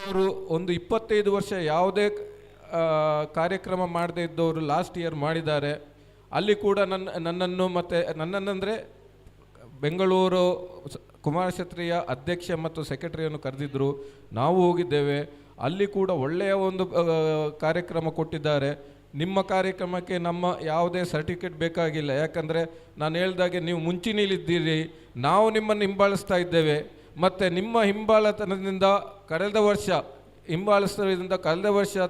ಅವರು ಒಂದು 25 ವರ್ಷ ಯಾವುದೇ ಕಾರ್ಯಕ್ರಮ ಮಾಡದೇ ಇದ್ದವರು ಲಾಸ್ಟ್ ಇಯರ್ ಮಾಡಿದ್ದಾರೆ. ಅಲ್ಲಿ ಕೂಡ ನನ್ನನ್ನು ಮತ್ತು ನನ್ನನ್ನಂದರೆ ಬೆಂಗಳೂರು ಕುಮಾರ ಕ್ಷತ್ರಿಯ ಅಧ್ಯಕ್ಷ ಮತ್ತು ಸೆಕ್ರೆಟರಿಯನ್ನು ಕರೆದಿದ್ದರು. ನಾವು ಹೋಗಿದ್ದೇವೆ. ಅಲ್ಲಿ ಕೂಡ ಒಳ್ಳೆಯ ಒಂದು ಕಾರ್ಯಕ್ರಮ ಕೊಟ್ಟಿದ್ದಾರೆ. ನಿಮ್ಮ ಕಾರ್ಯಕ್ರಮಕ್ಕೆ ನಮ್ಮ ಯಾವುದೇ ಸರ್ಟಿಫಿಕೇಟ್ ಬೇಕಾಗಿಲ್ಲ. ಯಾಕಂದರೆ ನಾನು ಹೇಳ್ದಾಗೆ ನೀವು ಮುಂಚಿನಲ್ಲಿದ್ದೀರಿ, ನಾವು ನಿಮ್ಮನ್ನು ಹಿಂಬಾಲಿಸ್ತಾ ಇದ್ದೇವೆ. ಮತ್ತು ನಿಮ್ಮ ಹಿಂಬಾಲತನದಿಂದ ಕಳೆದ ವರ್ಷ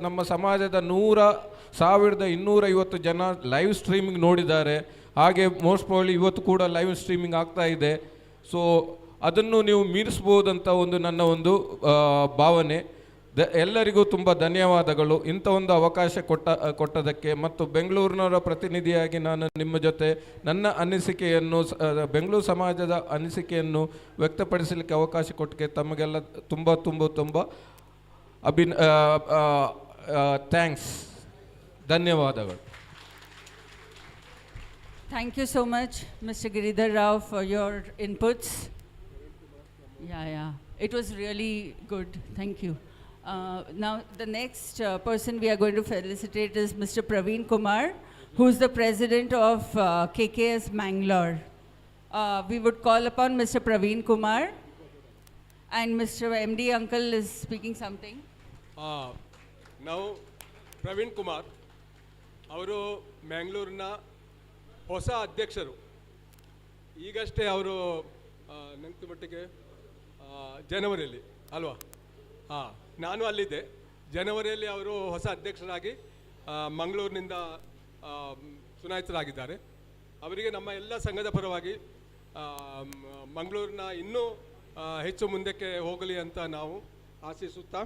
ನಮ್ಮ ಸಮಾಜದ 1,250 ಜನ ಲೈವ್ ಸ್ಟ್ರೀಮಿಂಗ್ ನೋಡಿದ್ದಾರೆ. ಹಾಗೆ ಮೋಸ್ಟ್ ಪ್ರಾಬಬ್ಲಿ ಇವತ್ತು ಕೂಡ ಲೈವ್ ಸ್ಟ್ರೀಮಿಂಗ್ ಆಗ್ತಾ ಇದೆ. ಸೊ ಅದನ್ನು ನೀವು ಮೀರಿಸ್ಬೋದಂತ ನನ್ನ ಒಂದು ಭಾವನೆ. ಎಲ್ಲರಿಗೂ ತುಂಬ ಧನ್ಯವಾದಗಳು ಇಂಥ ಒಂದು ಅವಕಾಶ ಕೊಟ್ಟದಕ್ಕೆ. ಮತ್ತು ಬೆಂಗಳೂರಿನವರ ಪ್ರತಿನಿಧಿಯಾಗಿ ನಾನು ನಿಮ್ಮ ಜೊತೆ ನನ್ನ ಅನಿಸಿಕೆಯನ್ನು, ಬೆಂಗಳೂರು ಸಮಾಜದ ಅನಿಸಿಕೆಯನ್ನು ವ್ಯಕ್ತಪಡಿಸಲಿಕ್ಕೆ ಅವಕಾಶ ಕೊಟ್ಟಕ್ಕೆ ತಮಗೆಲ್ಲ ತುಂಬ ಥ್ಯಾಂಕ್ಸ್, ಧನ್ಯವಾದಗಳು. Thank you so much, Mr. Giridhar Rao, for your inputs. Yeah. It was really good. Thank you. Now, the next person we are going to felicitate is Mr. Praveen Kumar, who is the president of KKS Mangalore. We would call upon Mr. Praveen Kumar, and Mr. MD Uncle is speaking something. Now, Praveen Kumar, ಅವರು ಮ್ಯಾಂಗ್ಳೂರಿನ ಹೊಸ ಅಧ್ಯಕ್ಷರು. ಈಗಷ್ಟೇ ಅವರು ನಂಗೆ ಮಟ್ಟಿಗೆ ಜನವರಿಯಲ್ಲಿ ಅಲ್ವಾ? ನಾನು ಅಲ್ಲಿದ್ದೆ. ಜನವರಿಯಲ್ಲಿ ಅವರು ಹೊಸ ಅಧ್ಯಕ್ಷರಾಗಿ ಮಂಗಳೂರಿನಿಂದ ಚುನಾಯಿತರಾಗಿದ್ದಾರೆ. ಅವರಿಗೆ ನಮ್ಮ ಎಲ್ಲ ಸಂಘದ ಪರವಾಗಿ ಮಂಗಳೂರಿನ ಇನ್ನೂ ಹೆಚ್ಚು ಮುಂದಕ್ಕೆ ಹೋಗಲಿ ಅಂತ ನಾವು ಆಶಿಸುತ್ತಾ,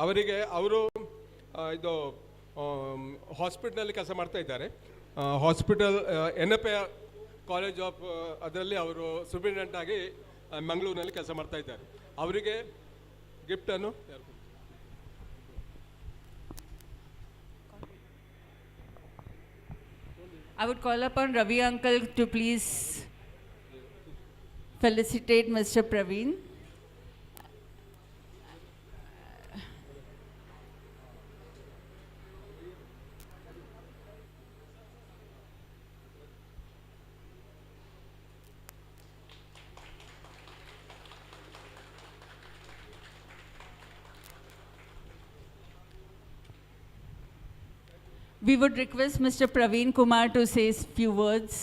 ಅವರಿಗೆ ಅವರು ಇದು ಹಾಸ್ಪಿಟಲ್ನಲ್ಲಿ ಕೆಲಸ ಮಾಡ್ತಾ ಇದ್ದಾರೆ. ಹಾಸ್ಪಿಟಲ್ NFA ಕಾಲೇಜ್ ಆಫ್ ಅದರಲ್ಲಿ ಅವರು ಸೂಪರಿಂಟೆಂಡೆಂಟ್ ಆಗಿ ಮಂಗಳೂರಿನಲ್ಲಿ ಕೆಲಸ ಮಾಡ್ತಾ ಇದ್ದಾರೆ. ಅವರಿಗೆ ಗಿಫ್ಟನ್ನು I would call upon Ravi Uncle to please felicitate Mr. Praveen. We would request Mr. Praveen Kumar to say a few words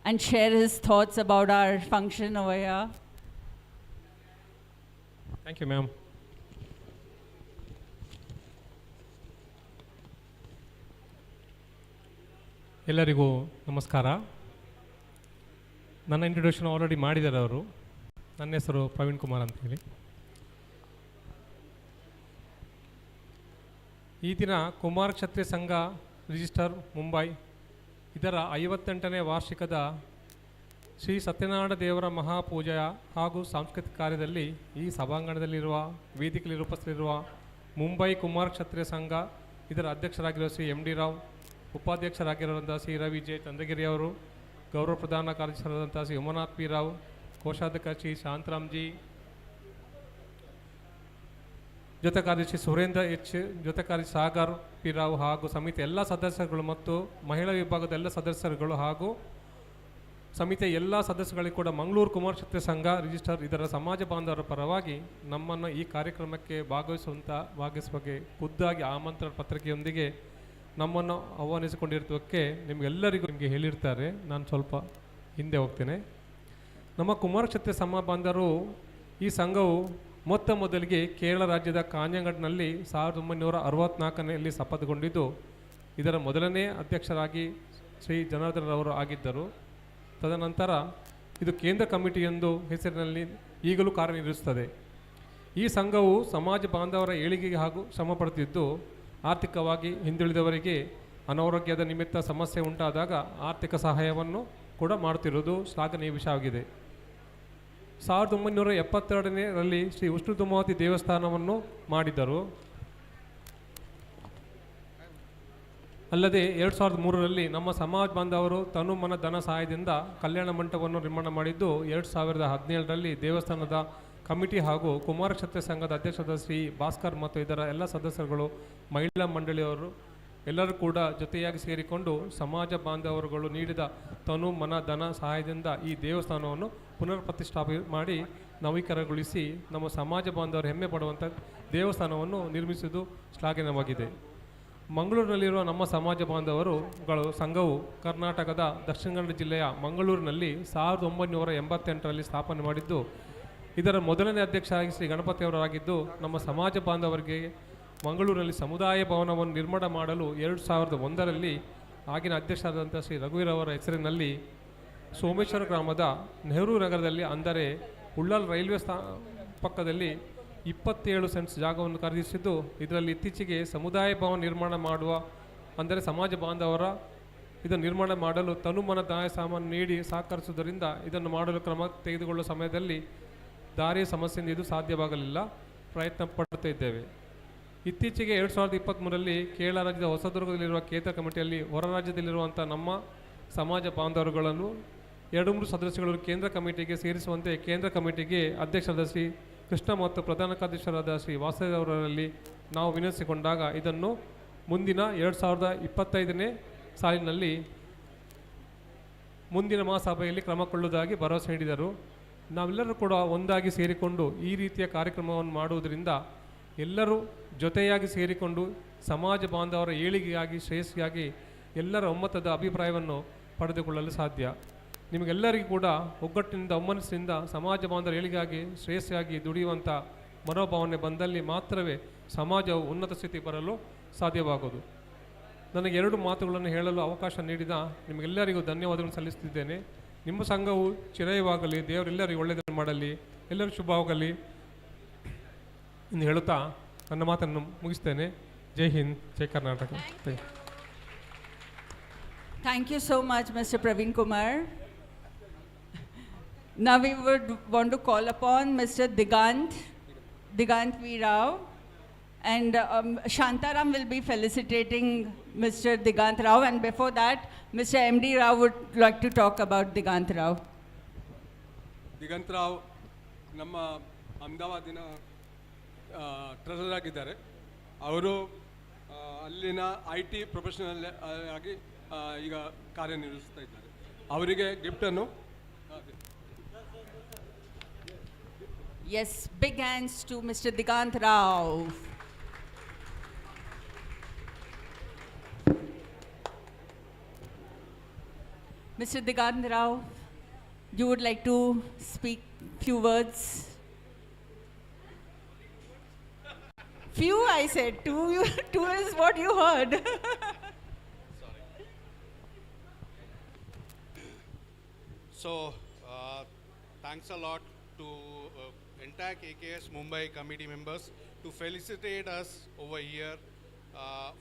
and share his thoughts about our function over here. Thank you, ma'am. ಎಲ್ಲರಿಗೂ ನಮಸ್ಕಾರ. ನನ್ನ introduction already ಮಾಡಿದ್ದಾರೆ ಅವರು. ನನ್ನ ಹೆಸರು ಪ್ರವೀಣ್ ಕುಮಾರ್ ಅಂತೇಳಿ. ಈ ದಿನ ಕುಮಾರ ಕ್ಷತ್ರಿಯ ಸಂಘ ರಿಜಿಸ್ಟರ್ ಮುಂಬೈ ಇದರ 58ನೇ ವಾರ್ಷಿಕದ ಶ್ರೀ ಸತ್ಯನಾರಾಯಣ ದೇವರ ಮಹಾಪೂಜೆಯ ಹಾಗೂ ಸಾಂಸ್ಕೃತಿಕ ಕಾರ್ಯದಲ್ಲಿ ಈ ಸಭಾಂಗಣದಲ್ಲಿರುವ ವೇದಿಕೆಯಲ್ಲಿ ಉಪಸ್ಥಿತರಿರುವ ಮುಂಬೈ ಕುಮಾರ ಕ್ಷತ್ರಿಯ ಸಂಘ ಇದರ ಅಧ್ಯಕ್ಷರಾಗಿರುವ ಶ್ರೀ MD ರಾವ್, ಉಪಾಧ್ಯಕ್ಷರಾಗಿರುವಂಥ ಶ್ರೀ ರವಿ ಜೆ ಚಂದ್ರಗಿರಿ ಅವರು, ಗೌರವ ಪ್ರಧಾನ ಕಾರ್ಯದರ್ಶಿಯಾದಂಥ ಶ್ರೀ ಉಮಾನಾಥ್ ಪಿ ರಾವ್, ಕೋಶಾಧ್ಯಕ್ಷ ಶ್ರೀ ಶಾಂತರಾಮ್ಜಿ, ಜೊತೆ ಕಾರ್ಯದರ್ಶಿ ಸುರೇಂದ್ರ H, ಜೊತೆ ಕಾರ್ಯದರ್ಶಿ ಸಾಗರ್ ಪಿ ರಾವ್ ಹಾಗೂ ಸಮಿತಿ ಎಲ್ಲ ಸದಸ್ಯರುಗಳು ಮತ್ತು ಮಹಿಳಾ ವಿಭಾಗದ ಎಲ್ಲ ಸದಸ್ಯರುಗಳು ಹಾಗೂ ಸಮಿತಿಯ ಎಲ್ಲ ಸದಸ್ಯಗಳಿಗೆ ಕೂಡ ಮಂಗಳೂರು ಕುಮಾರ ಕ್ಷತ್ರಿಯ ಸಂಘ ರಿಜಿಸ್ಟರ್ ಇದರ ಸಮಾಜ ಬಾಂಧವರ ಪರವಾಗಿ ನಮ್ಮನ್ನು ಈ ಕಾರ್ಯಕ್ರಮಕ್ಕೆ ಭಾಗವಹಿಸುವಕ್ಕೆ ಖುದ್ದಾಗಿ ಆಮಂತ್ರಣ ಪತ್ರಿಕೆಯೊಂದಿಗೆ ನಮ್ಮನ್ನು ಆಹ್ವಾನಿಸಿಕೊಂಡಿರುವುದಕ್ಕೆ ನಿಮಗೆಲ್ಲರಿಗೂ ನಿಮಗೆ ಹೇಳಿರ್ತಾರೆ. ನಾನು ಸ್ವಲ್ಪ ಹಿಂದೆ ಹೋಗ್ತೇನೆ. ನಮ್ಮ ಕುಮಾರ ಕ್ಷತ್ರಿಯ ಸಮಾಜ ಬಾಂಧವರು ಈ ಸಂಘವು ಮೊದಲಿಗೆ ಕೇರಳ ರಾಜ್ಯದ ಕಾಂಜಂಗಡ್ನಲ್ಲಿ 1964ರಲ್ಲಿ ಸ್ಥಾಪನೆಗೊಂಡಿದ್ದು ಇದರ ಮೊದಲನೇ ಅಧ್ಯಕ್ಷರಾಗಿ ಶ್ರೀ ಜನಾರ್ದನರವರು ಆಗಿದ್ದರು. ತದನಂತರ ಇದು ಕೇಂದ್ರ ಕಮಿಟಿಯೊಂದು ಹೆಸರಿನಲ್ಲಿ ಈಗಲೂ ಕಾರ್ಯನಿರ್ವಹಿಸುತ್ತದೆ. ಈ ಸಂಘವು ಸಮಾಜ ಬಾಂಧವರ ಏಳಿಗೆಗೆ ಹಾಗೂ ಶ್ರಮಪಡುತ್ತಿದ್ದು ಆರ್ಥಿಕವಾಗಿ ಹಿಂದುಳಿದವರಿಗೆ ಅನಾರೋಗ್ಯದ ನಿಮಿತ್ತ ಸಮಸ್ಯೆ ಉಂಟಾದಾಗ ಆರ್ಥಿಕ ಸಹಾಯವನ್ನು ಕೂಡ ಮಾಡುತ್ತಿರುವುದು ಶ್ಲಾಘನೀಯ ವಿಷಯವಾಗಿದೆ. 1972ರಲ್ಲಿ ಶ್ರೀ ಉಷ್ಣುದುಮಾವತಿ ದೇವಸ್ಥಾನವನ್ನು ಮಾಡಿದರು. ಅಲ್ಲದೆ 2003ರಲ್ಲಿ ನಮ್ಮ ಸಮಾಜ ಬಾಂಧವರು ತನು ಮನ ಧನ ಸಹಾಯದಿಂದ ಕಲ್ಯಾಣ ಮಂಟಪವನ್ನು ನಿರ್ಮಾಣ ಮಾಡಿದ್ದು 2017ರಲ್ಲಿ ದೇವಸ್ಥಾನದ ಕಮಿಟಿ ಹಾಗೂ ಕುಮಾರ ಕ್ಷತ್ರಿಯ ಸಂಘದ ಅಧ್ಯಕ್ಷರಾದ ಶ್ರೀ ಭಾಸ್ಕರ್ ಮತ್ತು ಇದರ ಎಲ್ಲ ಸದಸ್ಯರುಗಳು, ಮಹಿಳಾ ಮಂಡಳಿಯವರು ಎಲ್ಲರೂ ಕೂಡ ಜೊತೆಯಾಗಿ ಸೇರಿಕೊಂಡು ಸಮಾಜ ಬಾಂಧವರುಗಳು ನೀಡಿದ ತನು ಮನ ಧನ ಸಹಾಯದಿಂದ ಈ ದೇವಸ್ಥಾನವನ್ನು ಪುನರ್ ಪ್ರತಿಷ್ಠಾಪನೆ ಮಾಡಿ ನವೀಕರಣಗೊಳಿಸಿ ನಮ್ಮ ಸಮಾಜ ಬಾಂಧವರು ಹೆಮ್ಮೆ ಪಡುವಂಥ ದೇವಸ್ಥಾನವನ್ನು ನಿರ್ಮಿಸುವುದು ಶ್ಲಾಘನೀಯವಾಗಿದೆ. ಮಂಗಳೂರಿನಲ್ಲಿರುವ ನಮ್ಮ ಸಮಾಜ ಬಾಂಧವರುಗಳು ಸಂಘವು ಕರ್ನಾಟಕದ ದಕ್ಷಿಣ ಕನ್ನಡ ಜಿಲ್ಲೆಯ ಮಂಗಳೂರಿನಲ್ಲಿ 1988ರಲ್ಲಿ ಸ್ಥಾಪನೆ ಮಾಡಿದ್ದು, ಇದರ ಮೊದಲನೇ ಅಧ್ಯಕ್ಷರಾಗಿ ಶ್ರೀ ಗಣಪತಿಯವರಾಗಿದ್ದು, ನಮ್ಮ ಸಮಾಜ ಬಾಂಧವರಿಗೆ ಮಂಗಳೂರಿನಲ್ಲಿ ಸಮುದಾಯ ಭವನವನ್ನು ನಿರ್ಮಾಣ ಮಾಡಲು 2001ರಲ್ಲಿ ಆಗಿನ ಅಧ್ಯಕ್ಷರಾದಂಥ ಶ್ರೀ ರಘುವೀರವರ ಹೆಸರಿನಲ್ಲಿ ಸೋಮೇಶ್ವರ ಗ್ರಾಮದ ನೆಹರು ನಗರದಲ್ಲಿ, ಅಂದರೆ ಉಳ್ಳಾಲ್ ರೈಲ್ವೆ ಪಕ್ಕದಲ್ಲಿ 27 ಸೆಂಟ್ಸ್ ಜಾಗವನ್ನು ಖರೀದಿಸಿದ್ದು, ಇದರಲ್ಲಿ ಇತ್ತೀಚೆಗೆ ಸಮುದಾಯ ಭವನ ನಿರ್ಮಾಣ ಮಾಡುವ, ಅಂದರೆ ಸಮಾಜ ಬಾಂಧವರ ಇದನ್ನು ನಿರ್ಮಾಣ ಮಾಡಲು ತನುಮನ ದಾಯ ಸಾಮಾನು ನೀಡಿ ಸಹಕರಿಸುವುದರಿಂದ ಇದನ್ನು ಮಾಡಲು ಕ್ರಮ ತೆಗೆದುಕೊಳ್ಳುವ ಸಮಯದಲ್ಲಿ ದಾರಿಯ ಸಮಸ್ಯೆಯಿಂದ ಇದು ಸಾಧ್ಯವಾಗಲಿಲ್ಲ. ಪ್ರಯತ್ನ ಪಡುತ್ತಾ ಇದ್ದೇವೆ. ಇತ್ತೀಚೆಗೆ 2023ರಲ್ಲಿ ಕೇರಳ ರಾಜ್ಯದ ಹೊಸದುರ್ಗದಲ್ಲಿರುವ ಕೇಂದ್ರ ಕಮಿಟಿಯಲ್ಲಿ ಹೊರ ರಾಜ್ಯದಲ್ಲಿರುವಂಥ ನಮ್ಮ ಸಮಾಜ ಬಾಂಧವರುಗಳನ್ನು 2-3 ಸದಸ್ಯಗಳು ಕೇಂದ್ರ ಕಮಿಟಿಗೆ ಸೇರಿಸುವಂತೆ ಕೇಂದ್ರ ಕಮಿಟಿಗೆ ಅಧ್ಯಕ್ಷರಾದ ಶ್ರೀ ಕೃಷ್ಣ ಮತ್ತು ಪ್ರಧಾನ ಕಾರ್ಯದರ್ಶಿಯಾದ ಶ್ರೀ ವಾಸುದೇವರಲ್ಲಿ ನಾವು ವಿನಂತಿಸಿಕೊಂಡಾಗ ಇದನ್ನು ಮುಂದಿನ 2025ನೇ ಸಾಲಿನಲ್ಲಿ ಮುಂದಿನ ಮಹಾಸಭೆಯಲ್ಲಿ ಕ್ರಮ ಕೊಳ್ಳುವುದಾಗಿ ಭರವಸೆ ನೀಡಿದರು. ನಾವೆಲ್ಲರೂ ಕೂಡ ಒಂದಾಗಿ ಸೇರಿಕೊಂಡು ಈ ರೀತಿಯ ಕಾರ್ಯಕ್ರಮವನ್ನು ಮಾಡುವುದರಿಂದ ಎಲ್ಲರೂ ಜೊತೆಯಾಗಿ ಸೇರಿಕೊಂಡು ಸಮಾಜ ಬಾಂಧವರ ಏಳಿಗೆಯಾಗಿ ಶ್ರೇಯಸ್ಸಿಗಾಗಿ ಎಲ್ಲರ ಒಮ್ಮತದ ಅಭಿಪ್ರಾಯವನ್ನು ಪಡೆದುಕೊಳ್ಳಲು ಸಾಧ್ಯ. ನಿಮಗೆಲ್ಲರಿಗೂ ಕೂಡ ಒಗ್ಗಟ್ಟಿನಿಂದ ಒಮ್ಮನಸ್ಸಿನಿಂದ ಸಮಾಜ ಬಾಂಧವರ ಏಳಿಗೆಯಾಗಿ ಶ್ರೇಯಸ್ಸಿಯಾಗಿ ದುಡಿಯುವಂಥ ಮನೋಭಾವನೆ ಬಂದಲ್ಲಿ ಮಾತ್ರವೇ ಸಮಾಜವು ಉನ್ನತ ಸ್ಥಿತಿ ಬರಲು ಸಾಧ್ಯವಾಗುವುದು. ನನಗೆ 2 ಮಾತುಗಳನ್ನು ಹೇಳಲು ಅವಕಾಶ ನೀಡಿದ ನಿಮಗೆಲ್ಲರಿಗೂ ಧನ್ಯವಾದಗಳನ್ನು ಸಲ್ಲಿಸುತ್ತಿದ್ದೇನೆ. ನಿಮ್ಮ ಸಂಘವು ಚಿರಯವಾಗಲಿ, ದೇವರೆಲ್ಲರಿಗೂ ಒಳ್ಳೆಯದನ್ನು ಮಾಡಲಿ, ಎಲ್ಲರಿಗೂ ಶುಭವಾಗಲಿ ಎಂದು ಹೇಳುತ್ತಾ ನನ್ನ ಮಾತನ್ನು ಮುಗಿಸ್ತೇನೆ. ಜೈ ಹಿಂದ್, ಜೈ Karnataka. Thank you so much, Mr. Praveen Kumar. Now we would want to call upon Mr. Digant V. Rao, and Shantaram will be felicitating Mr. Digant Rao, and before that, Mr. M.D. Rao would like to talk about Digant Rao. Diganth Rao ನಮ್ಮ ಅಹಮದಾಬಾದಿನ treasure ಆಗಿದ್ದಾರೆ. ಅವರು ಅಲ್ಲಿನ IT professional ಆಗಿ ಈಗ ಕಾರ್ಯನಿರ್ವಹಿಸ್ತಾ ಇದ್ದಾರೆ. ಅವರಿಗೆ ಗಿಫ್ಟನ್ನು Yes, big hands to Mr. Digant Rao. Mr. Digant Rao, you would like to speak few words? Few, I said. Two is what you heard. So, thanks a lot to entire KKS Mumbai committee members to felicitate us over here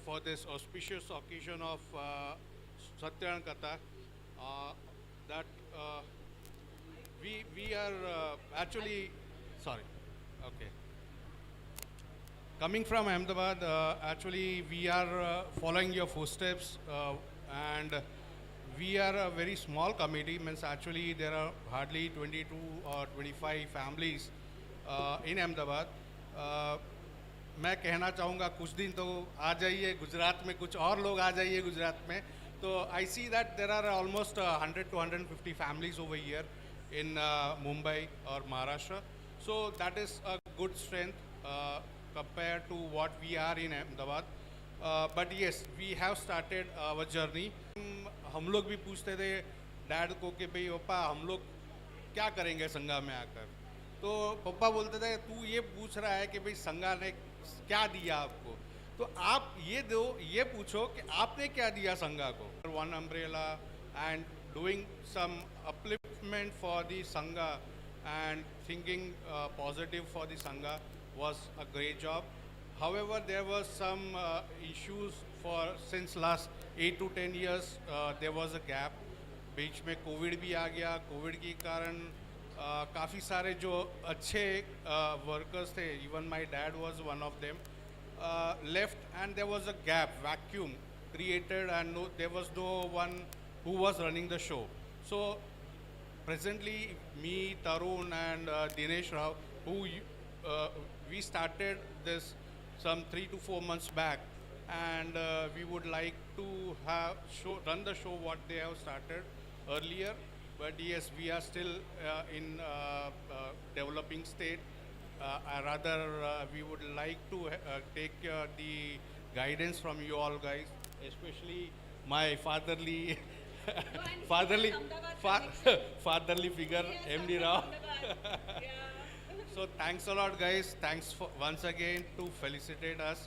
for this auspicious occasion of Satyanarayana Katha. That we are actually sorry. Okay. Coming from Ahmedabad, actually we are following your footsteps, and we are a very small committee. Means actually there are hardly 22 or 25 families in Ahmedabad. मैं कहना चाहूँगा कुछ दिन तो आ जाइए गुजरात में, कुछ और लोग आ जाइए गुजरात में. तो I see that there are almost 100 to 150 families over here in Mumbai or Maharashtra. So that is a good strength compared to what we are in Ahmedabad. But yes, we have started our journey. हम लोग भी पूछते थे dad को कि भाई पापा हम लोग क्या करेंगे संघा में आकर. तो पापा बोलते थे तू ये पूछ रहा है कि भाई संघा ने क्या दिया आपको, तो आप ये पूछो कि आपने क्या दिया संघा को. One umbrella and doing some upliftment for the Sangha and thinking positive for the Sangha was a great job. However, there was some issues since last 8 to 10 years. There was a gap. बीच में Covid भी आ गया. Covid के कारण काफ़ी सारे जो अच्छे workers थे, even my dad was one of them, left, and there was a gap, vacuum created, and there was no one who was running the show. So presently, me, Tarun and Dinesh Rao, we started this some 3 to 4 months back, and we would like to have run the show what they have started earlier. But yes, we are still in developing state. Rather, we would like to take the guidance from you all guys, especially my fatherly, fatherly, fatherly figure, MD Rao. So thanks a lot, guys. Thanks for once again to felicitate us,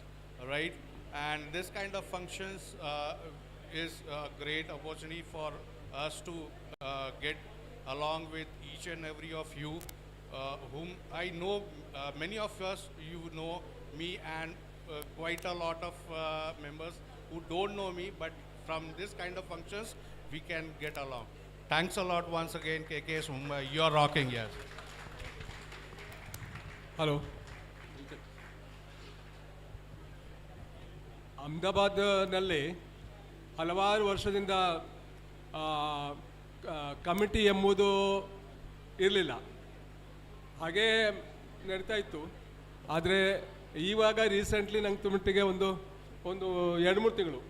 right? And this kind of functions is a great opportunity for us to get along with each and every of you, whom I know. Many of us, you know me, and quite a lot of members who don't know me, but from this kind of functions, we can get along. Thanks a lot once again, KKS Mumbai. You're rocking, yes. Hello, ಅಹಮದಾಬಾದ್ನಲ್ಲಿ ಹಲವಾರು ವರ್ಷದಿಂದ committee ಎಂಬುದು ಇರಲಿಲ್ಲ, ಹಾಗೇ ನಡೀತಾ ಇತ್ತು. ಆದರೆ ಇವಾಗ ರೀಸೆಂಟ್ಲಿ ನಂಗೆ ತುಮಟಿಗೆ ಒಂದು 2-3 ತಿಂಗಳು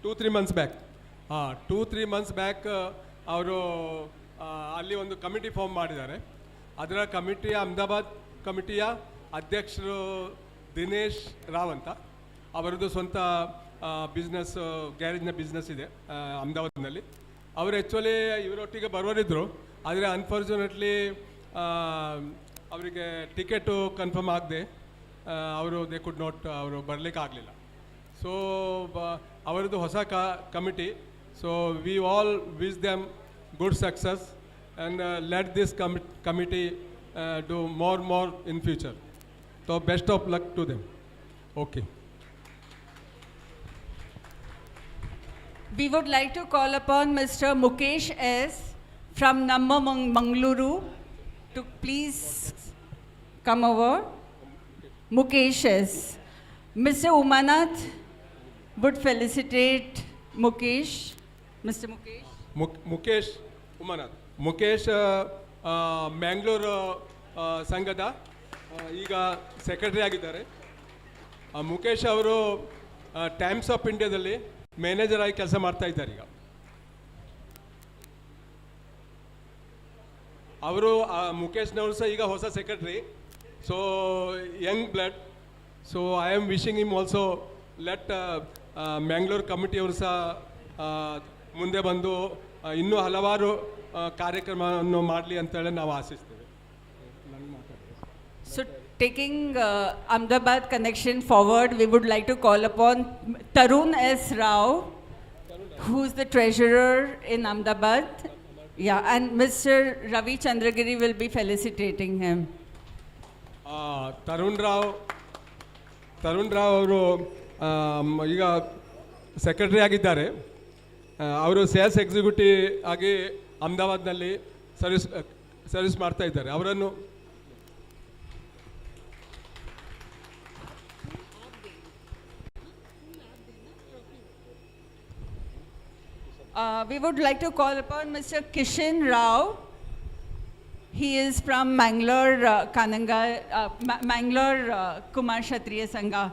2-3 ಮಂತ್ಸ್ ಬ್ಯಾಕ್ 2-3 ಮಂತ್ಸ್ ಬ್ಯಾಕ್ ಅವರು ಅಲ್ಲಿ ಒಂದು ಕಮಿಟಿ ಫಾರ್ಮ್ ಮಾಡಿದ್ದಾರೆ. ಅದರ ಕಮಿಟಿಯ ಅಹಮದಾಬಾದ್ ಕಮಿಟಿಯ ಅಧ್ಯಕ್ಷರು ದಿನೇಶ್ ರಾವ್ ಅಂತ. ಅವರದ್ದು ಸ್ವಂತ ಬಿಸ್ನೆಸ್, ಗ್ಯಾರೇಜ್ನ ಬಿಸ್ನೆಸ್ ಇದೆ ಅಹಮದಾಬಾದ್ನಲ್ಲಿ. ಅವರು ಆ್ಯಕ್ಚುಲಿ ಇವರೊಟ್ಟಿಗೆ ಬರೋರಿದ್ದರು, ಆದರೆ ಅನ್ಫಾರ್ಚುನೇಟ್ಲಿ ಅವರಿಗೆ ಟಿಕೆಟು ಕನ್ಫರ್ಮ್ ಆಗದೆ ದೇ ಕುಡ್ ನಾಟ್ ಅವರು ಬರಲಿಕ್ಕೆ ಆಗಲಿಲ್ಲ. ಸೊ ಅವರದ್ದು ಹೊಸ committee. So we all wish them good success and let this committee do more in future. So best of luck to them. Okay. We would like to call upon Mr. Mukesh S. from Namma Mangaluru to please come over. Mukesh S. Mr. Umanath would felicitate Mukesh. Mr. Mukesh. Mukesh Umanath. Mukesh Mangalore ಸಂಘದ ಈಗ secretary ಆಗಿದ್ದಾರೆ. ಮುಕೇಶ್ ಅವರು times of ಇಂಡಿಯಾದಲ್ಲಿ manager ಆಗಿ ಕೆಲಸ ಮಾಡ್ತಾ ಇದ್ದಾರೆ ಈಗ. ಅವರು ಮುಕೇಶ್ನವರು ಸಹ ಈಗ ಹೊಸ secretary. So young blood. So I am wishing him also let Mangalore ಕಮಿಟಿಯವರು ಸಹ ಮುಂದೆ ಬಂದು ಇನ್ನೂ ಹಲವಾರು ಕಾರ್ಯಕ್ರಮವನ್ನು ಮಾಡಲಿ ಅಂತೇಳಿ ನಾವು ಆಶಿಸ್ತೇವೆ. So taking Ahmedabad connection forward, we would like to call upon Tarun S. Rao, who's the treasurer in Ahmedabad. Yeah, and Mr. Ravi Chandragiri will be felicitating him. Tarun Rao ಅವರು ಈಗ ಸೆಕ್ರೆಟರಿ ಆಗಿದ್ದಾರೆ. ಅವರು ಸೇಲ್ಸ್ ಎಕ್ಸಿಕ್ಯೂಟಿವ್ ಆಗಿ ಅಹಮದಾಬಾದ್ನಲ್ಲಿ service ಮಾಡ್ತಾ ಇದ್ದಾರೆ. ಅವರನ್ನು We would like to call upon Mr. Kishan Rao. He is from Mangalore, Mangalore Kumar Kshatriya Sangha.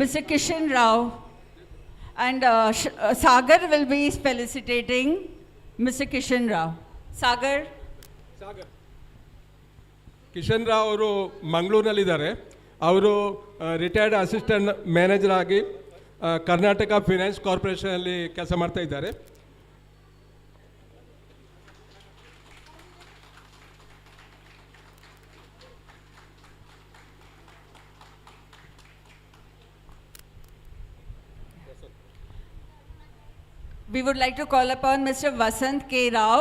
Mr. Kishan Rao. And Sagar will be felicitating Mr. Kishan Rao. Sagar. Kishan Rao ಅವರು ಮಂಗಳೂರಿನಲ್ಲಿದ್ದಾರೆ. ಅವರು retired assistant manager ಆಗಿ Karnataka finance ಕಾರ್ಪೊರೇಷನಲ್ಲಿ ಕೆಲಸ ಮಾಡ್ತಾ ಇದ್ದಾರೆ. We would like to call upon Mr. Vasant K. Rao.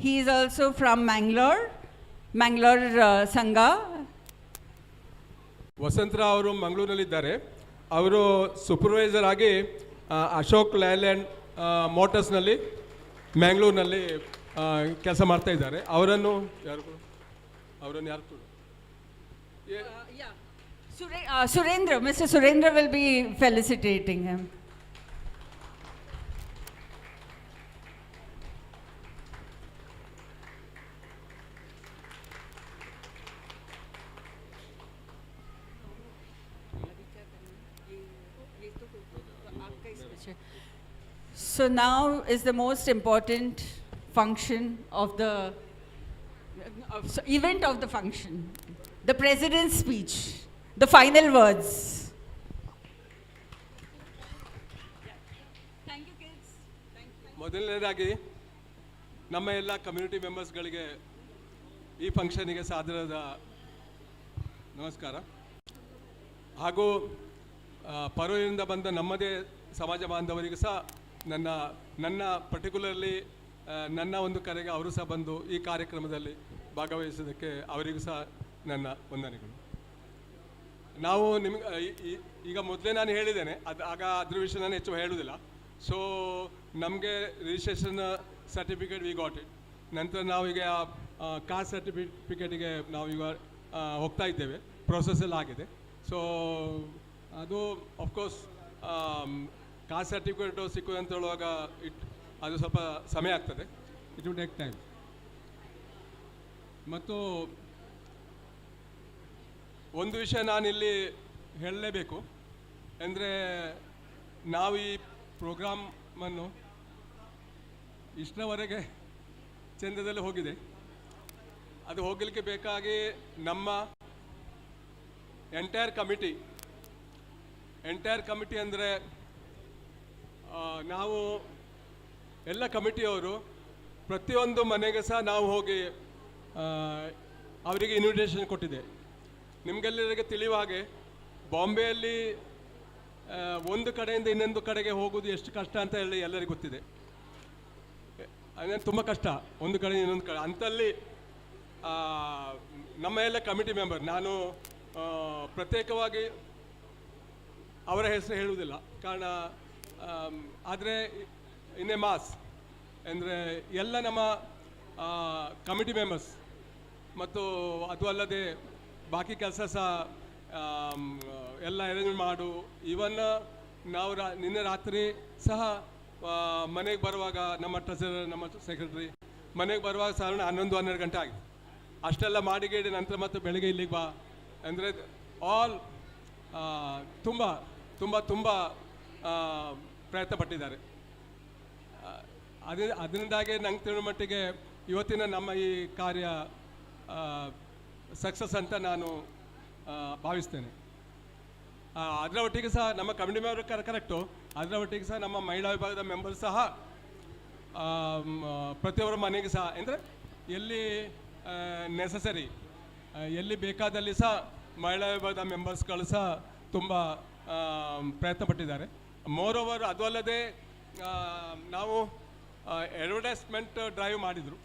He is also from Mangalore Sangha. Vasantrao ಅವರು ಮಂಗಳೂರಿನಲ್ಲಿದ್ದಾರೆ. ಅವರು supervisor ಆಗಿ Ashok land ಮೋಟರ್ಸ್ನಲ್ಲಿ ಮ್ಯಾಂಗ್ಳೂರಿನಲ್ಲಿ ಕೆಲಸ ಮಾಡ್ತಾ ಇದ್ದಾರೆ. ಅವರನ್ನು ಯಾರು Surendra. Mr. Surendra will be felicitating him. Chair. So now is the most important function of the event of the function, the President's speech, the final words. Thank you, kids. ಮೊದಲನೇದಾಗಿ ನಮ್ಮ ಎಲ್ಲ community ಮೆಂಬರ್ಸ್ಗಳಿಗೆ ಈ ಫಂಕ್ಷನಿಗೆ ಸಾದರದ ನಮಸ್ಕಾರ. ಹಾಗೂ ಪರೋಯಿಂದ ಬಂದ ನಮ್ಮದೇ ಸಮಾಜ ಬಾಂಧವರಿಗೂ ಸಹ ನನ್ನ ಪರ್ಟಿಕ್ಯುಲರ್ಲಿ ನನ್ನ ಒಂದು ಕರೆಗೆ ಅವರು ಸಹ ಬಂದು ಈ ಕಾರ್ಯಕ್ರಮದಲ್ಲಿ ಭಾಗವಹಿಸೋದಕ್ಕೆ ಅವರಿಗೂ ಸಹ ನನ್ನ ವಂದನೆಗಳು. ನಾವು ನಿಮ್ಗೆ ಈಗ ಮೊದಲೇ ನಾನು ಹೇಳಿದ್ದೇನೆ, ಅದ್ರ ವಿಷಯ ನಾನು ಹೆಚ್ಚು ಹೇಳುವುದಿಲ್ಲ. ಸೊ ನಮಗೆ registration certificate we got it. ನಂತರ ನಾವೀಗ ಕಾಸ್ಟ್ ಸರ್ಟಿಫಿಕೇಟಿಗೆ ನಾವೀಗ ಹೋಗ್ತಾ ಇದ್ದೇವೆ, ಪ್ರೊಸೆಸ್ಸಲ್ಲಿ ಆಗಿದೆ. ಸೊ ಅದು ಅಫ್ಕೋರ್ಸ್ ಕಾಸ್ಟ್ ಸರ್ಟಿಫಿಕೇಟು ಸಿಕ್ಕುವಂತ ಹೇಳುವಾಗ ಅದು ಸ್ವಲ್ಪ ಸಮಯ ಆಗ್ತದೆ, ಇಟ್ ವಿಲ್ ಟೇಕ್ ಟೈಮ್. ಮತ್ತು ಒಂದು ವಿಷಯ ನಾನಿಲ್ಲಿ ಹೇಳಲೇಬೇಕು, ಅಂದರೆ ನಾವು ಈ ಪ್ರೋಗ್ರಾಮನ್ನು ಇಷ್ಟರವರೆಗೆ ಚಂದದಲ್ಲಿ ಹೋಗಿದೆ. ಅದು ಹೋಗಲಿಕ್ಕೆ ಬೇಕಾಗಿ ನಮ್ಮ ಎಂಟೈರ್ ಕಮಿಟಿ ಅಂದರೆ ನಾವು ಎಲ್ಲ ಕಮಿಟಿಯವರು ಪ್ರತಿಯೊಂದು ಮನೆಗೆ ಸಹ ನಾವು ಹೋಗಿ ಅವರಿಗೆ ಇನ್ವಿಟೇಷನ್ ಕೊಟ್ಟಿದೆ. ನಿಮಗೆಲ್ಲರಿಗೆ ತಿಳಿಯುವ ಹಾಗೆ ಬಾಂಬೆಯಲ್ಲಿ ಒಂದು ಕಡೆಯಿಂದ ಇನ್ನೊಂದು ಕಡೆಗೆ ಹೋಗೋದು ಎಷ್ಟು ಕಷ್ಟ ಅಂತ ಹೇಳಿ ಎಲ್ಲರಿಗೂ ಗೊತ್ತಿದೆ. ಅದೇನು ತುಂಬ ಕಷ್ಟ, ಒಂದು ಕಡೆ ಇನ್ನೊಂದು ಕಡೆ ಅಂತಲ್ಲಿ ನಮ್ಮ ಎಲ್ಲ ಕಮಿಟಿ ಮೆಂಬರ್, ನಾನು ಪ್ರತ್ಯೇಕವಾಗಿ ಅವರ ಹೆಸರು ಹೇಳುವುದಿಲ್ಲ, ಕಾರಣ ಆದರೆ ಇನ್ನೇ ಮಾಸ್ ಅಂದರೆ ಎಲ್ಲ ನಮ್ಮ ಕಮಿಟಿ ಮೆಂಬರ್ಸ್ ಮತ್ತು ಅದು ಅಲ್ಲದೆ ಬಾಕಿ ಕೆಲಸ ಸಹ ಎಲ್ಲ ಅರೇಂಜ್ ಮಾಡು. ಇವನ್ ನಾವು ನಿನ್ನೆ ರಾತ್ರಿ ಸಹ ಮನೆಗೆ ಬರುವಾಗ ನಮ್ಮ ಟ್ರೆಸರರ್, ನಮ್ಮ ಸೆಕ್ರೆಟರಿ ಮನೆಗೆ ಬರುವಾಗ ಸಾಧಾರಣ 11-12 ಗಂಟೆ ಆಗಿದೆ. ಅಷ್ಟೆಲ್ಲ ಮಾಡಿಗೇಡಿ ನಂತರ ಮತ್ತೆ ಬೆಳಗ್ಗೆ ಇಲ್ಲಿಗೆ ಬಾ ಅಂದರೆ ಆಲ್ ತುಂಬ ತುಂಬ ತುಂಬ ಪ್ರಯತ್ನ ಪಟ್ಟಿದ್ದಾರೆ. ಅದರಿಂದಾಗಿ ನಂಗೆ ತಿಳಿದ ಮಟ್ಟಿಗೆ ಇವತ್ತಿನ ನಮ್ಮ ಈ ಕಾರ್ಯ ಸಕ್ಸಸ್ ಅಂತ ನಾನು ಭಾವಿಸ್ತೇನೆ. ಅದರ ಒಟ್ಟಿಗೆ ಸಹ ನಮ್ಮ ಕಮಿಟಿ ಮೆಂಬರ್ ಕರೆಕ್ಟು, ಅದರ ಒಟ್ಟಿಗೆ ಸಹ ನಮ್ಮ ಮಹಿಳಾ ವಿಭಾಗದ ಮೆಂಬರ್ ಸಹ ಪ್ರತಿಯೊಬ್ಬರ ಮನೆಗೆ ಸಹ ಅಂದರೆ ಎಲ್ಲಿ ನೆಸಸರಿ, ಎಲ್ಲಿ ಬೇಕಾದಲ್ಲಿ ಸಹ ಮಹಿಳಾ ವಿಭಾಗದ ಮೆಂಬರ್ಸ್ಗಳು ಸಹ ತುಂಬ ಪ್ರಯತ್ನ ಪಟ್ಟಿದ್ದಾರೆ. ಮೋರ್ ಓವರ್ ಅದು ಅಲ್ಲದೆ ನಾವು ಅಡ್ವರ್ಟೈಸ್ಮೆಂಟ್ ಡ್ರೈವ್ ಮಾಡಿದರು.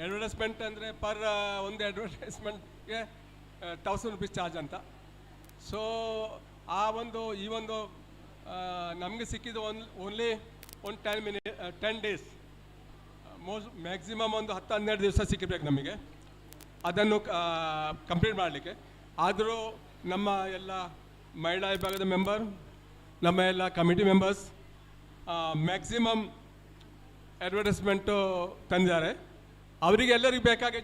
ಅಡ್ವರ್ಟೈಸ್ಮೆಂಟ್ ಅಂದರೆ ಪರ್ ಒಂದು ಅಡ್ವರ್ಟೈಸ್ಮೆಂಟ್ಗೆ 1000 ರೂಪೀಸ್ ಚಾರ್ಜ್ ಅಂತ. ಸೊ ಈ ಒಂದು ನಮಗೆ ಸಿಕ್ಕಿದ್ದು ಓನ್ಲಿ ಒಂದು 10 ಡೇಸ್, ಮ್ಯಾಕ್ಸಿಮಮ್ ಒಂದು 10-12 ದಿವಸ ಸಿಕ್ಕಬೇಕು ನಮಗೆ ಅದನ್ನು ಕಂಪ್ಲೀಟ್ ಮಾಡಲಿಕ್ಕೆ. ಆದರೂ ನಮ್ಮ ಎಲ್ಲ ಮಹಿಳಾ ವಿಭಾಗದ ಮೆಂಬರ್, ನಮ್ಮ ಎಲ್ಲ ಕಮಿಟಿ ಮೆಂಬರ್ಸ್ ಮ್ಯಾಕ್ಸಿಮಮ್ ಅಡ್ವರ್ಟೈಸ್ಮೆಂಟು ತಂದಿದ್ದಾರೆ. ಅವರಿಗೆಲ್ಲರಿಗೂ ಬೇಕಾಗಿ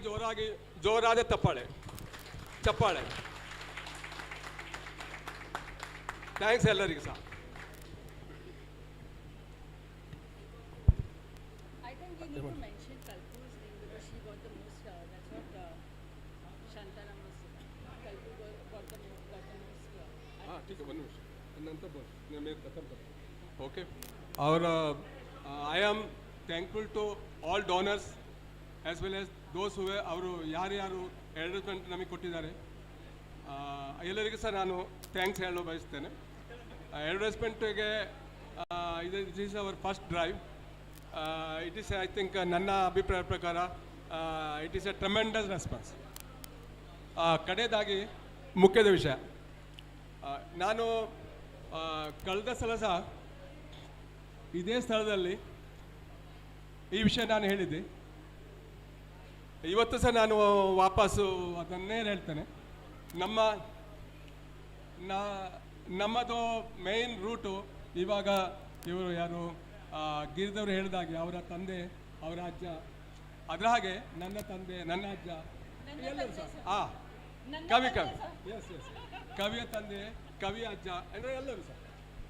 ಜೋರಾದ ಚಪ್ಪಾಳೆ. ಥ್ಯಾಂಕ್ಸ್ ಎಲ್ಲರಿಗೂ ಸಹ. I think we need to mention Kalpu's name because she got the most, that's what Shantana was saying. Kalpu got the most. ठीक है, 1 निमिष. Okay. और I am thankful to all donors as well as those who ಅವರು ಯಾರು advertisement ನಮಗೆ ಕೊಟ್ಟಿದ್ದಾರೆ ಎಲ್ಲರಿಗೂ ಸಹ ನಾನು ಥ್ಯಾಂಕ್ಸ್ ಹೇಳಲು ಬಯಸ್ತೇನೆ. ಅಡ್ವರ್ಟೈಸ್ಮೆಂಟಿಗೆ it is our first drive. It is I think ನನ್ನ ಅಭಿಪ್ರಾಯ ಪ್ರಕಾರ it is a tremendous response. ಕಡೆಯದಾಗಿ ಮುಖ್ಯದ ವಿಷಯ, ನಾನು ಕಳೆದ ಸಲ ಸಹ ಇದೇ ಸ್ಥಳದಲ್ಲಿ ಈ ವಿಷಯ ನಾನು ಹೇಳಿದ್ದೆ. ಇವತ್ತು ಸಹ ನಾನು ವಾಪಸ್ಸು ಅದನ್ನೇ ಹೇಳ್ತೇನೆ. ನಮ್ಮದು ಮೇನ್ ರೂಟು ಇವಾಗ ಇವರು ಯಾರು ಗಿರಿದವರು ಹೇಳಿದಾಗೆ ಅವರ ತಂದೆ, ಅವರ ಅಜ್ಜ, ಅದರ ಹಾಗೆ ನನ್ನ ತಂದೆ, ನನ್ನ ಅಜ್ಜ ಎಲ್ಲರೂ ಸಹ ಕವಿಯ ತಂದೆ, ಕವಿಯ ಅಜ್ಜ ಅಂದರೆ ಎಲ್ಲರೂ ಸಹ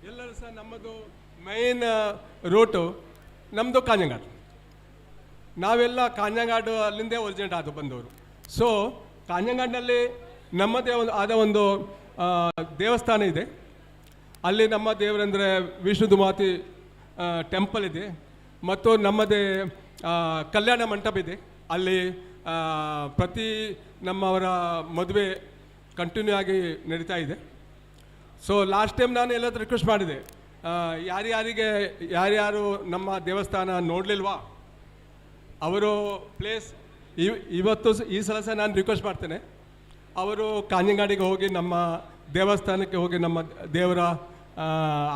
ಎಲ್ಲರೂ ಸಹ ನಮ್ಮದು ಮೈನ್ ರೂಟು ನಮ್ಮದು ಕಾಂಜಂಗಾಡು. ನಾವೆಲ್ಲ ಕಾಂಜಂಗಾಡು ಅಲ್ಲಿಂದೇ ಒರಿಜಿನೇಟ್ ಆದ ಬಂದವರು. ಸೊ ಕಾಂಜಂಗಾಡಿನಲ್ಲಿ ನಮ್ಮದೇ ಆದ ಒಂದು ದೇವಸ್ಥಾನ ಇದೆ. ಅಲ್ಲಿ ನಮ್ಮ ದೇವರಂದರೆ ವಿಷ್ಣು ದುಮಾತಿ ಟೆಂಪಲ್ ಇದೆ, ಮತ್ತು ನಮ್ಮದೇ ಕಲ್ಯಾಣ ಮಂಟಪ ಇದೆ. ಅಲ್ಲಿ ಪ್ರತಿ ನಮ್ಮವರ ಮದುವೆ ಕಂಟಿನ್ಯೂ ಆಗಿ ನಡೀತಾ ಇದೆ. ಸೊ ಲಾಸ್ಟ್ ಟೈಮ್ ನಾನು ಎಲ್ಲಾದ್ರೂ ರಿಕ್ವೆಸ್ಟ್ ಮಾಡಿದೆ, ಯಾರ್ಯಾರು ನಮ್ಮ ದೇವಸ್ಥಾನ ನೋಡಲಿಲ್ವಾ ಅವರು ಪ್ಲೇಸ್ ಇವತ್ತು ಈ ಸಲ ಸಹ ನಾನು ರಿಕ್ವೆಸ್ಟ್ ಮಾಡ್ತೇನೆ, ಅವರು ಕಾಂಜಂಗಾಡಿಗೆ ಹೋಗಿ ನಮ್ಮ ದೇವಸ್ಥಾನಕ್ಕೆ ಹೋಗಿ ನಮ್ಮ ದೇವರ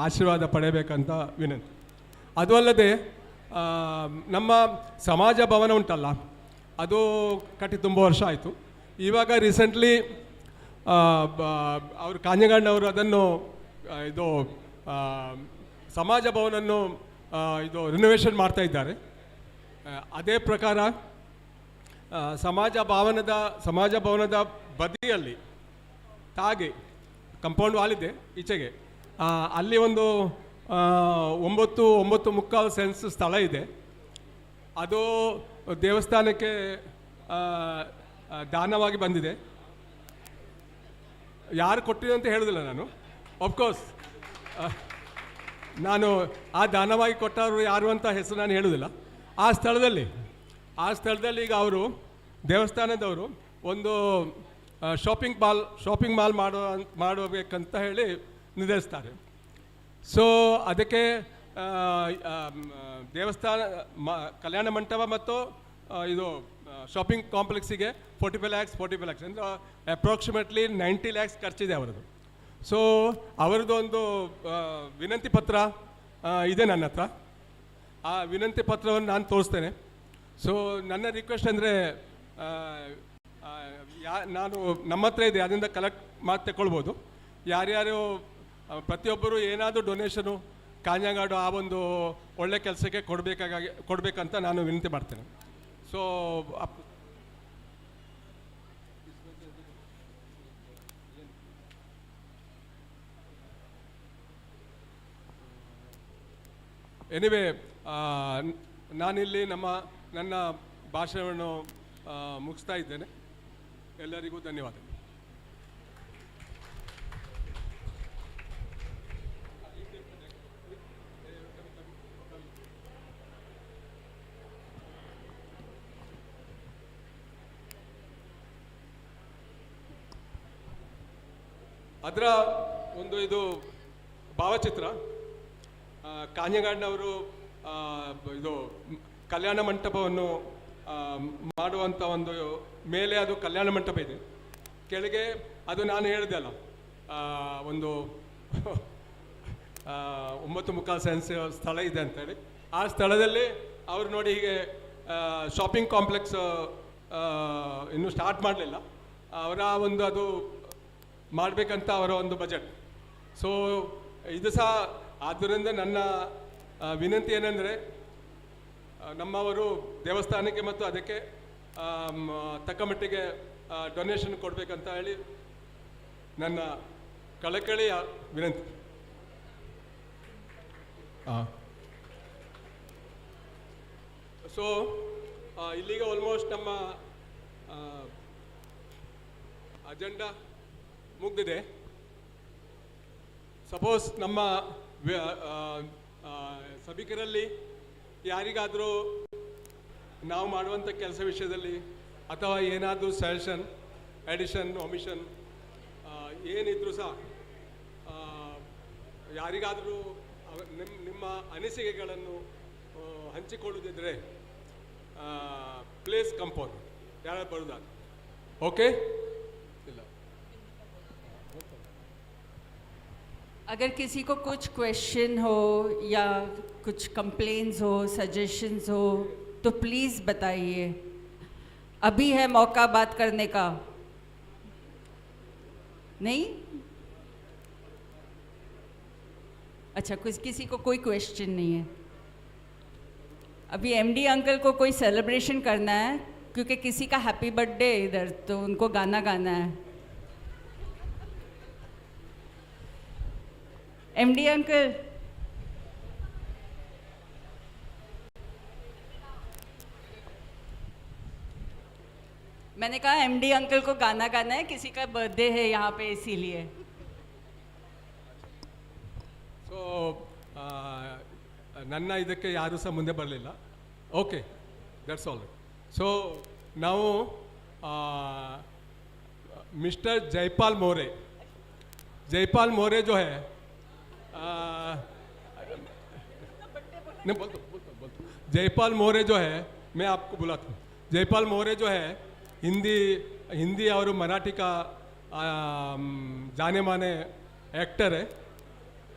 ಆಶೀರ್ವಾದ ಪಡೆಯಬೇಕಂತ ವಿನಂತಿ. ಅದು ಅಲ್ಲದೆ ನಮ್ಮ ಸಮಾಜ ಭವನ ಉಂಟಲ್ಲ, ಅದು ಕಟ್ಟಿ ತುಂಬ ವರ್ಷ ಆಯಿತು. ಇವಾಗ ರೀಸೆಂಟ್ಲಿ ಅವರು ಕಾಂಜಂಗಾಡಿನವರು ಅದನ್ನು ಇದು ಸಮಾಜ ಭವನನ್ನು ಇದು ರಿನೋವೇಷನ್ ಮಾಡ್ತಾ ಇದ್ದಾರೆ. ಅದೇ ಪ್ರಕಾರ ಸಮಾಜ ಭವನದ ಬದಿಯಲ್ಲಿ ತಾಗೆ ಕಂಪೌಂಡ್ ವಾಲ್ ಇದೆ ಈಚೆಗೆ, ಅಲ್ಲಿ ಒಂದು 9.5 ಸೆನ್ಸ್ ಸ್ಥಳ ಇದೆ. ಅದು ದೇವಸ್ಥಾನಕ್ಕೆ ದಾನವಾಗಿ ಬಂದಿದೆ. ಯಾರು ಕೊಟ್ಟಿದೆ ಅಂತ ಹೇಳೋದಿಲ್ಲ ನಾನು, ಆಫ್ಕೋರ್ಸ್ ನಾನು ಆ ದಾನವಾಗಿ ಕೊಟ್ಟವರು ಯಾರು ಅಂತ ಹೆಸರು ನಾನು ಹೇಳೋದಿಲ್ಲ. ಆ ಸ್ಥಳದಲ್ಲಿ ಈಗ ದೇವಸ್ಥಾನದವರು ಒಂದು ಶಾಪಿಂಗ್ ಮಾಲ್ ಮಾಡಬೇಕಂತ ಹೇಳಿ ನಿರ್ಧರಿಸ್ತಾರೆ. ಸೊ ಅದಕ್ಕೆ ದೇವಸ್ಥಾನ ಕಲ್ಯಾಣ ಮಂಟಪ ಮತ್ತು ಇದು ಶಾಪಿಂಗ್ ಕಾಂಪ್ಲೆಕ್ಸಿಗೆ 45 lakhs ಅಂದರೆ ಅಪ್ರಾಕ್ಸಿಮೇಟ್ಲಿ 90 lakhs ಖರ್ಚಿದೆ ಅವರದು. ಸೊ ಅವರದ್ದು ಒಂದು ವಿನಂತಿ ಪತ್ರ ಇದೆ ನನ್ನ ಹತ್ರ. ಆ ವಿನಂತಿ ಪತ್ರವನ್ನು ನಾನು ತೋರಿಸ್ತೇನೆ. ಸೊ ನನ್ನ ರಿಕ್ವೆಸ್ಟ್ ಅಂದರೆ ನಾನು ನಮ್ಮ ಹತ್ರ ಇದೆ, ಅದರಿಂದ ಕಲೆಕ್ಟ್ ಮಾಡಿ ತಗೊಳ್ಬೋದು. ಯಾರ್ಯಾರು ಪ್ರತಿಯೊಬ್ಬರು ಏನಾದರೂ ಡೊನೇಷನು ಕಾಂಜಂಗಾಡು ಆ ಒಂದು ಒಳ್ಳೆ ಕೆಲಸಕ್ಕೆ ಕೊಡಬೇಕಂತ ನಾನು ವಿನಂತಿ ಮಾಡ್ತೇನೆ. ಸೊ ಎನಿವೆ ನಾನಿಲ್ಲಿ ನನ್ನ ಭಾಷಣವನ್ನು ಮುಗಿಸ್ತಾ ಇದ್ದೇನೆ. ಎಲ್ಲರಿಗೂ ಧನ್ಯವಾದ. ಅದರ ಒಂದು ಇದು ಭಾವಚಿತ್ರ ಕಾಂಜಂಗಾಡಿನವರು ಇದು ಕಲ್ಯಾಣ ಮಂಟಪವನ್ನು ಮಾಡುವಂಥ ಒಂದು ಮೇಲೆ ಅದು ಕಲ್ಯಾಣ ಮಂಟಪ ಇದೆ, ಕೆಳಗೆ ಅದು ನಾನು ಹೇಳಿದೆ ಅಲ್ಲ ಒಂದು 9.5 ಸೆನ್ಸ್ ಸ್ಥಳ ಇದೆ ಅಂತೇಳಿ. ಆ ಸ್ಥಳದಲ್ಲಿ ಅವರು ನೋಡಿ ಹೀಗೆ ಶಾಪಿಂಗ್ ಕಾಂಪ್ಲೆಕ್ಸ್ ಇನ್ನೂ ಸ್ಟಾರ್ಟ್ ಮಾಡಲಿಲ್ಲ, ಅವರ ಒಂದು ಅದು ಮಾಡಬೇಕಂತ ಅವರ ಒಂದು ಬಜೆಟ್. ಸೊ ಇದು ಸಹ ಆದ್ದರಿಂದ ನನ್ನ ವಿನಂತಿ ಏನೆಂದರೆ ನಮ್ಮವರು ದೇವಸ್ಥಾನಕ್ಕೆ ಮತ್ತು ಅದಕ್ಕೆ ತಕ್ಕ ಮಟ್ಟಿಗೆ ಡೊನೇಷನ್ ಕೊಡಬೇಕಂತ ಹೇಳಿ ನನ್ನ ಕಳಕಳಿಯ ವಿನಂತಿ. ಸೊ ಇಲ್ಲಿಗೆ ಆಲ್ಮೋಸ್ಟ್ ನಮ್ಮ ಅಜೆಂಡಾ ಮುಗಿದಿದೆ. ಸಪೋಸ್ ನಮ್ಮ ಸಭಿಕರಲ್ಲಿ ಯಾರಿಗಾದರೂ ನಾವು ಮಾಡುವಂಥ ಕೆಲಸ ವಿಷಯದಲ್ಲಿ ಅಥವಾ ಏನಾದರೂ ಸಜೆಷನ್, ಎಡಿಷನ್, ಒಮಿಷನ್ ಏನಿದ್ರೂ ಸಹ ಯಾರಿಗಾದರೂ ನಿಮ್ಮ ಅನಿಸಿಕೆಗಳನ್ನು ಹಂಚಿಕೊಳ್ಳುವುದಿದ್ರೆ ಪ್ಲೇಸ್ ಕಂಪೌಂಡ್ ಯಾರು ಬರೋದಾದ ಓಕೆ. ಇಲ್ಲ अगर किसी को कुछ क्वेश्चन हो या कुछ कंप्लेंट्स हो, सजेशंस हो तो प्लीज़ बताइए, अभी है मौका बात करने का. नहीं? अच्छा, किसी को कोई क्वेश्चन नहीं है. अभी एमडी अंकल को कोई सेलिब्रेशन करना है क्योंकि किसी का हैप्पी बर्थडे इधर, तो उनको गाना गाना है. MD uncle. मैंने कहा MD अंकल को गाना गाना है, किसी का बर्थडे है यहाँ पे इसीलिए. ಸೊ ನನ್ನ ಇದಕ್ಕೆ ಯಾರೂ ಸಹ ಮುಂದೆ ಬರಲಿಲ್ಲ. Okay, that's all. ಸೊ ನಾವು मिस्टर जयपाल मोरे, जयपाल मोरे जो है नहीं बोल दो जयपाल मोरे जो है, मैं आपको बुलाता हूँ. जयपाल मोरे जो है हिंदी और मराठी का जाने माने एक्टर है.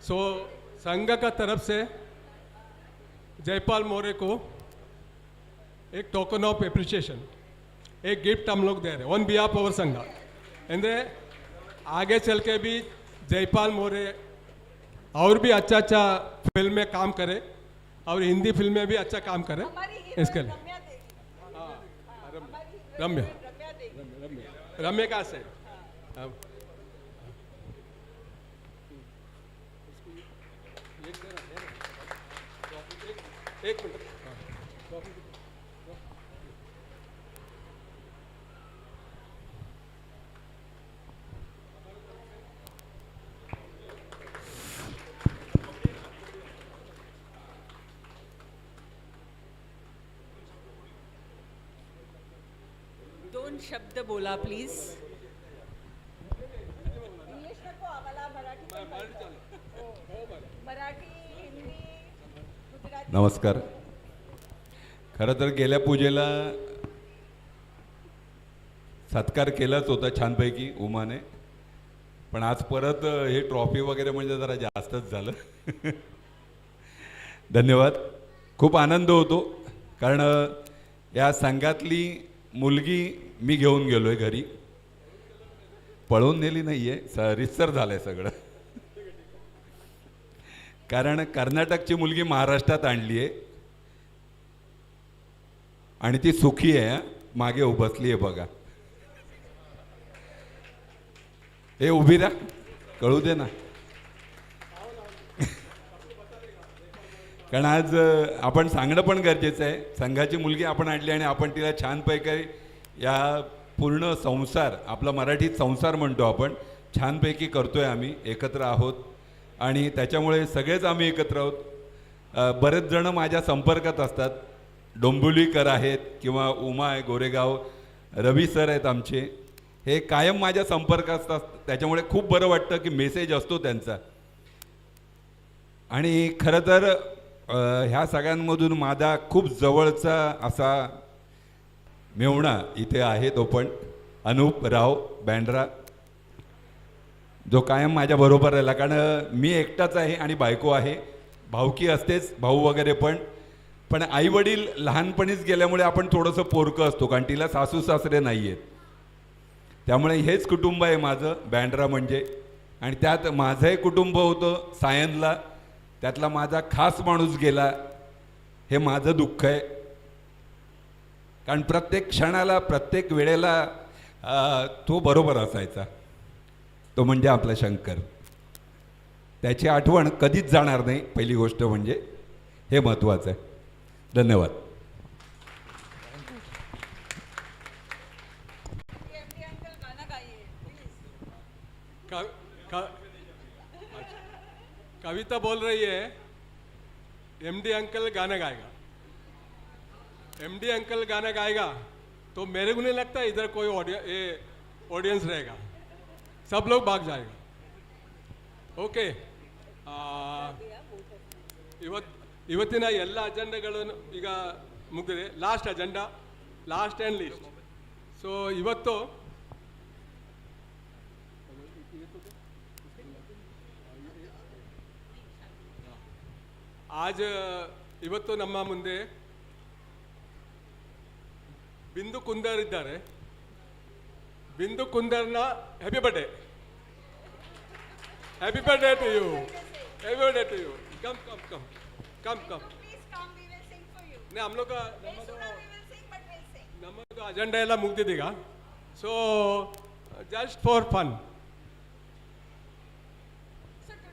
सो संघ का तरफ से जयपाल मोरे को एक टोकन ऑफ एप्रिसिएशन, एक गिफ्ट हम लोग दे रहे हैं ऑन बिहाफ ऑफ संघ. ಅಂದರೆ आगे चल के भी जयपाल मोरे और भी अच्छा अच्छा फिल्म में काम करे और हिंदी फिल्म में भी अच्छा काम करे. इसके लिए हाँ, रम्या रम्या का से एक मिनट. दोन शब्द बोला प्लीज. इंग्लिश नको आम्हाला, मराठी हिंदी गुजराती. नमस्कार. खरं तर गेल्या पूजेला सत्कार केलाच होता छानपैकी उमाने, पण आज परत हे ट्रॉफी वगैरे म्हणजे जरा जास्तच झालं. धन्यवाद. खूप आनंद होतो कारण या संघातली मुलगी मी घेऊन गेलो आहे घरी. पळवून नेली नाही आहे, रितसर झालं आहे सगळं. कारण कर्नाटकची मुलगी महाराष्ट्रात आणली आहे आणि ती सुखी आहे. मागे बसली आहे बघा. हे उभी राहा, कळू दे ना. कारण आज आपण सांगणं पण गरजेचं आहे. संघाची मुलगी आपण आणली आणि आपण तिला छानपैकी या पूर्ण संसार, आपला मराठीत संसार म्हणतो आपण, छानपैकी करतोय. आम्ही एकत्र आहोत आणि त्याच्यामुळे सगळेच आम्ही एकत्र आहोत. बरेच जण माझ्या संपर्कात असतात. डोंबिवलीकर आहेत किंवा उमा आहे गोरेगाव, रवी सर आहेत आमचे, हे कायम माझ्या संपर्कात असतात. त्याच्यामुळे खूप बरं वाटतं की मेसेज असतो त्यांचा. आणि खरं तर ह्या सगळ्यांमधून माझा खूप जवळचा असा मेवणा इथे आहे, तो पण अनूप राव बँड्रा, जो कायम माझ्याबरोबर राहिला. कारण मी एकटाच आहे आणि बायको आहे. भाऊकी असतेच, भाऊ वगैरे पण आई वडील लहानपणीच गेल्यामुळे आपण थोडंसं पोरकं असतो, कारण तिला सासू सासरे नाही आहेत. त्यामुळे हेच कुटुंब आहे माझं बँड्रा म्हणजे. आणि त्यात माझंही कुटुंब होतं सायनला, त्यातला माझा खास माणूस गेला. हे माझं दुःख आहे. कारण प्रत्येक क्षणाला प्रत्येक वेळेला तो बरोबर असायचा. तो म्हणजे आपला शंकर. त्याची आठवण कधीच जाणार नाही, पहिली गोष्ट म्हणजे. हे महत्त्वाचं आहे. धन्यवाद. कविता बोल रही है MD अंकल गाना गाएगा. MD अंकल गाना गाएगा तो मेरे को नहीं लगता इधर कोई ऑडियंस रहेगा, सब लोग भाग जाएगा. ओके, ಇವತ್ತಿನ ಎಲ್ಲ ಅಜೆಂಡಾಗಳನ್ನು ಈಗ ಮುಗಿದಿದೆ. Last agenda, last and least. So ಇವತ್ತು ಇವತ್ತು ನಮ್ಮ ಮುಂದೆ ಬಿಂದು ಕುಂದರ್ ಇದ್ದಾರೆ. ಬಿಂದು ಕುಂದರ್ನ happy birthday, happy birthday to you, happy birthday to you. Come come come come come. नहीं, हम लोग का नम्बर अजेंडा ಎಲ್ಲ ಮುಗಿದಿದೀಗ. So just for fun.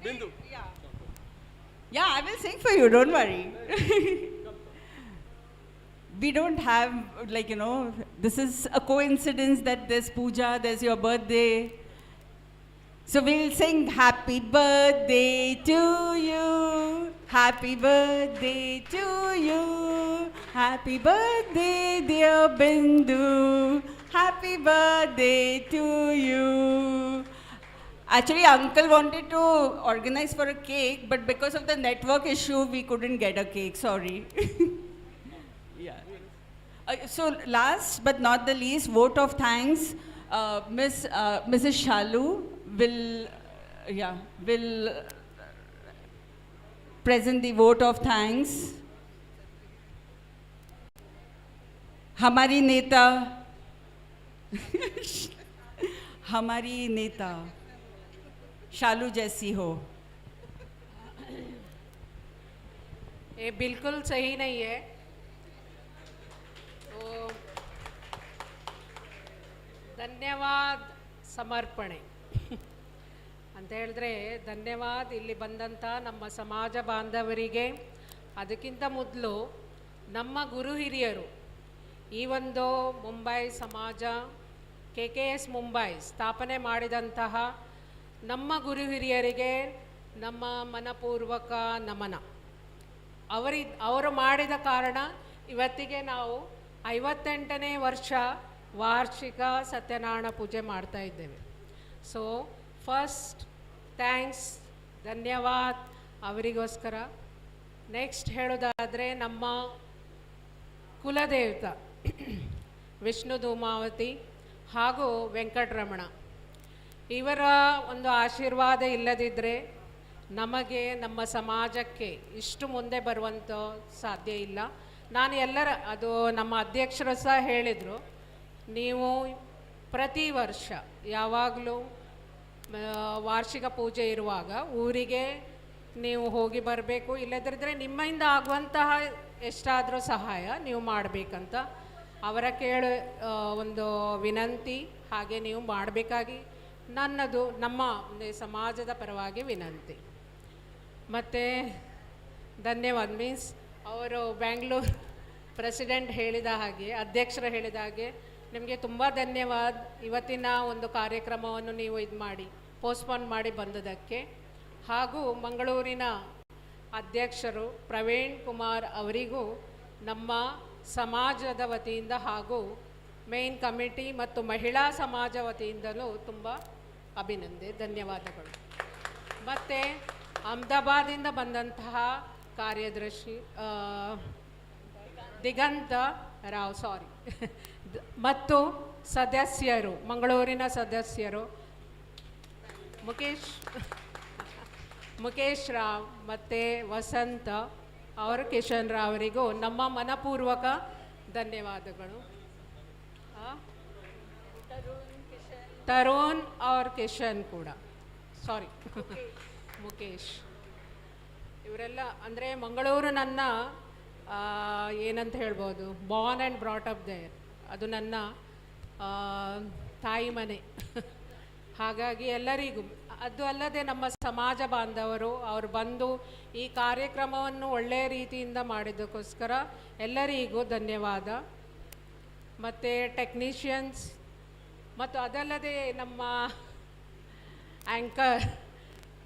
Bindu. Yeah, I will sing for you, don't worry. We don't have, like, you know, this is a coincidence that there's puja, there's your birthday. So we'll sing happy birthday to you, happy birthday to you, happy birthday dear Bindu, happy birthday to you. Actually, uncle wanted to organize for a cake, but because of the network issue, we couldn't get a cake, sorry. Yeah. So last but not the least, vote of thanks. Mrs. Shalu will present the vote of thanks. हमारी नेता हमारी नेता शालू जैसी हो. ये बिल्कुल सही नहीं है. तो ಧನ್ಯವಾದ ಸಮರ್ಪಣೆ ಅಂತ ಹೇಳಿದ್ರೆ ಧನ್ಯವಾದ ಇಲ್ಲಿ ಬಂದಂಥ ನಮ್ಮ ಸಮಾಜ ಬಾಂಧವರಿಗೆ, ಅದಕ್ಕಿಂತ ಮೊದಲು ನಮ್ಮ ಗುರು ಹಿರಿಯರು, ಈ ಒಂದು ಮುಂಬೈ ಸಮಾಜ KKS ಮುಂಬೈ ಸ್ಥಾಪನೆ ಮಾಡಿದಂತಹ ನಮ್ಮ ಗುರು ಹಿರಿಯರಿಗೆ ನಮ್ಮ ಮನಪೂರ್ವಕ ನಮನ. ಅವರು ಮಾಡಿದ ಕಾರಣ ಇವತ್ತಿಗೆ ನಾವು 58ನೇ ವರ್ಷ ವಾರ್ಷಿಕ ಸತ್ಯನಾರಾಯಣ ಪೂಜೆ ಮಾಡ್ತಾ ಇದ್ದೇವೆ. ಸೊ ಫಸ್ಟ್ ಥ್ಯಾಂಕ್ಸ್, ಧನ್ಯವಾದ ಅವರಿಗೋಸ್ಕರ. ನೆಕ್ಸ್ಟ್ ಹೇಳೋದಾದರೆ ನಮ್ಮ ಕುಲದೇವತ ವಿಷ್ಣು ಧೂಮಾವತಿ ಹಾಗೂ ವೆಂಕಟರಮಣ, ಇವರ ಒಂದು ಆಶೀರ್ವಾದ ಇಲ್ಲದಿದ್ದರೆ ನಮಗೆ ನಮ್ಮ ಸಮಾಜಕ್ಕೆ ಇಷ್ಟು ಮುಂದೆ ಬರುವಂಥ ಸಾಧ್ಯ ಇಲ್ಲ. ನಾನು ಅದು ನಮ್ಮ ಅಧ್ಯಕ್ಷರು ಸಹ ಹೇಳಿದರು, ನೀವು ಪ್ರತಿ ವರ್ಷ ಯಾವಾಗಲೂ ವಾರ್ಷಿಕ ಪೂಜೆ ಇರುವಾಗ ಊರಿಗೆ ನೀವು ಹೋಗಿ ಬರಬೇಕು, ಇಲ್ಲದಿದ್ದರೆ ನಿಮ್ಮಿಂದ ಆಗುವಂತಹ ಎಷ್ಟಾದರೂ ಸಹಾಯ ನೀವು ಮಾಡಬೇಕಂತ ಅವರ ಒಂದು ವಿನಂತಿ. ಹಾಗೆ ನೀವು ಮಾಡಬೇಕಾಗಿ ನನ್ನದು ನಮ್ಮ ಸಮಾಜದ ಪರವಾಗಿ ವಿನಂತಿ. ಮತ್ತು ಧನ್ಯವಾದ ಮೀನ್ಸ್ ಅವರು ಬ್ಯಾಂಗ್ಳೂರು ಪ್ರೆಸಿಡೆಂಟ್ ಹೇಳಿದ ಹಾಗೆ, ಅಧ್ಯಕ್ಷರು ಹೇಳಿದ ಹಾಗೆ ನಿಮಗೆ ತುಂಬ ಧನ್ಯವಾದ. ಇವತ್ತಿನ ಒಂದು ಕಾರ್ಯಕ್ರಮವನ್ನು ನೀವು ಪೋಸ್ಟ್ಪೋನ್ ಮಾಡಿ ಬಂದದಕ್ಕೆ. ಹಾಗೂ ಮಂಗಳೂರಿನ ಅಧ್ಯಕ್ಷರು ಪ್ರವೀಣ್ ಕುಮಾರ್ ಅವರಿಗೂ ನಮ್ಮ ಸಮಾಜದ ವತಿಯಿಂದ ಹಾಗೂ ಮೇನ್ ಕಮಿಟಿ ಮತ್ತು ಮಹಿಳಾ ಸಮಾಜ ವತಿಯಿಂದಲೂ ತುಂಬ ಧನ್ಯವಾದಗಳು. ಮತ್ತು ಅಹಮದಾಬಾದಿಂದ ಬಂದಂತಹ ಕಾರ್ಯದರ್ಶಿ ದಿಗಂತ ರಾವ್ ಮತ್ತು ಸದಸ್ಯರು, ಮಂಗಳೂರಿನ ಸದಸ್ಯರು ಮುಖೇಶ್ ರಾವ್ ಮತ್ತು ವಸಂತ ಅವರು ಕಿಶನ್ ರಾವ್ ಅವರಿಗೂ ನಮ್ಮ ಮನಪೂರ್ವಕ ಧನ್ಯವಾದಗಳು. ತರುಣ್ ಅವ್ರ ಕಿಶನ್ ಕೂಡ ಮುಖೇಶ್ ಇವರೆಲ್ಲ ಅಂದರೆ ಮಂಗಳೂರು ನನ್ನ ಏನಂತ ಹೇಳ್ಬೋದು, born and brought up there. ಅದು ನನ್ನ ತಾಯಿ ಮನೆ. ಹಾಗಾಗಿ ಎಲ್ಲರಿಗೂ, ಅದು ಅಲ್ಲದೆ ನಮ್ಮ ಸಮಾಜ ಬಾಂಧವರು ಅವರು ಬಂದು ಈ ಕಾರ್ಯಕ್ರಮವನ್ನು ಒಳ್ಳೆಯ ರೀತಿಯಿಂದ ಮಾಡಿದ್ದಕ್ಕೋಸ್ಕರ ಎಲ್ಲರಿಗೂ ಧನ್ಯವಾದ. ಮತ್ತು ಟೆಕ್ನಿಷಿಯನ್ಸ್ ಮತ್ತು ಅದಲ್ಲದೆ ನಮ್ಮ ಆ್ಯಂಕರ್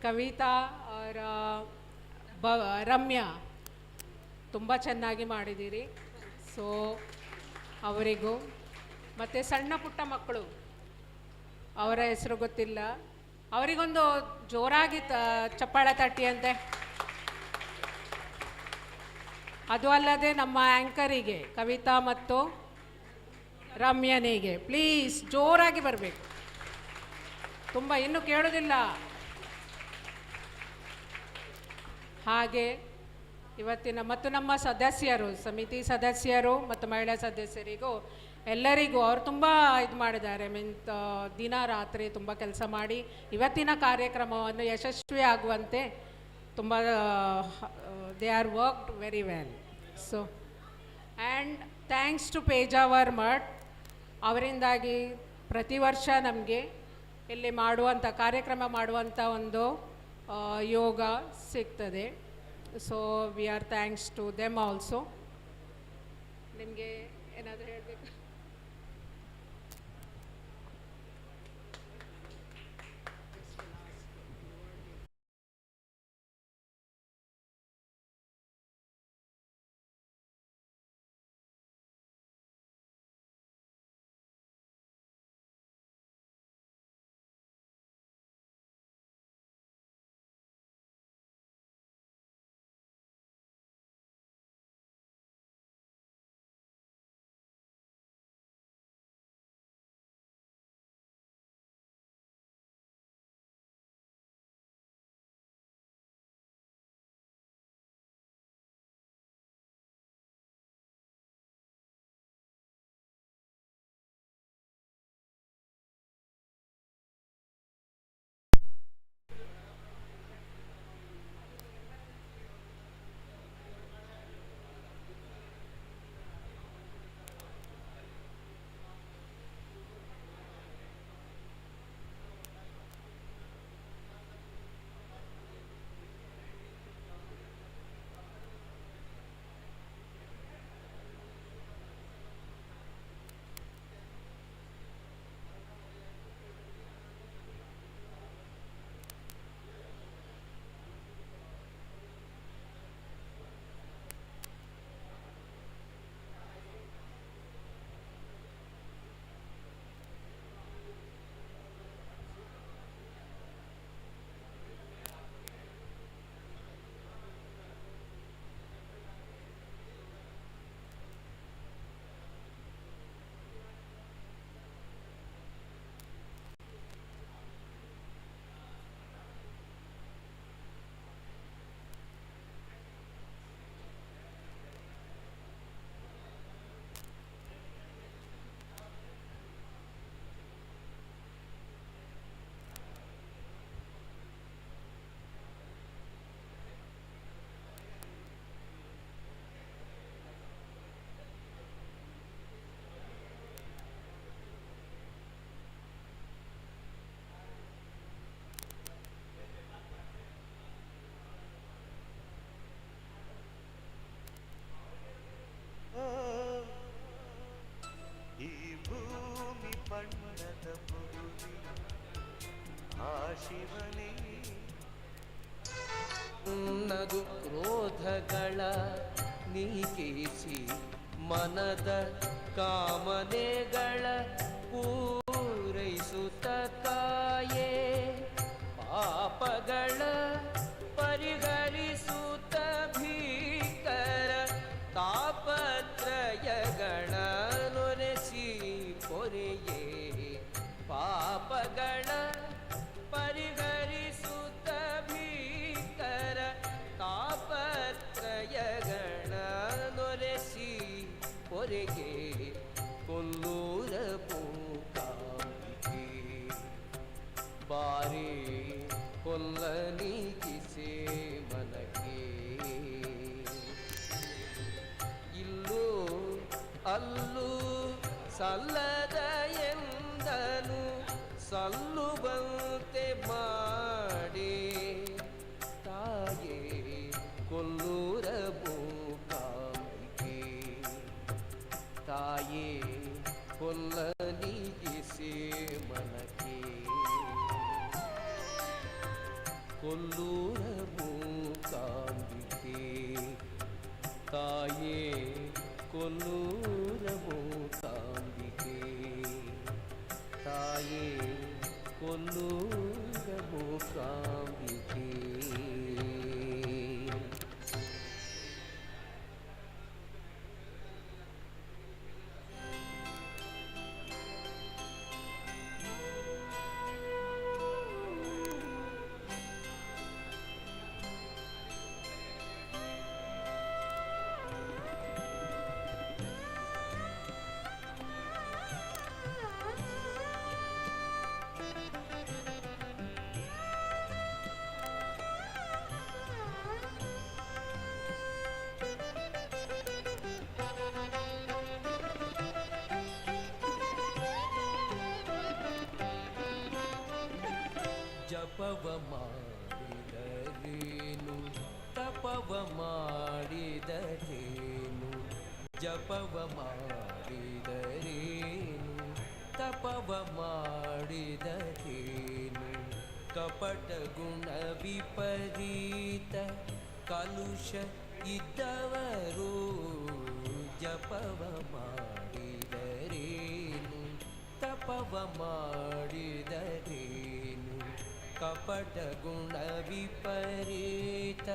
ಕವಿತಾ ಅವರ ರಮ್ಯಾ ತುಂಬ ಚೆನ್ನಾಗಿ ಮಾಡಿದ್ದೀರಿ. ಸೊ ಅವರಿಗೂ, ಮತ್ತು ಸಣ್ಣ ಪುಟ್ಟ ಮಕ್ಕಳು ಅವರ ಹೆಸರು ಗೊತ್ತಿಲ್ಲ, ಅವರಿಗೊಂದು ಜೋರಾಗಿ ಚಪ್ಪಾಳೆ ತಟ್ಟಿ ಅಂತೆ. ಅದು ಅಲ್ಲದೆ ನಮ್ಮ ಆ್ಯಂಕರಿಗೆ ಕವಿತಾ ಮತ್ತು ರಮ್ಯನಿಗೆ ಪ್ಲೀಸ್ ಜೋರಾಗಿ ಬರಬೇಕು, ತುಂಬ ಇನ್ನೂ ಕೇಳೋದಿಲ್ಲ. ಹಾಗೆ ಇವತ್ತಿನ ಮತ್ತು ನಮ್ಮ ಸದಸ್ಯರು, ಸಮಿತಿ ಸದಸ್ಯರು ಮತ್ತು ಮಹಿಳಾ ಸದಸ್ಯರಿಗೂ ಎಲ್ಲರಿಗೂ ಅವರು ತುಂಬ ಮಾಡಿದ್ದಾರೆ. ದಿನ ರಾತ್ರಿ ತುಂಬ ಕೆಲಸ ಮಾಡಿ ಇವತ್ತಿನ ಕಾರ್ಯಕ್ರಮವನ್ನು ಯಶಸ್ವಿ ಆಗುವಂತೆ ತುಂಬ they are worked very well. So and thanks to Pejavar Math, ಅವರಿಂದಾಗಿ ಪ್ರತಿ ವರ್ಷ ನಮಗೆ ಇಲ್ಲಿ ಮಾಡುವಂಥ ಕಾರ್ಯಕ್ರಮ ಮಾಡುವಂಥ ಒಂದು ಯೋಗ ಸಿಗ್ತದೆ. So we are thanks to them also. ನಿಮಗೆ ಏನಾದರೂ ಹೇಳಬೇಕು? ನಗು ಕ್ರೋಧಗಳ ನೀಗಿಸಿ ಮನದ ಕಾಮನೆಗಳ ಪೂರೈಸುತ್ತ ತಾಯೇ ಪಾಪಗಳ ಪರಿಹರಿಸುತ್ತ ಭೀಕರ ತಾಪತ್ರಯಗಳ ನೊರೆಸಿ ಕೊರೆಯೇ ಪಾಪಗಳ ಪರಿಹರಿಸುತ್ತ ಭೀಕರ ತಾಪತ್ರಯಗಳ ನೊರೆಸಿ ಕೊರೆಗೆ ಕೊಲ್ಲೂರ ಮೂಕಾಂಬಿಕೆ ಬಾರಿ ಕೊಲ್ಲ ನೀಗಿಸೆ ಮನಕ್ಕೆ ಇಲ್ಲೂ ಅಲ್ಲೂ ಸಲ್ಲದ ಎಂದನು ಸಲ್ಲುವಂತೆ ಮಾಡಿ ತಾಯೇ ಕೊಲ್ಲೂರ ಮೂಕಾಂಬಿಕೆ ತಾಯೇ ಕೊಲ್ಲ ನೀಗಿಸೆ ಮನಕ್ಕೆ ಕೊಲ್ಲೂರ ಮೂಕಾಂಬಿಕೆ ತಾಯೇ ಕೊಲ್ಲೂರ ಮೂಕಾಂಬಿಕೆ ತಪವ ಮಾಡಿದರೇನು ಜಪವ ಮಾಡಿದರೇನು ತಪವ ಮಾಡಿದರೇನು ಕಪಟ ಗುಣ ವಿಪರೀತ ಕಲುಷ ಇದ್ದವರು ಜಪವ ಮಾಡಿದರೇನು ತಪವ ಮಾಡಿದರೇನು ಕಪಟ ಗುಣ ವಿಪರೀತ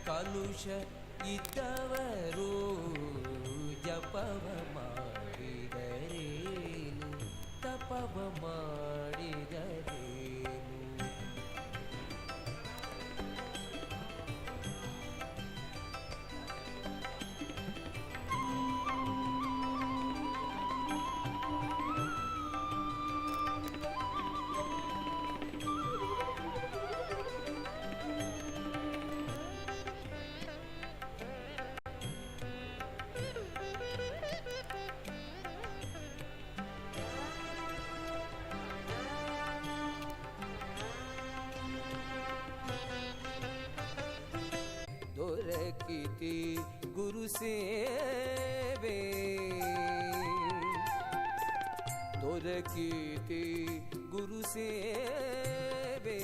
ಕಲುಷ ಇದ್ದವರು ಜಪವ ಮಾಡಿದರೇನು ತಪವ ಮಾಡಿದರೇನು. ದೊರಕಿತಿ ಗುರು ಸೇವೆ ದೊರಕಿತಿ ಗುರು ಸೇವೆ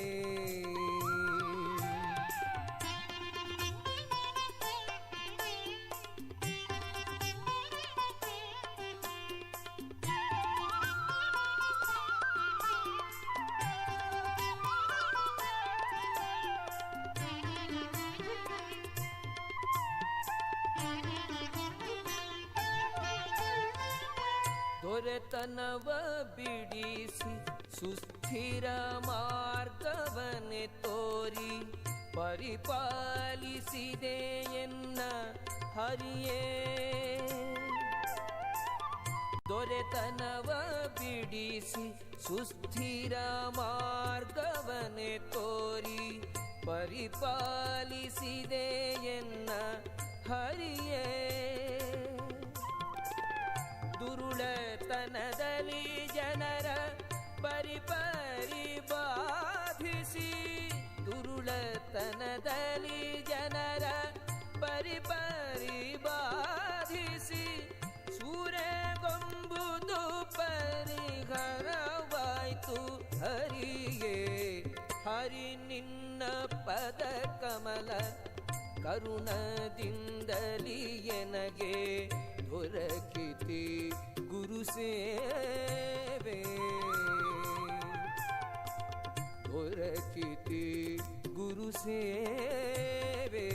ದೊರೆತನವ ಬಿಡಿಸಿ ಸುಸ್ಥಿರ ಮಾರ್ಗವನ್ನೇ ತೋರಿ ಪರಿಪಾಲಿಸಿದೆ ಎನ್ನ ಹರಿಯೇ. ದೊರೆತನವ ಬಿಡಿಸಿ ಸುಸ್ಥಿರ ಮಾರ್ಗವನ್ನೇ ತೋರಿ ಪರಿಪಾಲಿಸಿದೆ ಎನ್ನ ಹರಿಯೇ. ದುರುಳತನದಲ್ಲಿ ಜನರ ಪರಿಪರಿ ಬಾಧಿಸಿ ದುರುಳತನದಲ್ಲಿ ಜನರ ಪರಿಪರಿ ಬಾಧಿಸಿ ಸೂರೆಗೊಂಬುದು ಪರಿಹರವಾಯ್ತು ಹರಿಯೇ. ಹರಿ ನಿನ್ನ ಪದ ಕಮಲ ಕರುಣದಿಂದಲಿ ಎನಗೆ ದೊರಕಿತಿ ಗುರು ಸೇವೆ ದೊರಕಿತಿ ಗುರು ಸೇವೆ.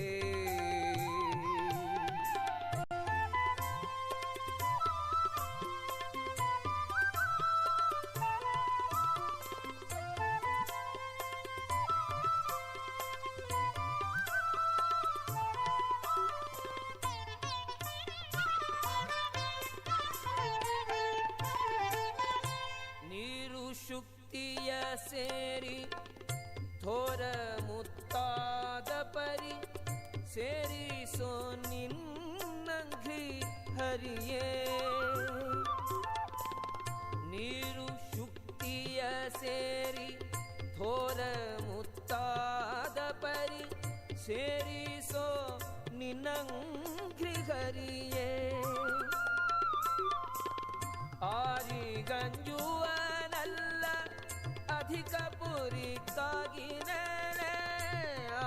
ಶುಕ್ತಿಯ ಸೇರಿ ಥೋರ ಮುತ್ತಾದ ಪರಿ ಸೇರಿಸೋ ನಿನ್ನಂಘ್ರಿ ಹರಿಯೇ. ನೀರು ಶುಕ್ತಿಯ ಸೇರಿ ಥೋರ ಮುತ್ತಾದ ಪರಿ ಸೇರಿಸೋ ನಿನ್ನಂಘ್ರಿ ಹರಿಯೇ. ಆರಿ ಗಂಜುವನಲ್ಲ ಅಧಿಕ ಪುರಿಕಾಗಿ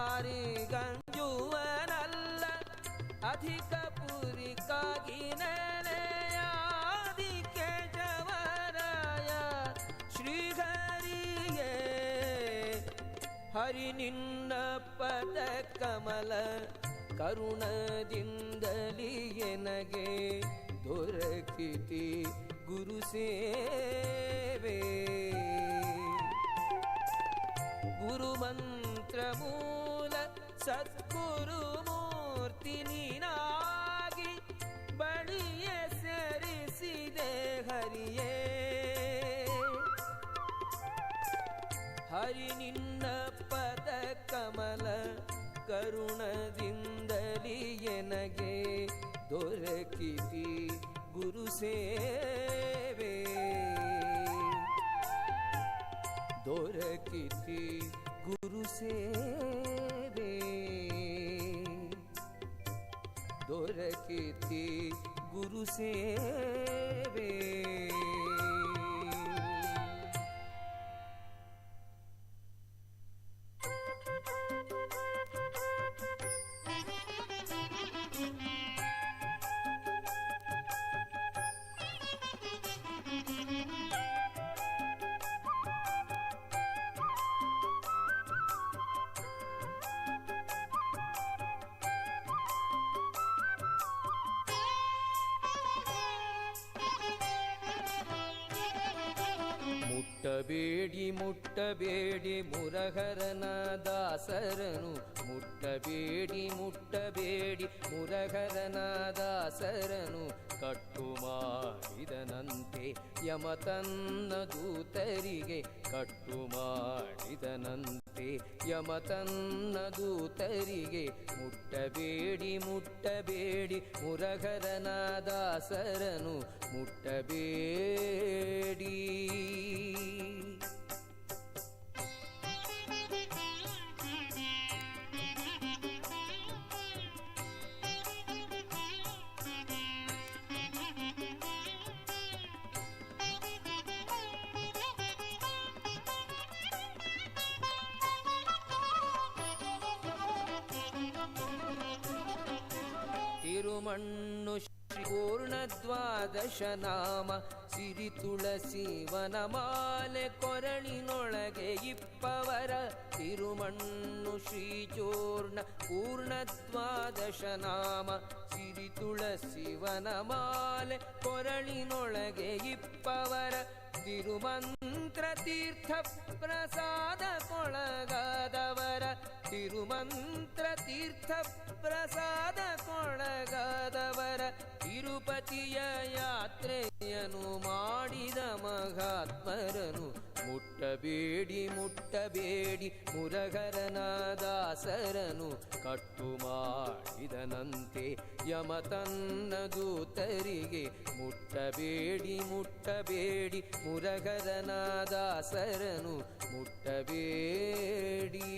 ಆರಿ ಗಂಜುವನಲ್ಲ ಅಧಿಕ ಪುರಿಕಾಗಿ ಆದಿ ಕೇಶವರಾಯ ಶ್ರೀಹರಿಯೇ. ಹರಿ ನಿನ್ನ ಪದ ಕಮಲ ಕರುಣದಿಂದಲಿ ಎನಗೆ ದೊರಕಿತಿ ಗುರು ಸೇವೆ. ಗುರು ಮಂತ್ರ ಮೂಲ ಸದ್ಗುರು ಮೂರ್ತಿ ನೀನಾಗಿ ಬಳಿಯ ಸರಿಸಿದೆ ಹರಿಯೇ. ಹರಿ ನಿನ್ನ ಪದ ಕಮಲ ಕರುಣದಿಂದಲಿ ಎನಗೆ ದೊರಕಿತಿ ಗುರು ಸೇವೆ ದೊರಕಿತಿ ಗುರು ಸೇವೆ. ಕೀರ್ತಿ ಗುರು ಸೇವೆ. ಮುಟ್ಟಬೇಡಿ ಮುಟ್ಟಬೇಡಿ ಮುರಹರನ ದಾಸರನು, ಮುಟ್ಟಬೇಡಿ ಮುಟ್ಟಬೇಡಿ ಮುರಹರನ ದಾಸರನು, ಕಟ್ಟು ಮಾಡಿದನಂತೆ ಯಮ ತನ್ನ ದೂತರಿಗೆ, ಕಟ್ಟು ಮಾಡಿದನಂತೆ ಯಮ ತನ್ನ ದೂತರಿಗೆ. ಮುಟ್ಟಬೇಡಿ ಮುಟ್ಟಬೇಡಿ ಮುರಹರನ ದಾಸರನು, ಮುಟ್ಟಬೇಡಿ. ತಿರುಮಣ್ಣು ಶ್ರೀ ಪೂರ್ಣ ದ್ವಾದಶ ನಾಮ, ಸಿರಿ ತುಳಸಿ ವನಮಾಲೆ ಕೊರಳಿನೊಳಗೆ ಇಪ್ಪವರ. ತಿರುಮಣ್ಣು ಶ್ರೀ ಚೂರ್ಣ ಪೂರ್ಣ ದ್ವಾದಶ ನಾಮ, ಸಿರಿ ತುಳಸಿ ವನಮಾಲೆ ಕೊರಳಿನೊಳಗೆ ಇಪ್ಪವರ. ತಿರುಮಂತ್ರ ತೀರ್ಥ ಪ್ರಸಾದ ಕೊಳಗಾದವರ, ತಿರುಮಂತ್ರ ತೀರ್ಥ ಪ್ರಸಾದ ಕೊಳಗಾದವರ. ತಿರುಪತಿಯ ಯಾತ್ರೆಯನ್ನು ಮಾಡಿದ ಮಹಾತ್ಮರನು, ಮುಟ್ಟಬೇಡಿ ಮುಟ್ಟಬೇಡಿ ಮುರಹರನ ದಾಸರನು, ಕಟ್ಟು ಮಾಡಿದನಂತೆ ಯಮ ತನ್ನ ದೂತರಿಗೆ. ಮುಟ್ಟಬೇಡಿ ಮುಟ್ಟಬೇಡಿ ಮುರಹರನ ದಾಸರನು, ಮುಟ್ಟಬೇಡಿ.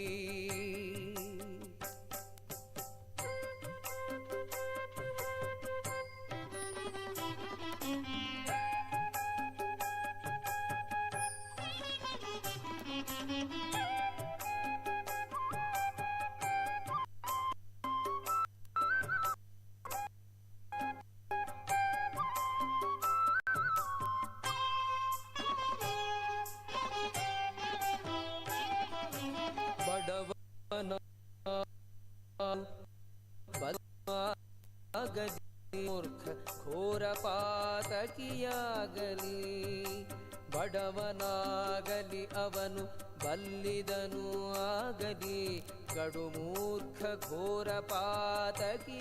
ಬದಲಾಗಲಿ ಮೂರ್ಖ ಘೋರ ಪಾತಕಿಯಾಗಲಿ, ಬಡವನಾಗಲಿ ಅವನು ಬಲ್ಲಿದನು ಆಗಲಿ, ಕಡು ಮೂರ್ಖ ಘೋರ ಪಾತಕಿಯಾಗಲಿ.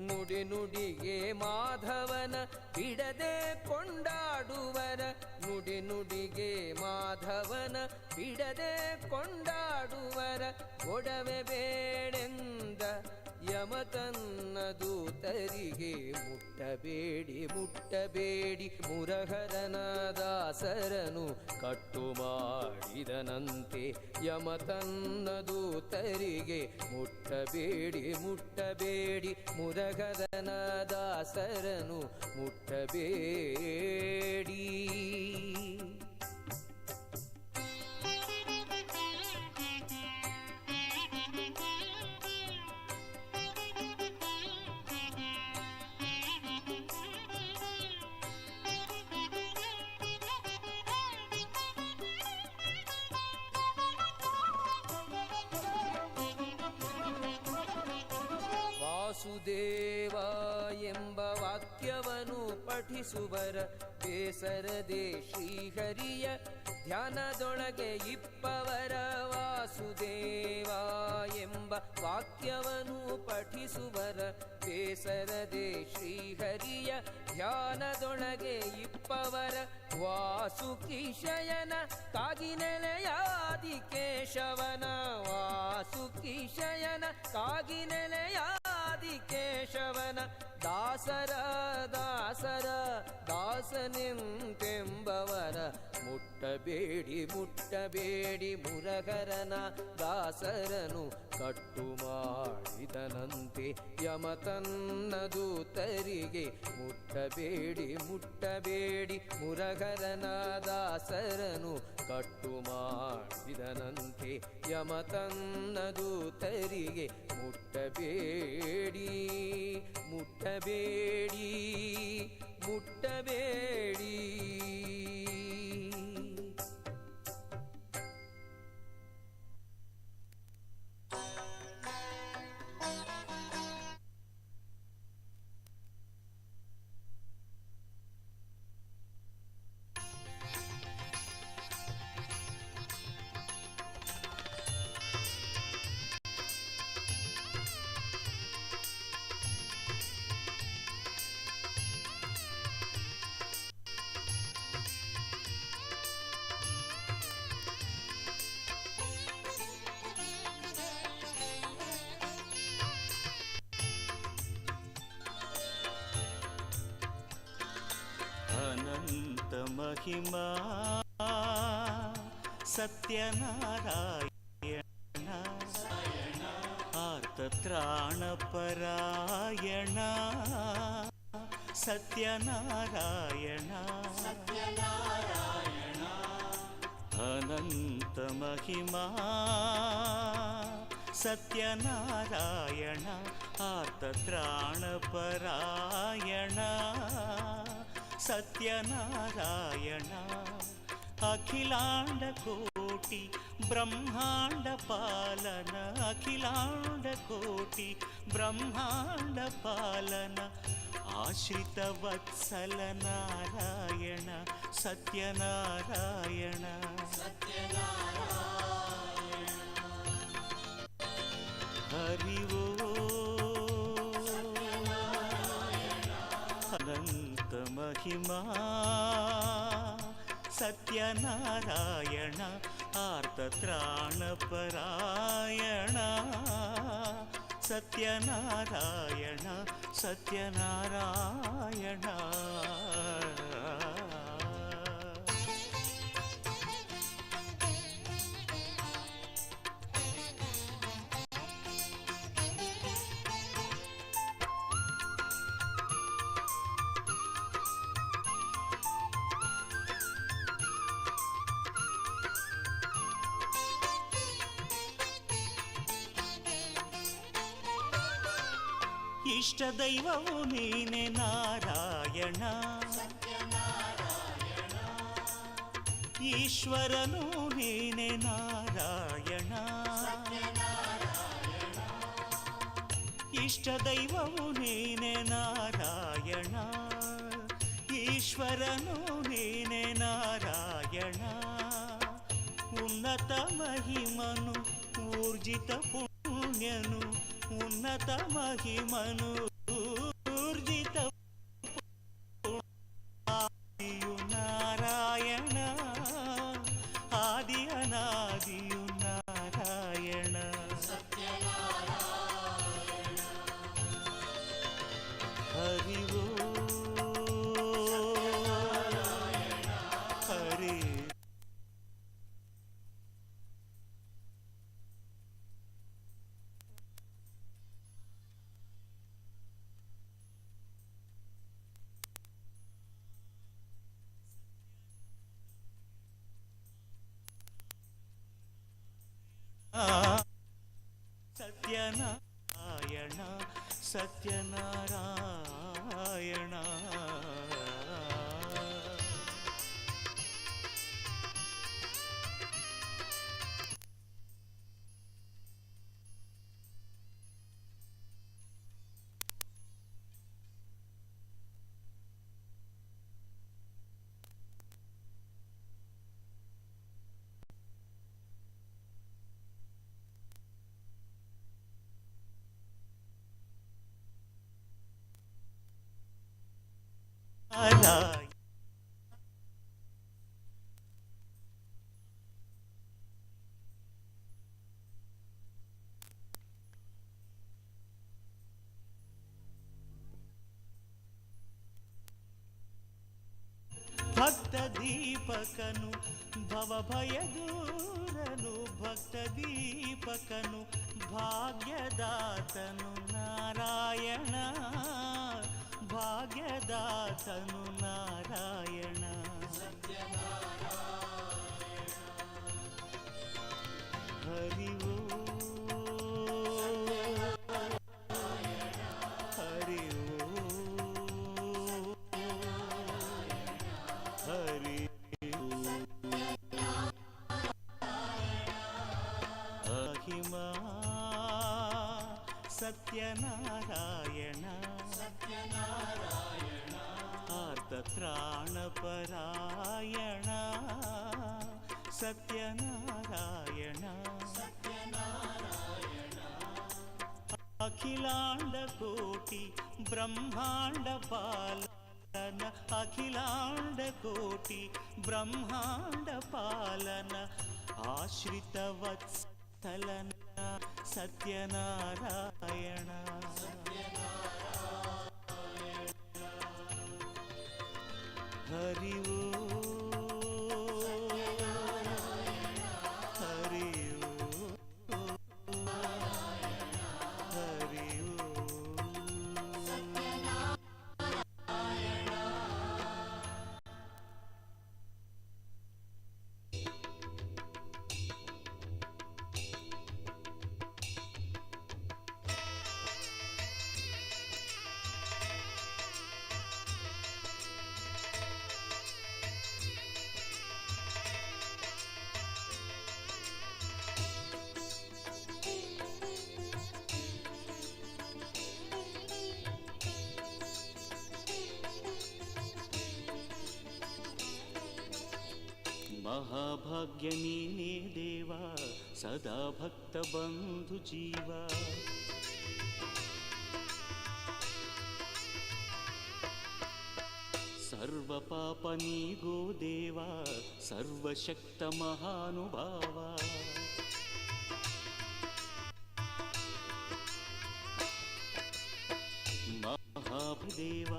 ನುಡಿ ನುಡಿಗೆ ಮಾಧವನ ಬಿಡದೆ ಕೊಂಡಾಡುವರ, ನುಡಿ ನುಡಿಗೆ ಮಾಧವನ ಬಿಡದೆ ಕೊಂಡಾಡುವರ. ಒಡವೆ ಬೇಡೆಂದ ಯಮ ತನ್ನ ದೂತರಿಗೆ, ಮುಟ್ಟಬೇಡಿ ಮುಟ್ಟಬೇಡಿ ಮುರಹರನ ದಾಸರನು, ಕಟ್ಟು ಮಾಡಿದನಂತೆ ಯಮ ತನ್ನ ದೂತರಿಗೆ. ಮುಟ್ಟಬೇಡಿ ಮುಟ್ಟಬೇಡಿ ಮುರಹರನ ದಾಸರನು, ಮುಟ್ಟಬೇಡಿ. ವಾಸುದೇವ ಎಂಬ ವಾಕ್ಯವನ್ನು ಪಠಿಸುವರ, ಬೇಸರದೆ ಶ್ರೀಹರಿಯ ಧ್ಯಾನದೊಳಗೆ ಇಪ್ಪವರ. ವಾಸುದೇವ ಎಂಬ ವಾಕ್ಯವನ್ನು ಪಠಿಸುವರ, ಬೇಸರದೆ ಶ್ರೀಹರಿಯ ಧ್ಯಾನದೊಳಗೆ ಇಪ್ಪವರ. ವಾಸುಕಿಶಯನ ಕಾಗಿನೆಲೆಯಾದಿ ಕೇಶವನ, ವಾಸುಕಿಶಯನ ಕಾಗಿನೆಲೆಯಾದಿ ಕೇಶವನ. ದಾಸರ ದಾಸರ ದಾಸನೆಂತೆಂಬವರ, ಮುಟ್ಟಬೇಡಿ ಮುಟ್ಟಬೇಡಿ ಮುರಗರನ ದಾಸರನು ಕಟ್ಟು ಮಾಡಿದನಂತೆ ಯಮತನ್ನ ದೂತರಿಗೆ ಮುಟ್ಟಬೇಡಿ ಮುಟ್ಟಬೇಡಿ ಮುರಗರನ ದಾಸರನು ಕಟ್ಟು ಮಾಡಿದನಂತೆ ಯಮತನ್ನ ದೂತರಿಗೆ ಮುಟ್ಟಬೇಡಿ ಮುಟ್ಟಬೇಡಿ ಮುಟ್ಟಬೇಡಿ. ಅನಂತ ಮಹಿಮಾ ಸತ್ಯನಾರಾಯಣ ಆರ್ತತ್ರಾಣಪರಾಯಣ ಸತ್ಯನಾರಾಯಣ ಅನಂತ ಮಹಿಮಾ ಸತ್ಯನಾರಾಯಣ ಆರ್ತತ್ರಾಣಪರಾಯಣ ಸತ್ಯನಾರಾಯಣ ಅಖಿಲಾಂಡ ಕೋಟಿ ಬ್ರಹ್ಮಾಂಡ ಪಾಲನ ಅಖಿಲಾಂಡ ಕೋಟಿ ಬ್ರಹ್ಮಾಂಡ ಪಾಲನ ಆಶ್ರಿತ ವತ್ಸಲ ನಾರಾಯಣ ಸತ್ಯನಾರಾಯಣ ಹರಿ ಅನಂತ ಮಹಿಮಾ ಸತ್ಯನಾರಾಯಣ ಆರ್ತತ್ರಾಣಪರಾಯಣ ಸತ್ಯನಾರಾಯಣ ಸತ್ಯನಾರಾಯಣ. ಇಷ್ಟ ದೈವವು ನೀನೆ ನಾರಾಯಣ ಈಶ್ವರನು ನೀನೆ ನಾರಾಯಣ ಇಷ್ಟ ದೈವವು ನೀನೆ ನಾರಾಯಣ ಈಶ್ವರನು ನೀನೆ ನಾರಾಯಣ ಉನ್ನತ ಮಹಿಮನು ಊರ್ಜಿತ ಪುಣ್ಯನು ಉನ್ನತ ಮಹಿಮನು ಊರ್ಜಿತ ಆದಿಯು ನಾರಾಯಣ ಆದಿ ಅನಾದಿಯು ನಾರಾಯಣ ಹರಿ ಹರಿ ಸತ್ಯನಾರಾಯಣ ಸತ್ಯನಾರಾಯಣ ಭಕ್ತ ದೀಪಕನು ಭವಭಯ ದೂರನು ಭಕ್ತ ದೀಪಕನು ಭಾಗ್ಯದಾತನು ನಾರಾಯಣ ಭಾಗ್ಯದಾತನು ನಾರಾಯಣ ಹರಿ ಓಂ ಹರಿ ಓಂ ಹರಿ ಮಹಿಮಾ ಸತ್ಯನಾರಾಯಣ ಆರ್ತತ್ರಾಣಪರಾಯಣ ಸತ್ಯನಾರಾಯಣ ಅಖಿಲಾಂಡ ಕೋಟಿ ಬ್ರಹ್ಮಾಂಡ ಪಾಲನ ಅಖಿಲಾಂಡ ಕೋಟಿ ಬ್ರಹ್ಮಾಂಡ ಪಾಲನ ಆಶ್ರಿತ ವತ್ಸಲನ ಸತ್ಯನಾರಾಯಣ ಹರಿ ಓಂ ಹರಿ ಓಂ ಹರಿ ಓಂ ಮಹಾಭಾಗ್ಯ ನೀನೇ ದೇವ ಸದಾ ಭಕ್ತ ಬಂಧು ಜೀವ ಸರ್ವ ಪಾಪ ನೀಗೋ ದೇವ ಸರ್ವಶಕ್ತ ಮಹಾನುಭಾವ ಮಹಾದೇವ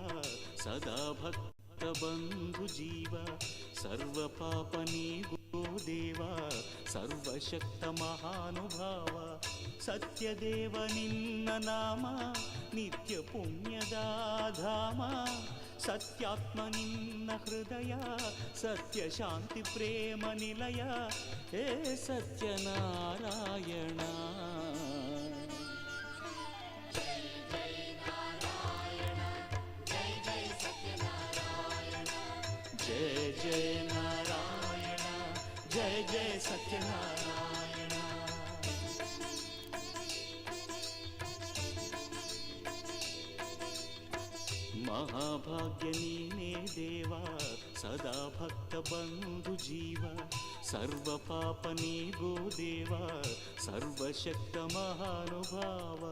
ಸದಾ ಭಕ್ತ ಬಂಧು ಜೀವ ಸರ್ವ ಪಾಪ ನೀಗೋ ದೇವ ಸರ್ವಶಕ್ತ ಮಹಾನುಭಾವ ಸತ್ಯದೇವ ನಿನ್ನ ನಾಮ ನಿತ್ಯ ಪುಣ್ಯದ ಧಾಮ ಸತ್ಯಾತ್ಮ ನಿನ್ನ ಹೃದಯ ಸತ್ಯ ಶಾಂತಿ ಪ್ರೇಮ ನಿಲಯ ಹೇ ಸತ್ಯನಾರಾಯಣ जय जय नारायण जय जय सत्यनारायण महाभाग्य नीने देवा सदा भक्त बंधु जीव सर्व पाप नीगो देवा सर्वशक्त महानुभाव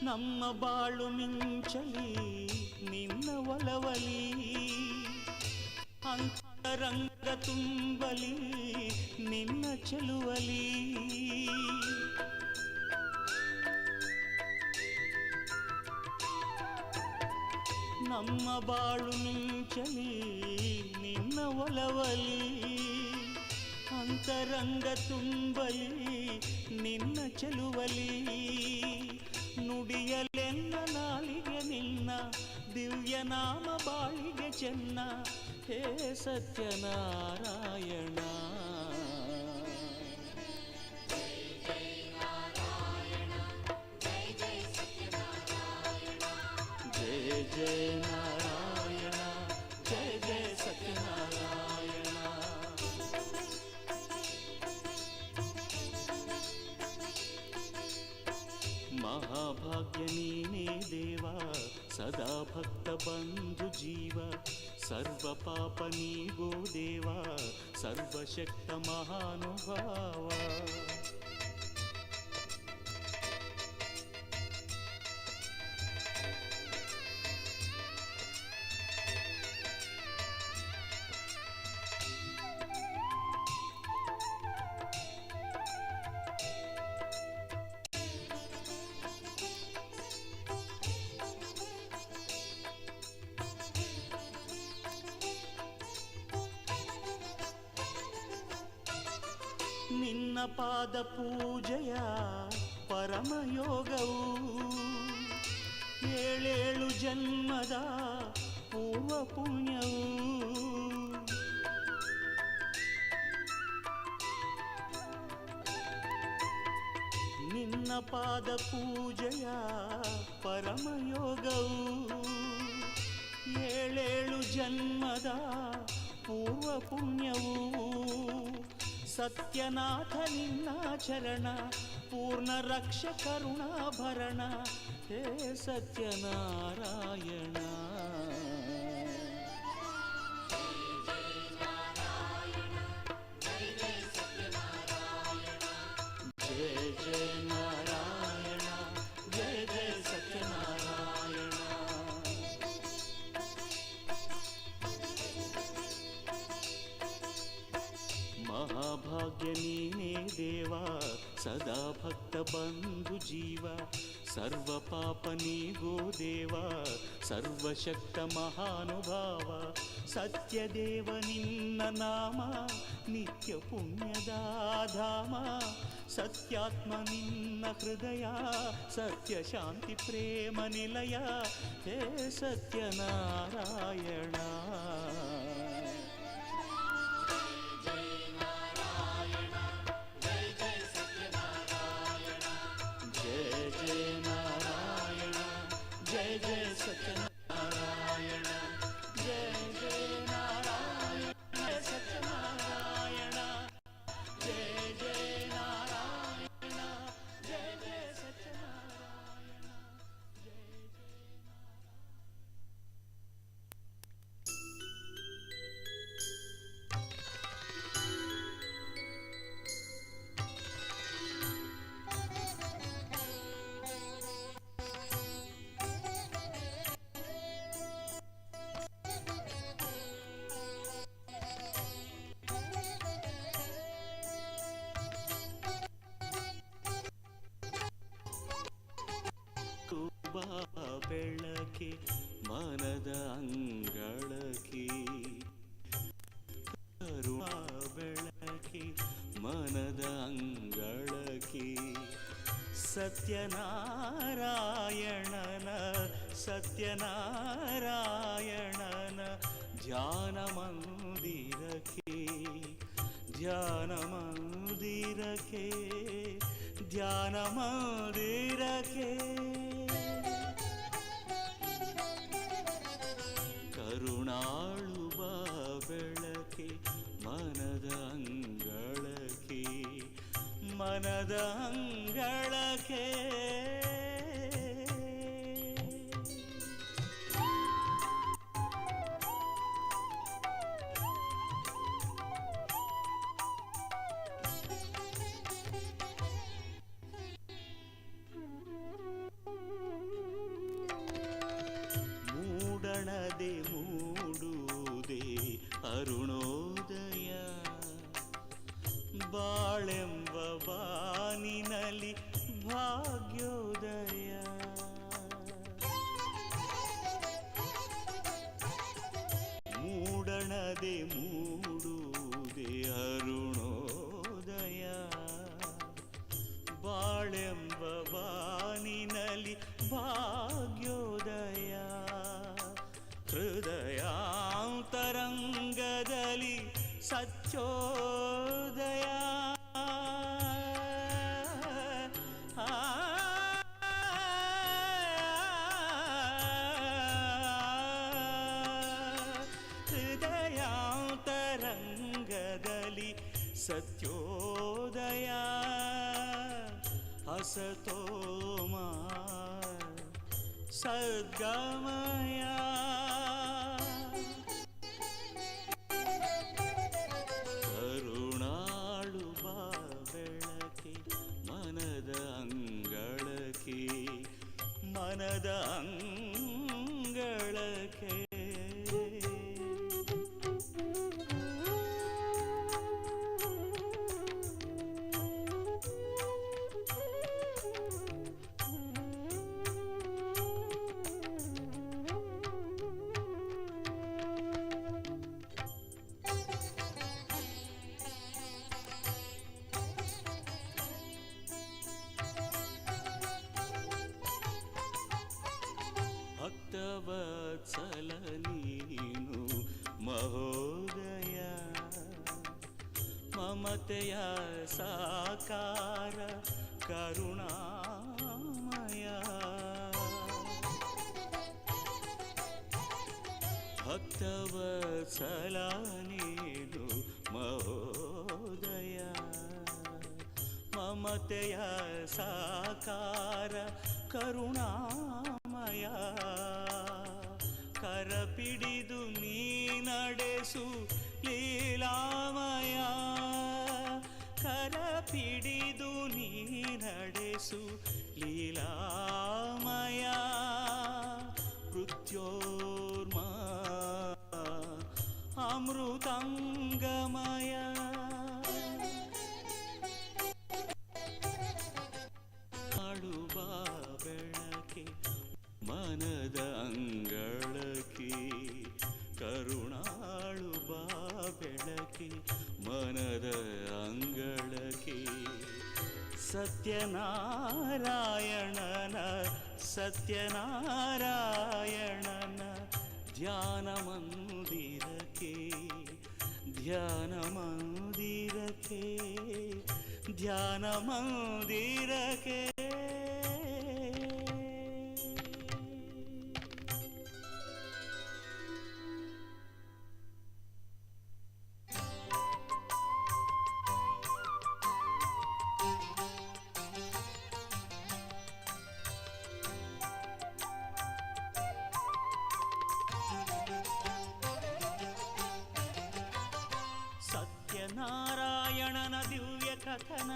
ನಮ್ಮ ಬಾಳು ಮಿಂಚಲಿ ನಿನ್ನ ಒಲವಲಿ ಅಂತರಂಗ ತುಂಬಲಿ ನಿನ್ನ ಚೆಲುವಲಿ ನಮ್ಮ ಬಾಳು ಮಿಂಚಲಿ ನಿನ್ನ ಒಲವಲಿ ಅಂತರಂಗ ತುಂಬಲಿ ನಿನ್ನ ಚೆಲುವಲಿ ನುಡಿಯಲೆನ್ನ ನಾಲಿಗೆ ನಿನ್ನ ದಿವ್ಯ ನಾಮ ಬಾಳಿಗೆ ಚೆನ್ನ ಹೇ ಸತ್ಯನಾರಾಯಣ जय जय नारायण जय जय सत्यनारायण ಮಹಾಭಾಗ್ಯ ನೀನೇ ದೇವ ಸದಾ ಭಕ್ತ ಬಂಧು ಜೀವ ಸರ್ವ ಪಾಪ ನೀಗೋ ದೇವ ಸರ್ವಶಕ್ತ ಮಹಾನುಭಾವ ನಿನ್ನ ಪಾದ ಪೂಜೆಯ ಪರಮಯೋಗವು ಏಳೇಳು ಜನ್ಮದ ಪೂರ್ವ ಪುಣ್ಯವು ನಿನ್ನ ಪಾದ ಪೂಜೆಯ ಪರಮಯೋಗವು ಏಳೇಳು ಜನ್ಮದ ಪೂರ್ವ ಪುಣ್ಯವು ಸತ್ಯನಾಥ ನಿನ್ನ ಚರಣ ಪೂರ್ಣ ರಕ್ಷ ಕರುಣಾಭರಣ ಹೇ ಸತ್ಯನಾರಾಯಣ ಜಯ ಜಯ ನಾರಾಯಣ ಜಯ ಜಯ ಸತ್ಯನಾರಾಯಣ ಮಹಾಭಾಗ್ಯ ನೀನೇ ದೇವ ಸದಾ ಭಕ್ತ ಬಂಧು ಜೀವ ಸರ್ವ ಪಾಪ ನೀಗೋ ದೇವ ಸರ್ವಶಕ್ತ ಮಹಾನುಭಾವ ಸತ್ಯದೇವ ನಿನ್ನ ನಾಮ ನಿತ್ಯ ಪುಣ್ಯದ ಧಾಮ ಸತ್ಯಾತ್ಮ ನಿನ್ನ ಹೃದಯ ಸತ್ಯ ಶಾಂತಿ ಪ್ರೇಮ ನಿಲಯ ಹೇ ಸತ್ಯನಾರಾಯಣ जय जय सत्यनारायण जय जय नारायण जय सत्यनारायण जय जय नारायण जय जय सत्यनारायण जय जय ಬೆಳಕೆ ಮನದ ಅಂಗಳಕ್ಕೆ ಕರುಣಾ ಬೆಳಕೆ ಮನದ ಅಂಗಳಕ್ಕೆ ಸತ್ಯನಾರಾಯಣನ ಸತ್ಯನಾರಾಯಣನ ಧ್ಯಾನ ಮಂದಿರಕ್ಕೆ ಧ್ಯಾನ ಮಂದಿರಕ್ಕೆ ಧ್ಯಾನ ಮಂದಿರಕ್ಕೆ ಕರುಣಾಳುವ ಬೆಳಕೆ ಮನದ ಅಂಗಳಕ್ಕೆ ಮನದ ಅಂಗಳಕ್ಕೆ ಮೂಡಣದೆ ಮೂಡುವುದೇ ಅರುಣೋದಯ ಬಾಳೆಂಬ ಬಾನಿನಲ್ಲಿ ಭಾಗ್ಯೋದಯ ಮೂಡಣದೆ ಮೂಡುವುದೇ ಅರುಣೋದಯ ಬಾಳೆಂಬ ಬಾನಿನಲ್ಲಿ ಭಾಗ್ಯೋದಯ ಹೃದಯಾಂತರಂಗದಲ್ಲಿ ಸತ್ಯೋದಯ ಹೃದಯಾಂತರಂಗದಲ್ಲಿ ಸತ್ಯೋದಯ ಹಸತೋ ಮಾ ಸದ್ಗಮಯ ಕರುಣಾಳು ಬಾ ಬೆಳಕೆ ಮನದ ಅಂಗಳಕ್ಕೆ ಮನದ ಅಂಗಳಕ್ಕೆ ಭಕ್ತವತ್ಸಲ ನೀನು ಮಹೋದಯ ಮಮತೆಯ ಸಾಕಾರ ಕರುಣಾಮಯ ಭಕ್ತವತ್ಸಲ ನೀನು ಮಹೋದಯ ಮಮತೆಯ ಸಾಕಾರ ಕರುಣಾಮಯ ಕರಪಿಡಿದು ನೀ ನಡೆಸು ಲೀಲಾಮಯ ಕರಪಿಡಿದು ನೀ ನಡೆಸು ಲೀಲಾಮಯ ಮೃತ್ಯೋರ್ಮ ಅಮೃತಂಗಮಯ ಆಡುವ ಬೆಳಕೆ ಮನದ ಅಂಗಳಕ್ಕೆ ಕರುಣಾಳು ಬಾ ಬೆಳಕೆ ಮನದ ಅಂಗಳಕ್ಕೆ ಸತ್ಯನಾರಾಯಣನ ಧ್ಯಾನ ಮಂದಿರಕ್ಕೆ ಧ್ಯಾನ ಮಂದಿರಕ್ಕೆ ಧ್ಯಾನ ಮಂದಿರಕ್ಕೆ ಸತ್ಯನಾರಾಯಣನ ದಿವ್ಯ ಕಥನ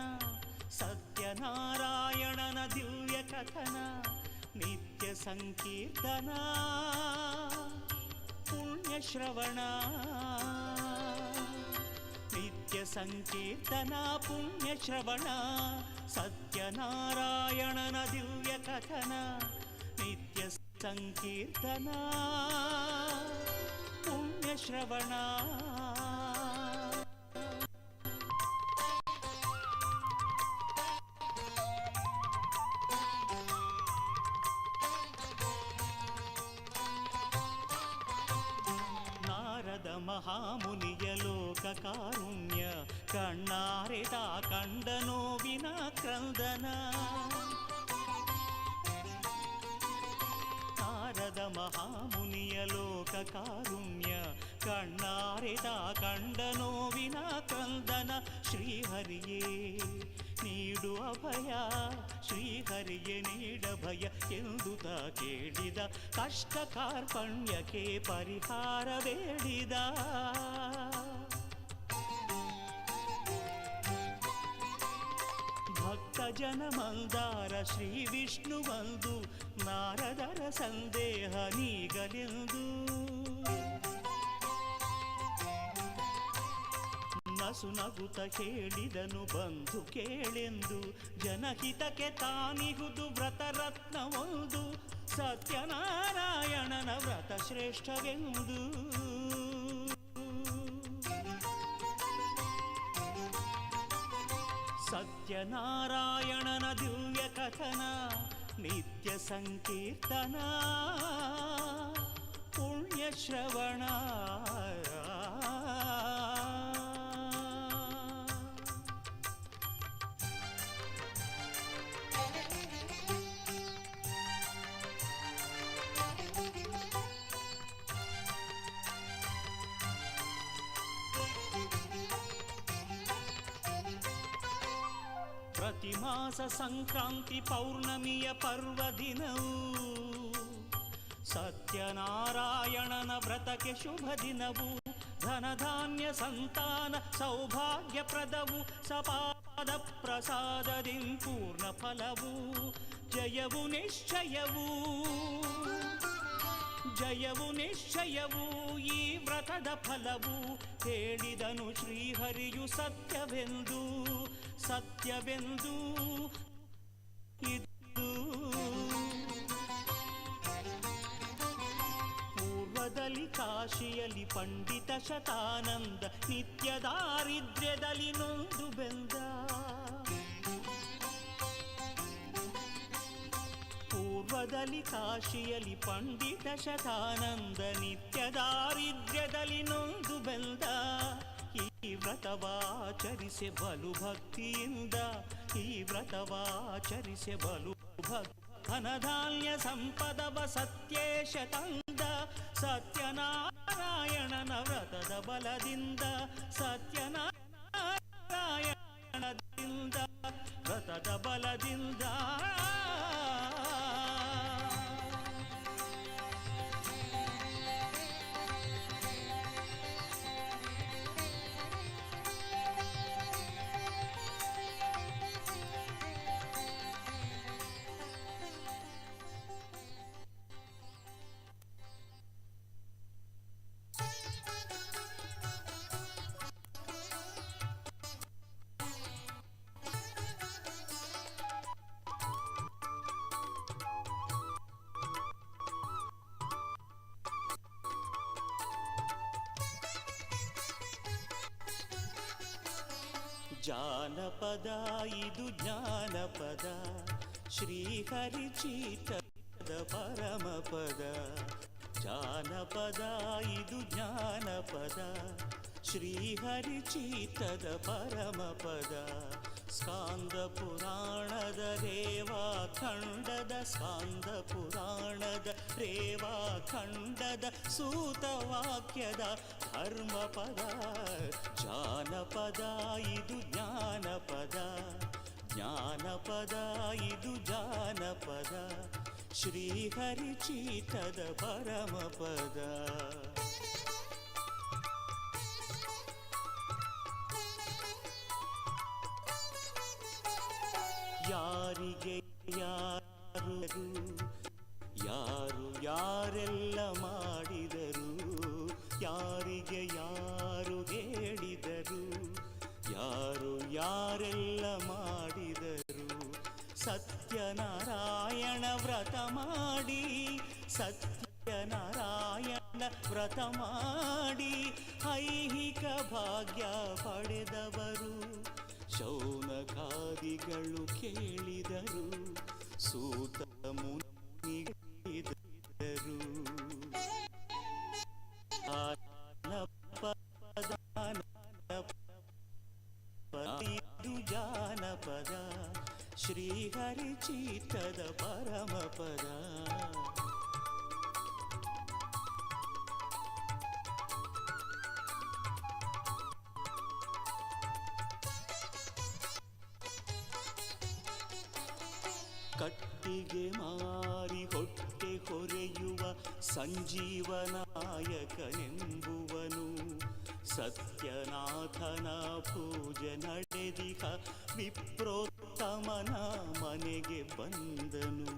ಸತ್ಯನಾರಾಯಣನ ದಿವ್ಯ ಕಥನ ನಿತ್ಯ ಸಂಕೀರ್ತನ ಪುಣ್ಯ ಶ್ರವಣ ನಿತ್ಯ ಸಂಕೀರ್ತನ ಪುಣ್ಯ ಶ್ರವಣ ಸತ್ಯನಾರಾಯಣನ ದಿವ್ಯ ಕಥನ ನಿತ್ಯ ಸಂಕೀರ್ತನ ಪುಣ್ಯ ಶ್ರವಣ ನಾರದ ಮಹಾಮುನಿಯ ಲೋಕ ಕಾರುಣ್ಯ ಕಣ್ಣಾರೆದ ಕಂಡ ನೋವಿನ ಕ್ರಂದನ ನಾರದ ಮಹಾಮುನಿಯ ಲೋಕ ಕಾರುಣ್ಯ ಕಣ್ಣಾರೆದ ಕಂಡ ನೋವಿನ ಕ್ರಂದನ ಶ್ರೀಹರಿಯೇ ನೀಡು ಅಭಯ ಶ್ರೀಹರಿಗೆ ನೀಡ ಭಯ ಎಂದು ತಾ ಕೇಳಿದ ಕಷ್ಟ ಕಾರ್ಪಣ್ಯಕ್ಕೆ ಪರಿಹಾರ ಬೇಡಿದ ಭಕ್ತ ಜನ ಮಂದಾರ ಶ್ರೀ ವಿಷ್ಣು ಬಂದು ನಾರದರ ಸಂದೇಹ ನೀಗಲೆಂದು ನಸು ನಗುತ ಹೇಳಿದನು ಬಂಧು ಕೇಳೆಂದು ಜನಹಿತಕ್ಕೆ ತಾನಿಗುದು ವ್ರತರತ್ನ ಒಂದು ಸತ್ಯನಾರಾಯಣನ ವ್ರತ ಶ್ರೇಷ್ಠವೆಂದು ಸತ್ಯನಾರಾಯಣನ ದಿವ್ಯ ಕಥನ ನಿತ್ಯ ಸಂಕೀರ್ತನ ಪುಣ್ಯ ಶ್ರವಣ ಪ್ರತಿ ಮಾಸ ಸಂಕ್ರಾಂತಿ ಪೌರ್ಣಮಿಯ ಪರ್ವ ದಿನವು ಸತ್ಯನಾರಾಯಣನ ವ್ರತಕ್ಕೆ ಶುಭ ದಿನವು, ಧನಧಾನ್ಯ ಸಂತಾನ ಸೌಭಾಗ್ಯಪ್ರದವು, ಸಪಾದ ಪ್ರಸಾದದಿ ಪೂರ್ಣ ಫಲವು, ಜಯವು ನಿಶ್ಚಯವು, ಜಯವು ನಿಶ್ಚಯವು ಈ ವ್ರತದ ಫಲವು. ಹೇಳಿದನು ಶ್ರೀಹರಿಯು ಸತ್ಯವೆಂದು, ಸತ್ಯವೆಂದು ಇದು ಪೂರ್ವದಲ್ಲಿ ಕಾಶಿಯಲ್ಲಿ ಪಂಡಿತ ಶತಾನಂದ, ನಿತ್ಯ ದಾರಿದ್ರ್ಯದಲ್ಲಿ ನೊಂದು ಬೆಂದ. ಪೂರ್ವದಲ್ಲಿ ಕಾಶಿಯಲ್ಲಿ ಪಂಡಿತ ಶತಾನಂದ, ನಿತ್ಯ ದಾರಿದ್ರ್ಯದಲ್ಲಿ ನೊಂದು ಬೆಂದ. ಈ ವ್ರತವಾಚರಿಸೆ ಬಲು ಭಕ್ತಿಯಿಂದ, ಈ ವ್ರತವಾಚರಿಸೆ ಬಲು ಭಕ್ತಿ. ಧನಧಾನ್ಯ ಸಂಪದವ ಸತ್ಯೇಶ ತಂದ, ಸತ್ಯನಾರಾಯಣನ ವ್ರತದ ಬಲದಿಂದ, ಸತ್ಯನಾರಾಯಣದಿಂದ ವ್ರತದ ಬಲದಿಂದ. ಜಾನಪದ ಇದು ಜ್ಞಾನಪದ, ಶ್ರೀಹರಿ ಚೀತದ ಪರಮಪದ. ಜಾನಪದ ಇದು ಜ್ಞಾನಪದ, ಶ್ರೀಹರಿ ಚೀತದ ಪರಮಪದ. ಸ್ಕಾಂದ ಪುರಾಣದ ರೇವಾಖಂಡದ, ಸ್ಕಾಂದ ಪುರಾಣದ ರೇವಾಖಂಡದ ಸೂತವಾಕ್ಯದ ಧರ್ಮಪದ. ಜಾನಪದ ಇದು ಜ್ಞಾನಪದ, ಜ್ಞಾನಪದ ಇದು ಜಾನಪದ, ಶ್ರೀಹರಿ ಚೀತದ ಪರಮಪದ. ಯಾರಿಗೆ ಯಾರು, ಯಾರು ಯಾರೆಲ್ಲ ಮಾಡಿದರು, ಯಾರಿಗೆ ಯಾರು ಹೇಳಿದರು, ಯಾರು ಯಾರೆಲ್ಲ ಮಾಡಿದರು. ಸತ್ಯನಾರಾಯಣ ವ್ರತ ಮಾಡಿ, ಸತ್ಯನಾರಾಯಣ ವ್ರತ ಮಾಡಿ ಐಹಿಕ ಭಾಗ್ಯ ಪಡೆದವರು. ಶೌನಕಾದಿಗಳು ಕೇಳಿದರು, ಸೂತ ಮುನಿಗಳಿದರು. ಇದು ಜಾನಪದ, ಶ್ರೀಹರಿ ಚೀತದ ಪರಮಪದ. ಕಟ್ಟಿಗೆ ಮಾರಿ ಹೊಟ್ಟೆ ಹೊರೆಯುವ ಸಂಜೀವನಾಯಕನೆಂಬುವನು, ಸತ್ಯನಾಥನ ಪೂಜೆ ನಡೆದಿಹ ವಿಪ್ರೋತ್ತಮನ ಮನೆಗೆ ಬಂದನು.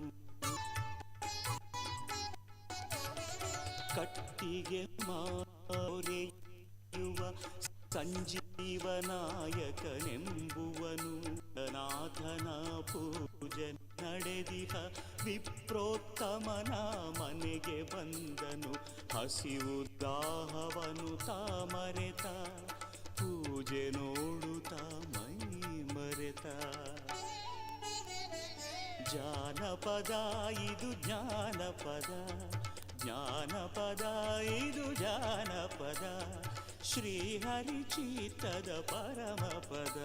ಕಟ್ಟಿಗೆ ಮಾರೆಯುವ ಸಂಜೀವನಾಯಕನೆಂಬುವನು, ನಾಥನ ಪೂಜೆ ನಡೆದಿಹ ವಿಪ್ರೋತ್ತಮನ ಮನೆಗೆ ಬಂದನು. ಹಸಿವು ದಾಹವನು ತಾಮರೆತ, ಪೂಜೆ ನೋಡುತ್ತಾ ಮೈ ಮರೆತ. ಜಾನಪದ ಇದು ಜ್ಞಾನಪದ, ಜ್ಞಾನಪದ ಇದು ಜಾನಪದ, ಶ್ರೀಹರಿ ಚೀತದ ಪರಮಪದ.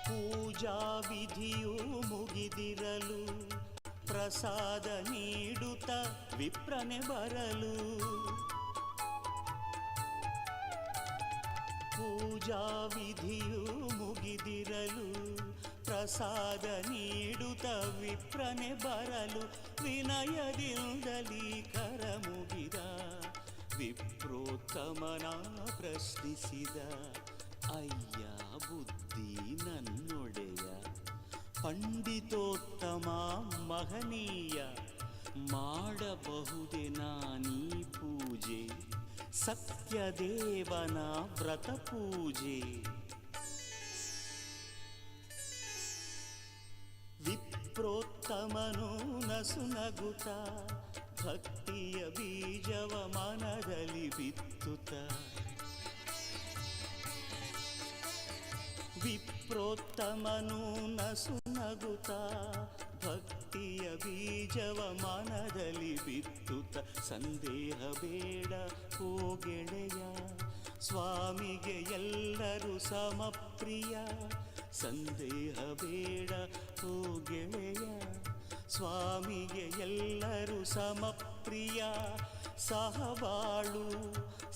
ಪೂಜಾ ವಿಧಿಯು ಮುಗಿದಿರಲು, ಪ್ರಸಾದ ನೀಡುತ್ತ ವಿಪ್ರನೆ ಬರಲು. ಪೂಜಾ ವಿಧಿಯು ಮುಗಿದಿರಲು ಪ್ರಸಾದ ನೀಡುತ್ತ ವಿಪ್ರನೆ ಬರಲು ವಿನಯದಿಂದಲೀ ಕರ ಮುಗಿದ ವಿಪ್ರೋತ್ತಮನ ಪ್ರಶ್ನಿಸಿದ ಅಯ್ಯ ಬುದ್ಧಿ ನನ್ನೊಡೆಯ ಪಂಡಿತೋತ್ತಮ ಮಹನೀಯ ಮಾಡಬಹುದೇ ನಾನೀ ಪೂಜೆ ಸತ್ಯದೇವನ ವ್ರತ ಪೂಜೆ ವಿಪ್ರೋತ್ತಮನು ನಸುನಗುತ್ತ ಭಕ್ತಿಯ ಬೀಜವ ಮನದಲ್ಲಿ ಬಿತ್ತುತ್ತ ವಿಪ್ರೋತ್ತಮನು ನಸುನಗುತ್ತ ಭಕ್ತಿಯ ಬೀಜವ ಮನದಲ್ಲಿ ಬಿತ್ತುತ್ತ ಸಂದೇಹ ಬೇಡ ಓ ಗೆಳೆಯ ಸ್ವಾಮಿಗೆ ಎಲ್ಲರೂ ಸಮಪ್ರಿಯ ಸಂದೇಹ ಬೇಡ ಓ ಗೆಳೆಯ ಸ್ವಾಮಿಗೆ ಎಲ್ಲರೂ ಸಮಪ್ರಿಯ ಸಹಬಾಳು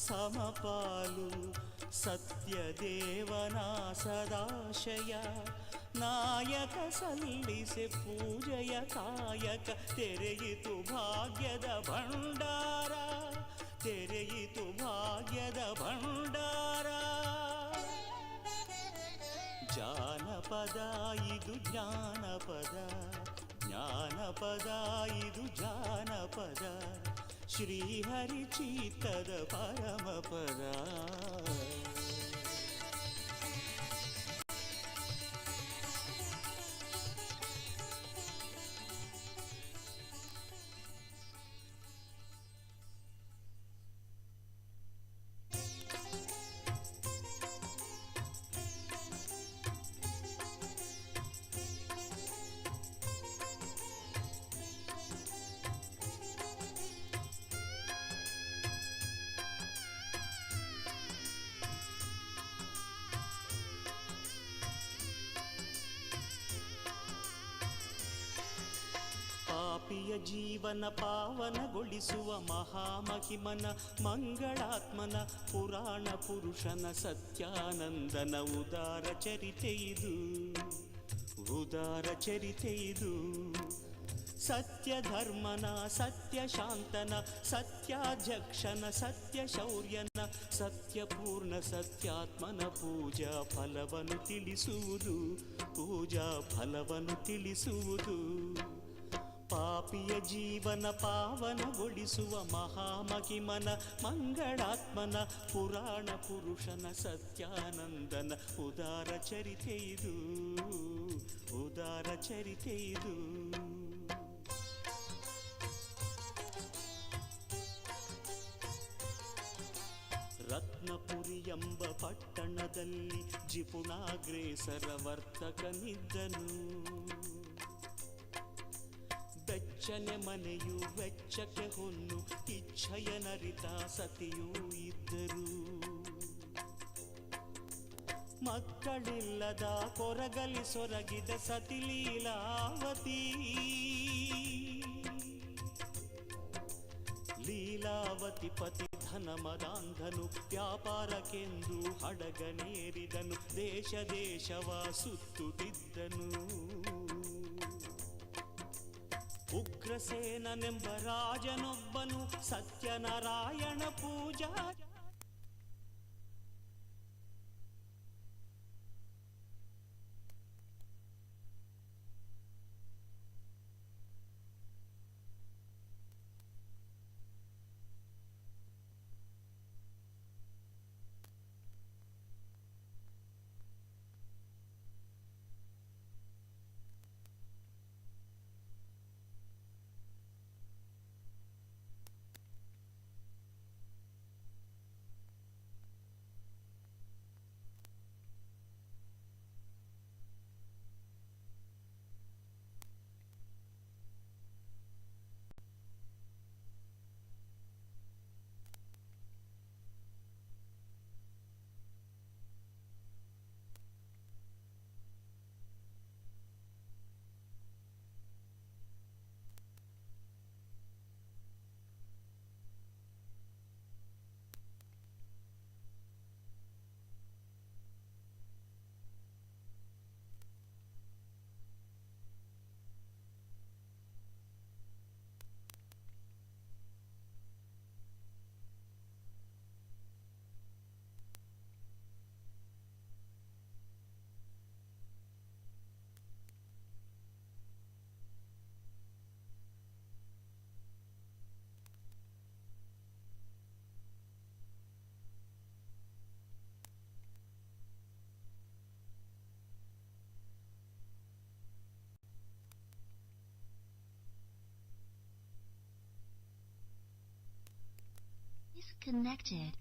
ಸಮಪಾಲು ಸತ್ಯದೇವನ ಸದಾಶಯ ನಾಯಕ ಸಲ್ಲಿಸೆ ಪೂಜೆಯ ಕಾಯಕ ತೆರೆಯಿತು ಭಾಗ್ಯದ ಭಂಡಾರ ತೆರೆಯಿತು ಭಾಗ್ಯದ ಭಂಡಾರ ಜಾನಪದ ಇದು ಜ್ಞಾನಪದ ಜ್ಞಾನಪದ ಇದು ಜಾನಪದ ಶ್ರೀಹರಿ ಚೀತದ ಪರಮಪದ ಪಾಪಿಯ ಜೀವನ ಪಾವನಗೊಳಿಸುವ ಮಹಾಮಹಿಮನ ಮಂಗಳಾತ್ಮನ ಪುರಾಣ ಪುರುಷನ ಸತ್ಯಾನಂದನ ಉದಾರ ಚರಿತೆ ಇದು ಉದಾರ ಚರಿತೆ ಇದು ಸತ್ಯ ಧರ್ಮನ ಸತ್ಯ ಶಾಂತನ ಸತ್ಯಾಧ್ಯಕ್ಷನ ಸತ್ಯ ಶೌರ್ಯನ ಸತ್ಯಪೂರ್ಣ ಸತ್ಯಾತ್ಮನ ಪೂಜಾ ಫಲವನ್ನು ತಿಳಿಸುವುದು ಪೂಜಾ ಫಲವನ್ನು ತಿಳಿಸುವುದು ಪಾಪಿಯ ಜೀವನ ಪಾವನಗೊಳಿಸುವ ಮಹಾಮಹಿಮನ ಮಂಗಳಾತ್ಮನ ಪುರಾಣ ಪುರುಷನ ಸತ್ಯಾನಂದನ ಉದಾರ ಚರಿತೆ ಇದು ಉದಾರ ಚರಿತೆ ಇದು ರತ್ನಪುರಿ ಎಂಬ ಪಟ್ಟಣದಲ್ಲಿ ಜಿಪುಣಾಗ್ರೇಸರ ವರ್ತಕನಿದ್ದನು ಬೆಚ್ಚನೆ ಮನೆಯು ವೆಚ್ಚಕ್ಕೆ ಹೊನ್ನು ಇಚ್ಛೆಯನರಿತ ಸತಿಯೂ ಇದ್ದರು ಮಕ್ಕಳಿಲ್ಲದ ಕೊರಗಲಿ ಸೊರಗಿದ ಸತಿ ಲೀಲಾವತಿ ಲೀಲಾವತಿ ಪತಿ ಧನ ಮದಾಂಧನು ವ್ಯಾಪಾರಕ್ಕೆಂದು ಹಡಗನೇರಿದನು ದೇಶ ದೇಶವ ಸುತ್ತುತ್ತಿದ್ದನು ಉಗ್ರಸೇನನೆಂಬ ರಾಜನೊಬ್ಬನು ಸತ್ಯನಾರಾಯಣ ಪೂಜಾ connected.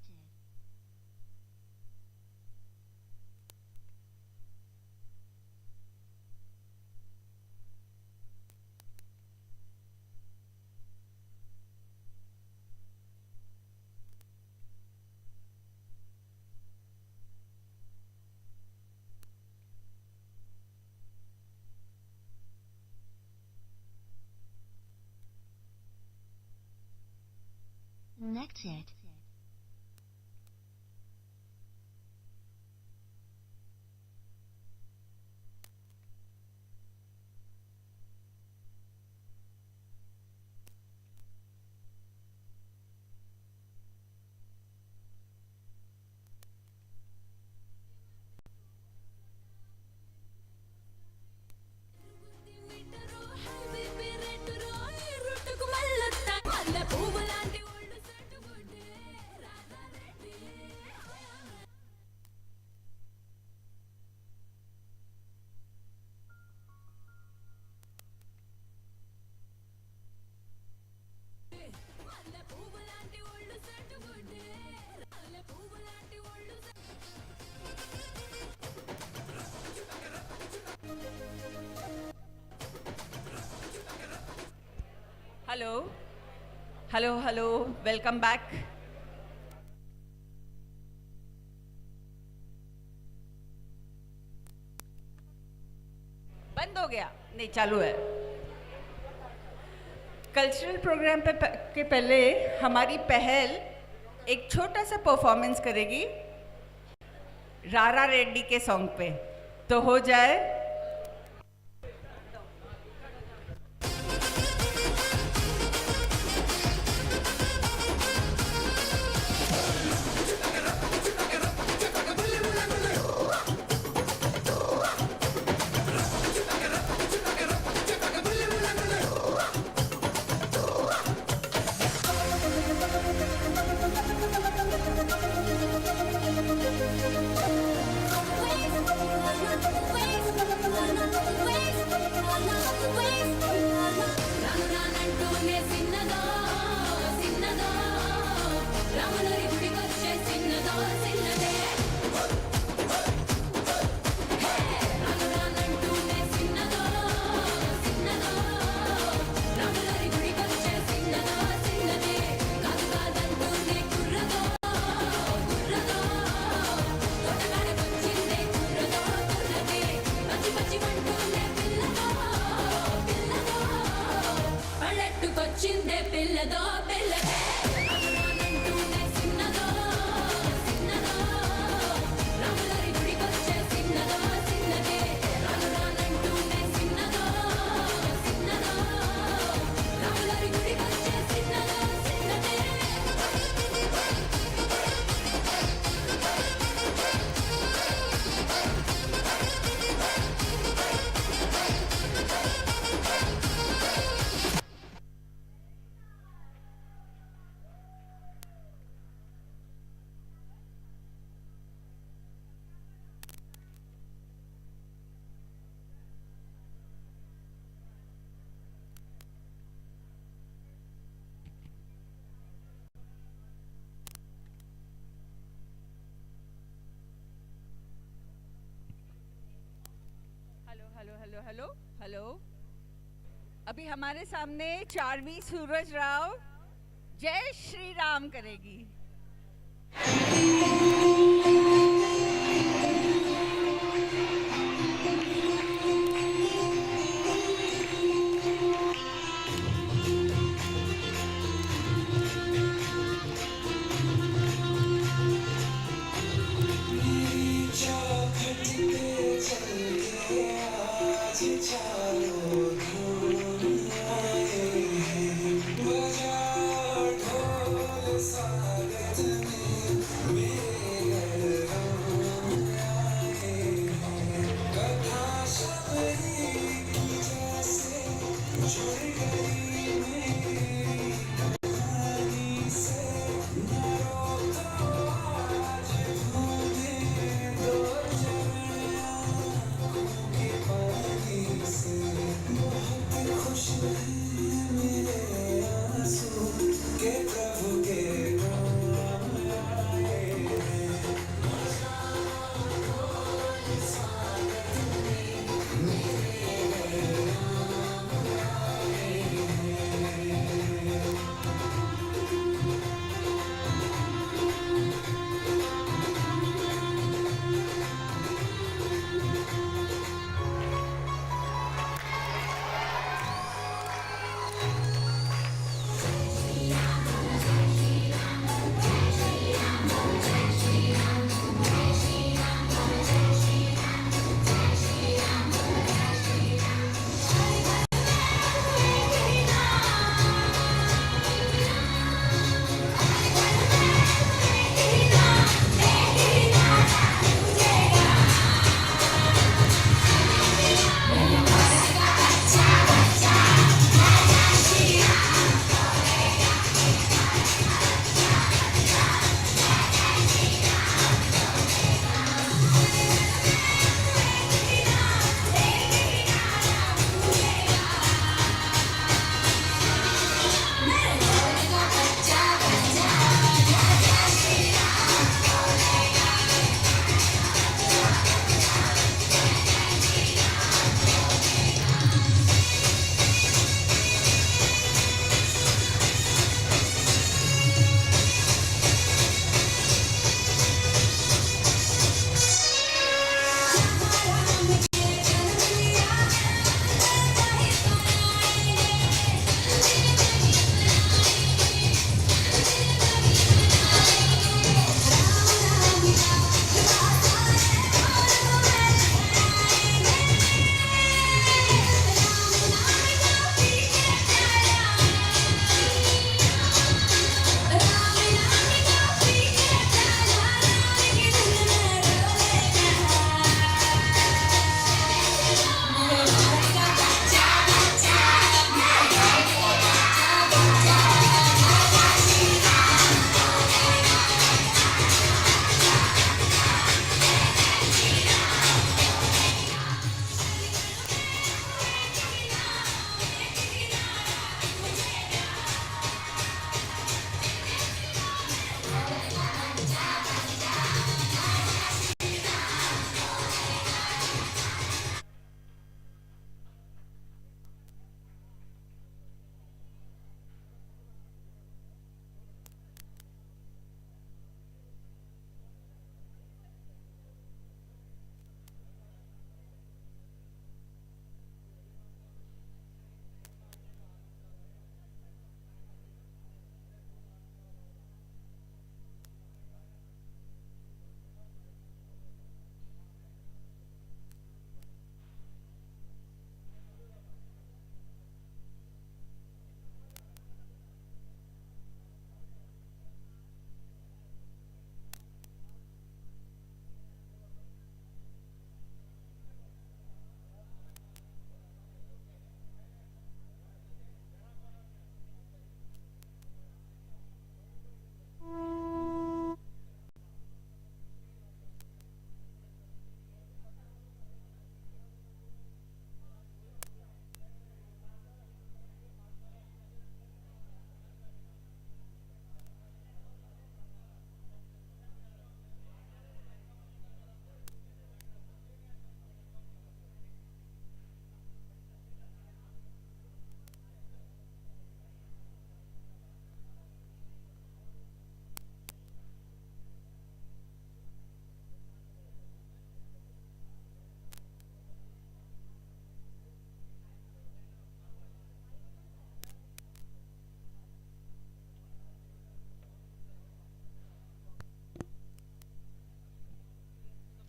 Connected. Hello. Hello, hello. Welcome back. बंद हो गया? नहीं, चालू है। कल्चरल प्रोग्राम के पहले हमारी पहल एक छोटा सा परफॉर्मेंस करेगी रारा रेड्डी के सॉन्ग पे, तो हो जाए। Hello hello hello. अभी हमारे सामने चारवी सूरज राव जय श्री राम करेगी। बजा ढोल सागर में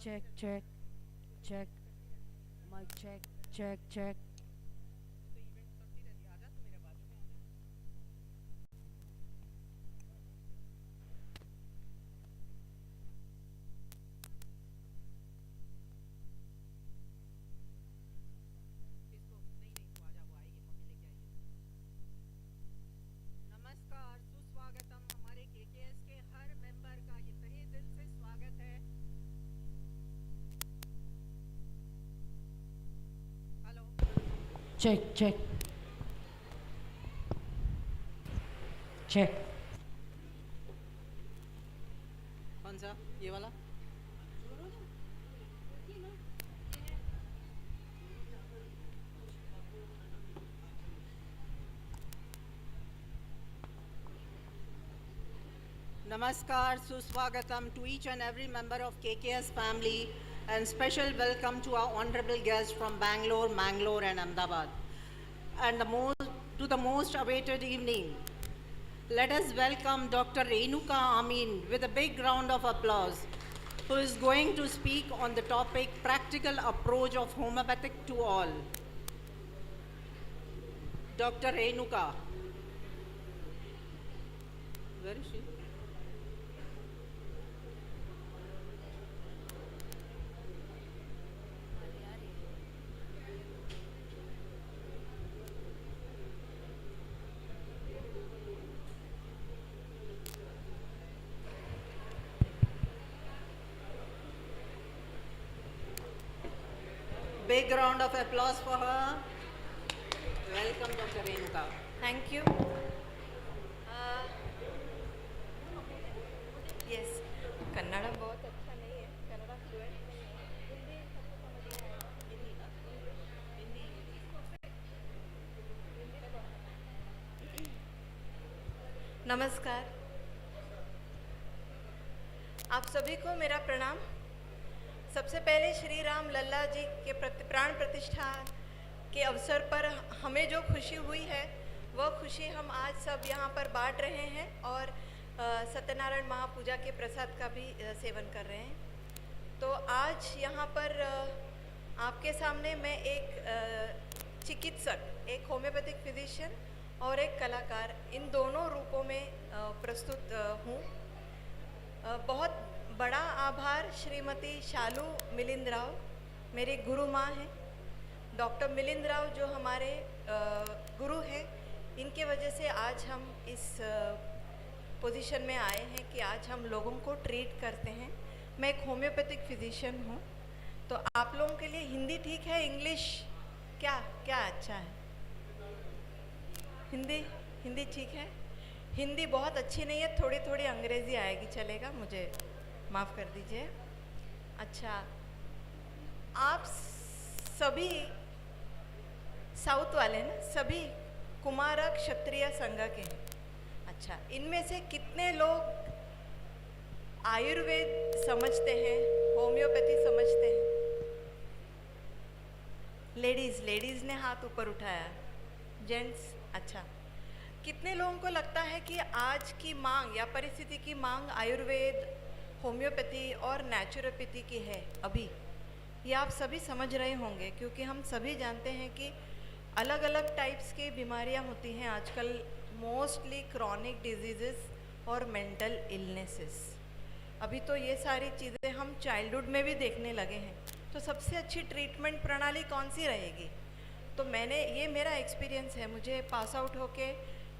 check, check, check. Mic check, check, check. नमस्कार, सुस्वागतम। हमारे केकेएस के हर मेंबर का ये तहे दिल से स्वागत है। Hello, Check, check. Check. कौन सा? ये वाला? Namaskar, Suswagatam to each and every member of KKS family, and special welcome to our honorable guests from Bangalore, Mangalore and Ahmedabad. And to the most awaited evening, let us welcome Dr. Renuka Amin with a big round of applause, who is going to speak on the topic Practical Approach of Homeopathic to All. Dr. Renuka. Where is she? Big round of applause for her. Welcome, Dr. Renuka. Thank you. Yes, Kannada बहुत अच्छा नहीं है, Kannada fluent नहीं है, हिंदी सबको समझ में आएगा। हिंदी नमस्कार, आप सभी को मेरा प्रणाम। सबसे पहले श्री राम लल्ला जी के प्राण प्रतिष्ठा के अवसर पर हमें जो खुशी हुई है वह खुशी हम आज सब यहाँ पर बांट रहे हैं और सत्यनारायण महापूजा के प्रसाद का भी सेवन कर रहे हैं। तो आज यहाँ पर आपके सामने मैं एक चिकित्सक, एक होम्योपैथिक फिजिशियन और एक कलाकार, इन दोनों रूपों में प्रस्तुत हूँ। बहुत बड़ा आभार श्रीमती शालू मिलिंद राव, मेरी गुरु माँ हैं। डॉक्टर मिलिंद राव जो हमारे गुरु हैं, इनके वजह से आज हम इस पोजीशन में आए हैं कि आज हम लोगों को ट्रीट करते हैं। मैं एक होम्योपैथिक फिजिशियन हूँ। तो आप लोगों के लिए हिंदी ठीक है, इंग्लिश क्या क्या अच्छा है? हिंदी ठीक है। हिंदी बहुत अच्छी नहीं है, थोड़ी थोड़ी अंग्रेज़ी आएगी, चलेगा, मुझे माफ़ कर दीजिए। अच्छा, आप सभी साउथ वाले ना, सभी कुमारा क्षत्रिय संघ के हैं। अच्छा, इनमें से कितने लोग आयुर्वेद समझते हैं, होम्योपैथी समझते हैं? लेडीज़ ने हाथ ऊपर उठाया। जेंट्स, अच्छा। कितने लोगों को लगता है कि आज की मांग या परिस्थिति की मांग आयुर्वेद, होम्योपैथी और नेचुरोपैथी की है अभी? ये आप सभी समझ रहे होंगे, क्योंकि हम सभी जानते हैं कि अलग अलग टाइप्स की बीमारियां होती हैं आजकल, मोस्टली क्रॉनिक डिजीज़ेस और मेंटल इलनेसेस। अभी तो ये सारी चीज़ें हम चाइल्डहुड में भी देखने लगे हैं। तो सबसे अच्छी ट्रीटमेंट प्रणाली कौन सी रहेगी? तो ये मेरा एक्सपीरियंस है, मुझे पास आउट होके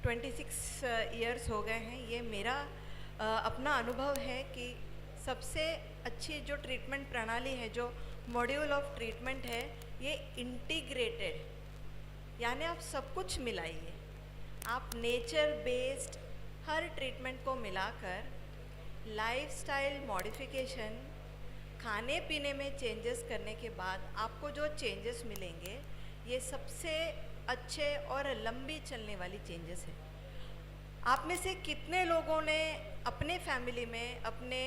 26 ईयर्स हो गए हैं। ये मेरा अपना अनुभव है कि सबसे अच्छी जो ट्रीटमेंट प्रणाली है, जो मॉड्यूल ऑफ ट्रीटमेंट है, ये इंटीग्रेटेड, यानी आप सब कुछ मिलाइए। आप नेचर बेस्ड हर ट्रीटमेंट को मिलाकर लाइफस्टाइल मॉडिफिकेशन, खाने पीने में चेंजेस करने के बाद आपको जो चेंजेस मिलेंगे, ये सबसे अच्छे और लंबी चलने वाली चेंजेस है। आप में से कितने लोगों ने अपने फैमिली में, अपने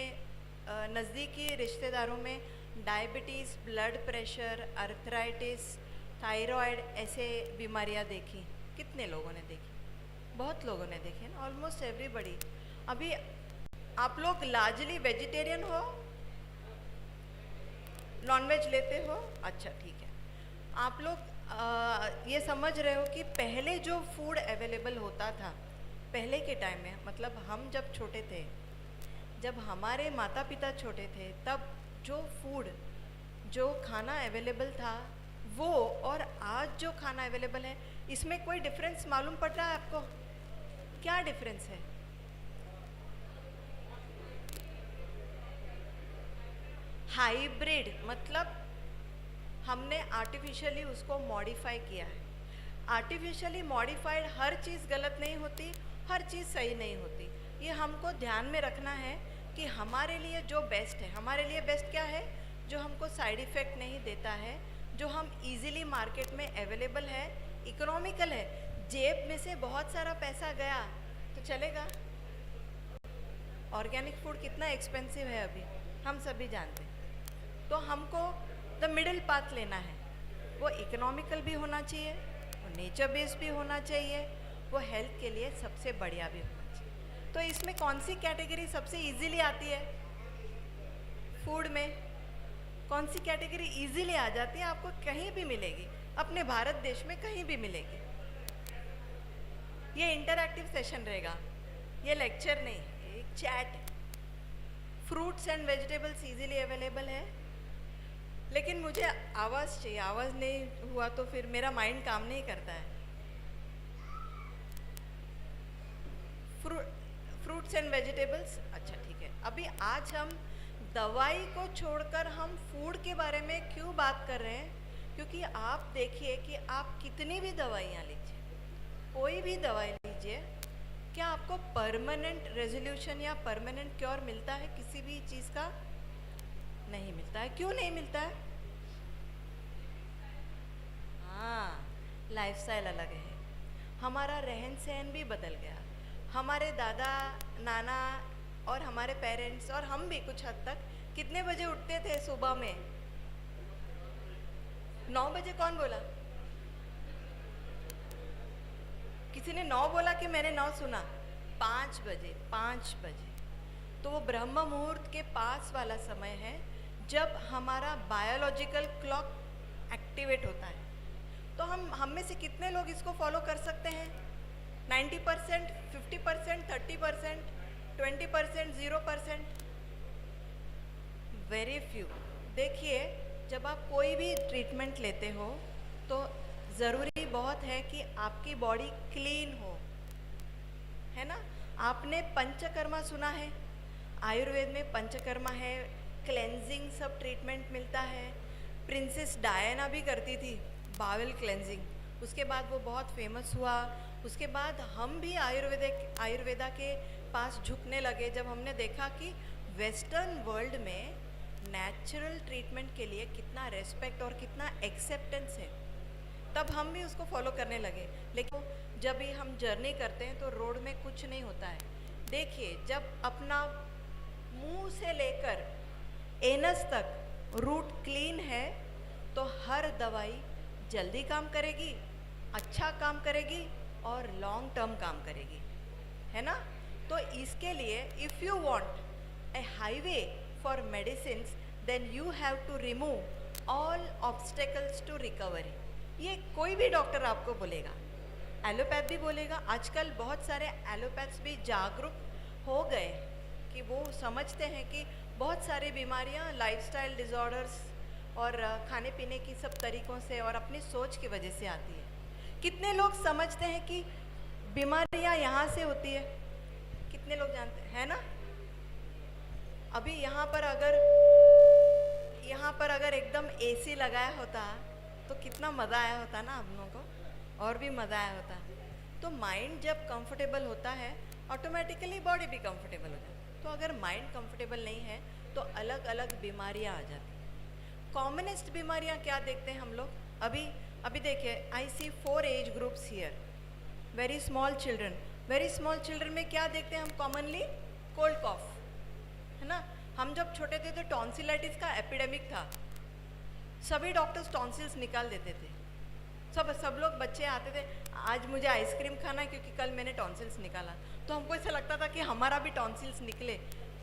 नज़दीकी रिश्तेदारों में diabetes, blood pressure, arthritis, thyroid ऐसे बीमारियां देखी? कितने लोगों ने देखी? बहुत लोगों ने देखी ना, ऑलमोस्ट एवरीबडी। अभी आप लोग लार्जली वेजिटेरियन हो? नॉनवेज लेते हो? अच्छा ठीक है। आप लोग ये समझ रहे हो कि पहले जो फूड अवेलेबल होता था पहले के टाइम में, मतलब हम जब छोटे थे, जब हमारे माता पिता छोटे थे, तब जो फूड जो खाना अवेलेबल था वो और आज जो खाना अवेलेबल है, इसमें कोई डिफरेंस मालूम पड़ रहा है आपको? क्या डिफरेंस है? हाइब्रिड मतलब हमने आर्टिफिशियली उसको मॉडिफाई किया है। आर्टिफिशियली मॉडिफाइड हर चीज़ गलत नहीं होती, हर चीज़ सही नहीं होती। ये हमको ध्यान में रखना है कि हमारे लिए जो बेस्ट है, हमारे लिए बेस्ट क्या है? जो हमको साइड इफ़ेक्ट नहीं देता है, जो हम इजीली मार्केट में अवेलेबल है, इकोनॉमिकल है। जेब में से बहुत सारा पैसा गया तो चलेगा? ऑर्गेनिक फूड कितना एक्सपेंसिव है अभी, हम सभी जानते हैं। तो हमको द मिडिल पाथ लेना है। वो इकोनॉमिकल भी होना चाहिए, वो नेचर बेस्ड भी होना चाहिए, वो हेल्थ के लिए सबसे बढ़िया भी होना चाहिए। तो इसमें कौन सी कैटेगरी सबसे इजीली आती है? फूड में कौन सी कैटेगरी इजीली आ जाती है? आपको कहीं भी मिलेगी, अपने भारत देश में कहीं भी मिलेगी। ये इंटरैक्टिव सेशन रहेगा, ये लेक्चर नहीं, ये चैट है। Fruits and vegetables easily available है, लेकिन मुझे आवाज़ चाहिए। आवाज़ नहीं हुआ तो फिर मेरा माइंड काम नहीं करता है। फ्रूट्स एंड वेजिटेबल्स, अच्छा ठीक है। अभी आज हम दवाई को छोड़कर हम फूड के बारे में क्यों बात कर रहे हैं? क्योंकि आप देखिए कि आप कितनी भी दवाइयाँ लीजिए, कोई भी दवाई लीजिए, क्या आपको परमानेंट रेजोल्यूशन या परमानेंट क्योर मिलता है किसी भी चीज़ का? नहीं मिलता है। क्यों नहीं मिलता है? हाँ, लाइफस्टाइल अलग है, हमारा रहन सहन भी बदल गया। हमारे दादा नाना और हमारे पेरेंट्स और हम भी कुछ हद तक कितने बजे उठते थे सुबह में? 9 बजे। कौन बोला? किसी ने 9 बोला कि मैंने 9 सुना? 5 बजे। 5 बजे तो वो ब्रह्म मुहूर्त के पास वाला समय है जब हमारा बायोलॉजिकल क्लॉक एक्टिवेट होता है। तो हम में से कितने लोग इसको फॉलो कर सकते हैं? 90%, 50%, 30%, 20%, 0%? Very few. देखिए, जब आप कोई भी ट्रीटमेंट लेते हो तो ज़रूरी बहुत है कि आपकी बॉडी क्लीन हो, है ना? आपने पंचकर्मा सुना है? आयुर्वेद में पंचकर्मा है, क्लेंजिंग सब ट्रीटमेंट मिलता है। प्रिंसेस डायना भी करती थी बावल क्लेंजिंग, उसके बाद वो बहुत फेमस हुआ। उसके बाद हम भी आयुर्वेदा के पास झुकने लगे जब हमने देखा कि वेस्टर्न वर्ल्ड में नेचुरल ट्रीटमेंट के लिए कितना रेस्पेक्ट और कितना एक्सेप्टेंस है, तब हम भी उसको फॉलो करने लगे। लेकिन जब भी हम जर्नी करते हैं तो रोड में कुछ नहीं होता है। देखिए, जब अपना मुंह से लेकर एनस तक रूट क्लीन है तो हर दवाई जल्दी काम करेगी, अच्छा काम करेगी और लॉन्ग टर्म काम करेगी, है ना? तो इसके लिए if you want a highway for medicines then you have to remove all obstacles to recovery. ये कोई भी डॉक्टर आपको बोलेगा, एलोपैथ भी बोलेगा। आजकल बहुत सारे एलोपैथ्स भी जागरूक हो गए कि वो समझते हैं कि बहुत सारी बीमारियां लाइफस्टाइल डिसऑर्डर्स और खाने पीने की सब तरीक़ों से और अपनी सोच की वजह से आती है। कितने लोग समझते हैं कि बीमारियां यहाँ से होती है? कितने लोग जानते हैं ना? अभी यहाँ पर अगर एकदम एसी लगाया होता तो कितना मज़ा आया होता ना हम लोगों को, और भी मज़ा आया होता। तो माइंड जब कंफर्टेबल होता है ऑटोमेटिकली बॉडी भी कंफर्टेबल हो जाती है। तो अगर माइंड कंफर्टेबल नहीं है तो अलग अलग बीमारियां आ जाती हैं। कॉमनेस्ट बीमारियां क्या देखते हैं हम लोग? अभी देखिए, आई सी 4 age groups here, very small children. Very small children में क्या देखते हैं हम कॉमनली? कोल्ड कॉफ, है ना? हम जब छोटे थे तो टॉन्सिलाइटिस का एपिडेमिक था, सभी डॉक्टर्स टॉन्सिल्स निकाल देते थे। सब लोग बच्चे आते थे, आज मुझे आइसक्रीम खाना है क्योंकि कल मैंने टॉन्सिल्स निकाला। तो हमको ऐसा लगता था कि हमारा भी टॉन्सिल्स निकले,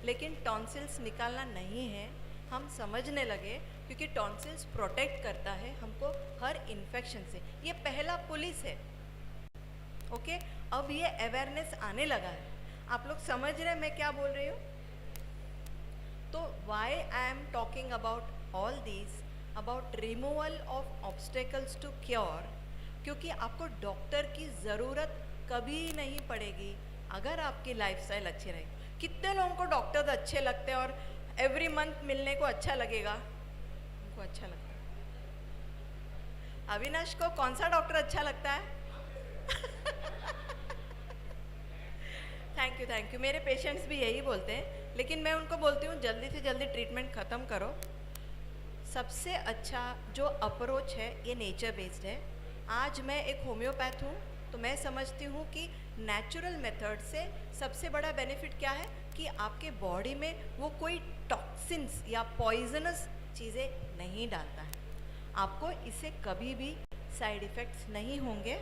लेकिन टॉन्सिल्स निकालना नहीं है, हम समझने लगे, क्योंकि टॉन्सिल्स प्रोटेक्ट करता है हमको हर इन्फेक्शन से। ये पहला पुलिस है, ओके। अब ये अवेयरनेस आने लगा है, आप लोग समझ रहे हैं मैं क्या बोल रही हूँ। तो why I am talking about all this, about removal of obstacles to cure, क्योंकि आपको डॉक्टर की ज़रूरत कभी नहीं पड़ेगी अगर आपकी लाइफस्टाइल अच्छी रहे। कितने लोगों को डॉक्टर्स अच्छे लगते हैं और एवरी मंथ मिलने को अच्छा लगेगा, उनको अच्छा लगता है। अविनाश को कौन सा डॉक्टर अच्छा लगता है? Thank you. मेरे पेशेंट्स भी यही बोलते हैं, लेकिन मैं उनको बोलती हूँ जल्दी से जल्दी ट्रीटमेंट ख़त्म करो। सबसे अच्छा जो अप्रोच है ये नेचर बेस्ड है। आज मैं एक होम्योपैथ हूँ, तो मैं समझती हूँ कि नेचुरल मेथड से सबसे बड़ा बेनिफिट क्या है कि आपके बॉडी में वो कोई टॉक्सिन्स या पॉइजनस चीज़ें नहीं डालता है, आपको इससे कभी भी साइड इफ़ेक्ट्स नहीं होंगे।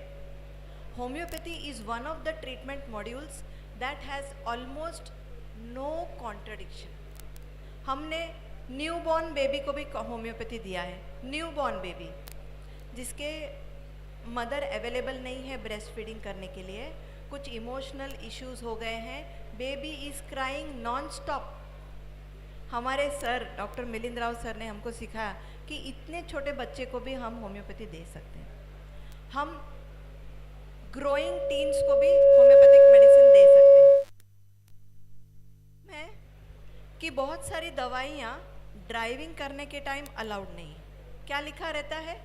Homeopathy is one of the treatment modules that has almost no contradiction. हमने न्यूबॉर्न बेबी को भी होम्योपैथी दिया है, न्यूबॉर्न बेबी जिसके मदर अवेलेबल नहीं है ब्रेस्ट फीडिंग करने के लिए, कुछ इमोशनल इश्यूज हो गए हैं, baby is crying non stop. हमारे sir doctor Milind Rao sir ने हमको सिखाया कि इतने छोटे बच्चे को भी हम होम्योपैथी दे सकते हैं। हम ग्रोइंग टीन्स को भी होम्योपैथिक मेडिसिन दे सकते हैं। मैं कि बहुत सारी दवाइयाँ ड्राइविंग करने के टाइम अलाउड नहीं। क्या लिखा रहता है?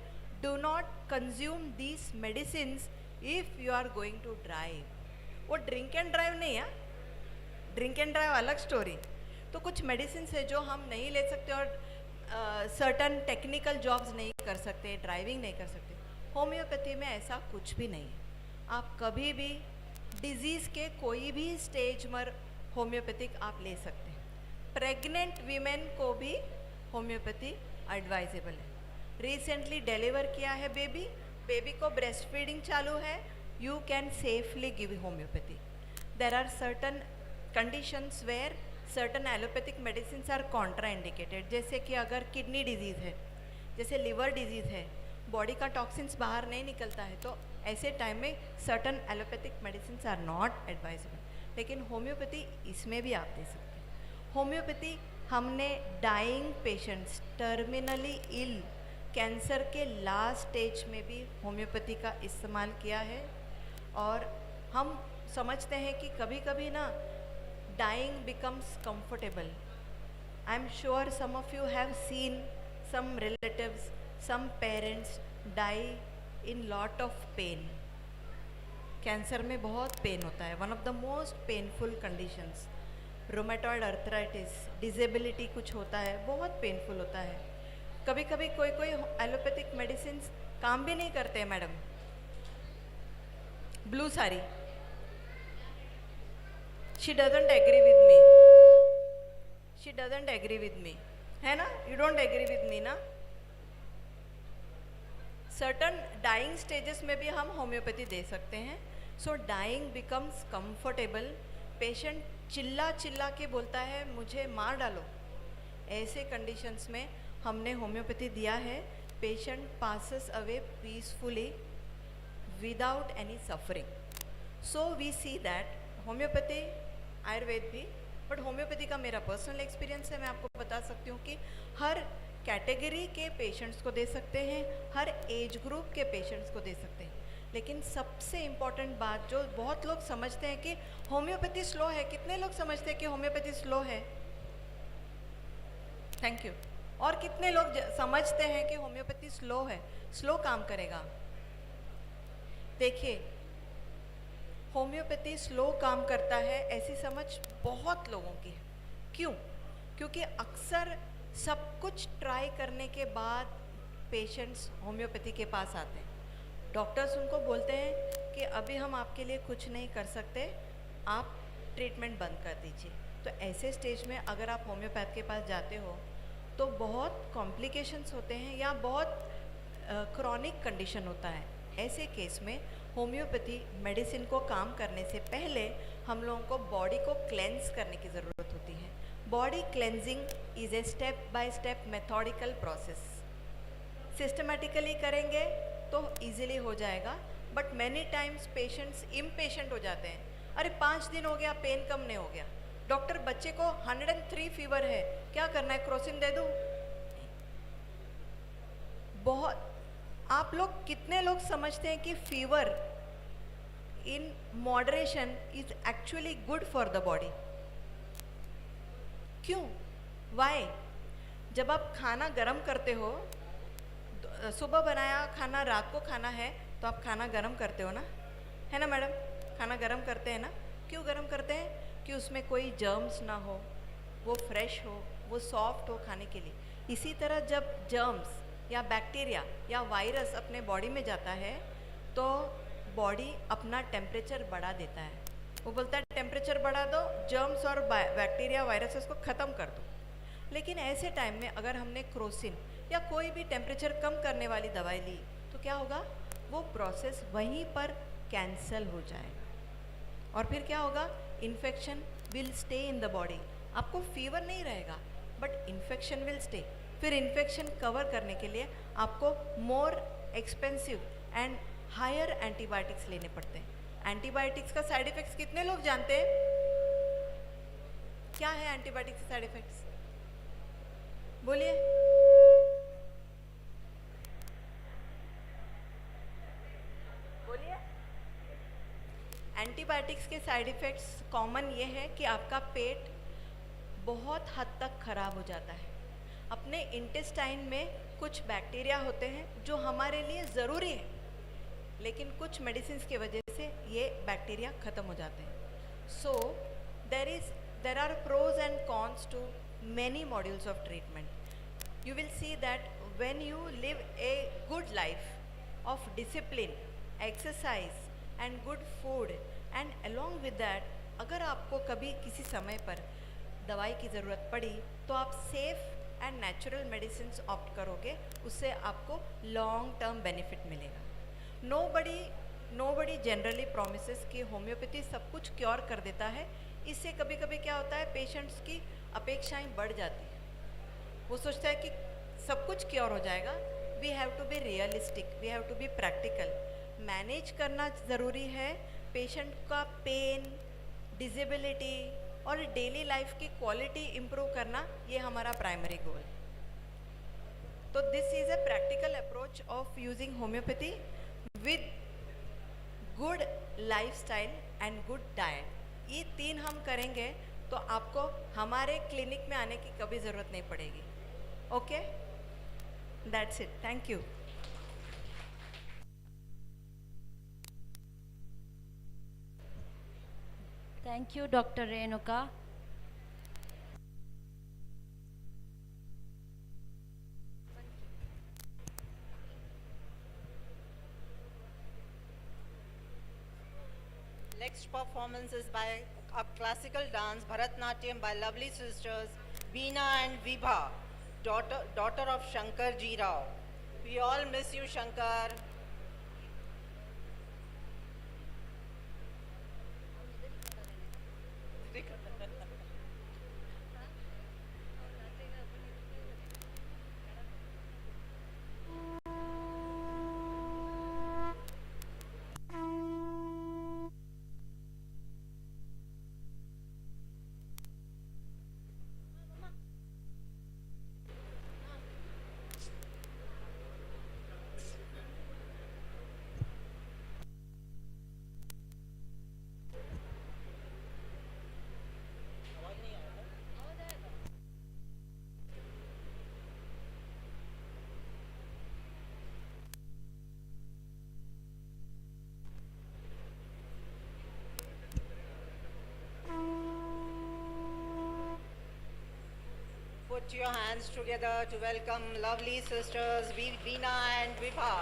Do not consume these medicines if you are going to drive. वो ड्रिंक एंड ड्राइव नहीं है, ड्रिंक एंड ड्राइव अलग स्टोरी। तो कुछ मेडिसिन है जो हम नहीं ले सकते और सर्टन टेक्निकल जॉब्स नहीं कर सकते, ड्राइविंग नहीं कर सकते। होम्योपैथी में ऐसा कुछ भी नहीं है। आप कभी भी डिजीज़ के कोई भी स्टेज पर होम्योपैथिक आप ले सकते हैं। प्रेग्नेंट वीमेन को भी होम्योपैथी एडवाइजेबल है। रिसेंटली डिलीवर किया है बेबी, बेबी को ब्रेस्ट फीडिंग चालू है, you can safely give homeopathy. There are certain conditions where certain allopathic medicine are contraindicated, जैसे कि अगर किडनी डिजीज़ है, जैसे लिवर डिजीज़ है, बॉडी का टॉक्सिन्स बाहर नहीं निकलता है, तो ऐसे टाइम में certain allopathic medicine are not advisable. लेकिन होम्योपैथी इसमें भी आप दे सकते हैं। होम्योपैथी हमने dying patients, terminally ill, cancer के लास्ट स्टेज में भी होम्योपैथी का इस्तेमाल किया है। और हम समझते हैं कि कभी कभी ना dying becomes comfortable. I'm sure some of you have seen some relatives, some parents die in lot of pain. Cancer में बहुत पेन होता है, one of the most painful conditions. Rheumatoid arthritis, disability कुछ होता है, बहुत पेनफुल होता है। कभी कभी कोई एलोपैथिक मेडिसिन काम भी नहीं करते हैं madam. Blue sari, she doesn't agree with me, she doesn't agree with me, है ना? You don't agree with me ना? Certain dying stages में भी हम होम्योपैथी दे सकते हैं। So dying becomes comfortable, patient चिल्ला चिल्ला के बोलता है मुझे मार डालो, ऐसे कंडीशंस में हमने होम्योपैथी दिया है। Patient passes away peacefully without any suffering. So we see that homeopathy, Ayurveda भी, बट होम्योपैथी का मेरा पर्सनल एक्सपीरियंस है। मैं आपको बता सकती हूँ कि हर कैटेगरी के पेशेंट्स को दे सकते हैं, हर एज ग्रुप के पेशेंट्स को दे सकते हैं। लेकिन सबसे इम्पॉर्टेंट बात जो बहुत लोग समझते हैं कि होम्योपैथी स्लो है। कितने लोग समझते हैं कि होम्योपैथी स्लो है? Thank you. और कितने लोग समझते हैं कि होम्योपैथी स्लो है, स्लो काम करेगा? देखिए, होम्योपैथी स्लो काम करता है ऐसी समझ बहुत लोगों की है। क्यों? क्योंकि अक्सर सब कुछ ट्राई करने के बाद पेशेंट्स होम्योपैथी के पास आते हैं। डॉक्टर्स उनको बोलते हैं कि अभी हम आपके लिए कुछ नहीं कर सकते, आप ट्रीटमेंट बंद कर दीजिए। तो ऐसे स्टेज में अगर आप होम्योपैथ के पास जाते हो तो बहुत कॉम्प्लिकेशंस होते हैं या बहुत क्रॉनिक कंडीशन होता है। ऐसे केस में होम्योपैथी मेडिसिन को काम करने से पहले हम लोगों को बॉडी को क्लेंस करने की ज़रूरत होती है। Body cleansing is a step by step methodical process. Systematically करेंगे तो इजीली हो जाएगा, but many times patients impatient हो जाते हैं. अरे 5 दिन हो गया, पेन कम नहीं हो गया. डॉक्टर बच्चे को 103 फीवर है, क्या करना है, क्रोसिन दे दूँ? बहुत आप लोग कितने लोग समझते हैं कि fever in moderation is actually good for the body? क्यों? वाई? जब आप खाना गरम करते हो, सुबह बनाया खाना रात को खाना है तो आप खाना गरम करते हो ना, है ना मैडम? खाना गरम करते हैं ना. क्यों गरम करते हैं? कि उसमें कोई जर्म्स ना हो, वो फ्रेश हो, वो सॉफ्ट हो खाने के लिए. इसी तरह जब जर्म्स या बैक्टीरिया या वायरस अपने बॉडी में जाता है तो बॉडी अपना टेम्परेचर बढ़ा देता है. वो बोलता है टेम्परेचर बढ़ा दो, जर्म्स और बैक्टीरिया वायरसेस को ख़त्म कर दो. लेकिन ऐसे टाइम में अगर हमने क्रोसिन या कोई भी टेम्परेचर कम करने वाली दवाई ली तो क्या होगा? वो प्रोसेस वहीं पर कैंसल हो जाएगा. और फिर क्या होगा? Infection will stay in the body. आपको फीवर नहीं रहेगा बट इन्फेक्शन विल स्टे. फिर इन्फेक्शन कवर करने के लिए आपको more expensive and higher antibiotics लेने पड़ते हैं. एंटीबायोटिक्स का साइड इफेक्ट्स कितने लोग जानते हैं? क्या है एंटीबायोटिक्स के साइड इफेक्ट्स? बोलिए. बोलिए. एंटीबायोटिक्स के साइड इफेक्ट्स कॉमन ये है कि आपका पेट बहुत हद तक खराब हो जाता है. अपने इंटेस्टाइन में कुछ बैक्टीरिया होते हैं जो हमारे लिए ज़रूरी है, लेकिन कुछ मेडिसिन की वजह से ये बैक्टीरिया ख़त्म हो जाते हैं. So there are pros and cons to many modules of treatment. You will see that when you live a good life of discipline, exercise and good food, and along with that अगर आपको कभी किसी समय पर दवाई की ज़रूरत पड़ी तो आप safe and natural medicine opt करोगे, उससे आपको लॉन्ग टर्म बेनिफिट मिलेगा. नोबडी जनरली प्रोमिसेस कि होम्योपैथी सब कुछ क्योर कर देता है. इससे कभी कभी क्या होता है, पेशेंट्स की अपेक्षाएं बढ़ जाती हैं. वो सोचता है कि सब कुछ क्योर हो जाएगा. We have to be realistic, we have to be practical. Manage करना ज़रूरी है. पेशेंट का पेन, डिसेबिलिटी और डेली लाइफ की क्वालिटी इम्प्रूव करना, ये हमारा प्राइमरी गोल. तो this is a practical approach of using homeopathy with good lifestyle and good diet. ये 3 हम करेंगे तो आपको हमारे क्लिनिक में आने की कभी ज़रूरत नहीं पड़ेगी. Okay, that's it. Thank you. Thank you, Dr. Renuka. Next performance is by a classical dance, Bharatnatyam, by lovely sisters Veena and Vibha, daughter of Shankar Ji Rao. We all miss you, Shankar. Put your hands together to welcome lovely sisters Veena and Vibha.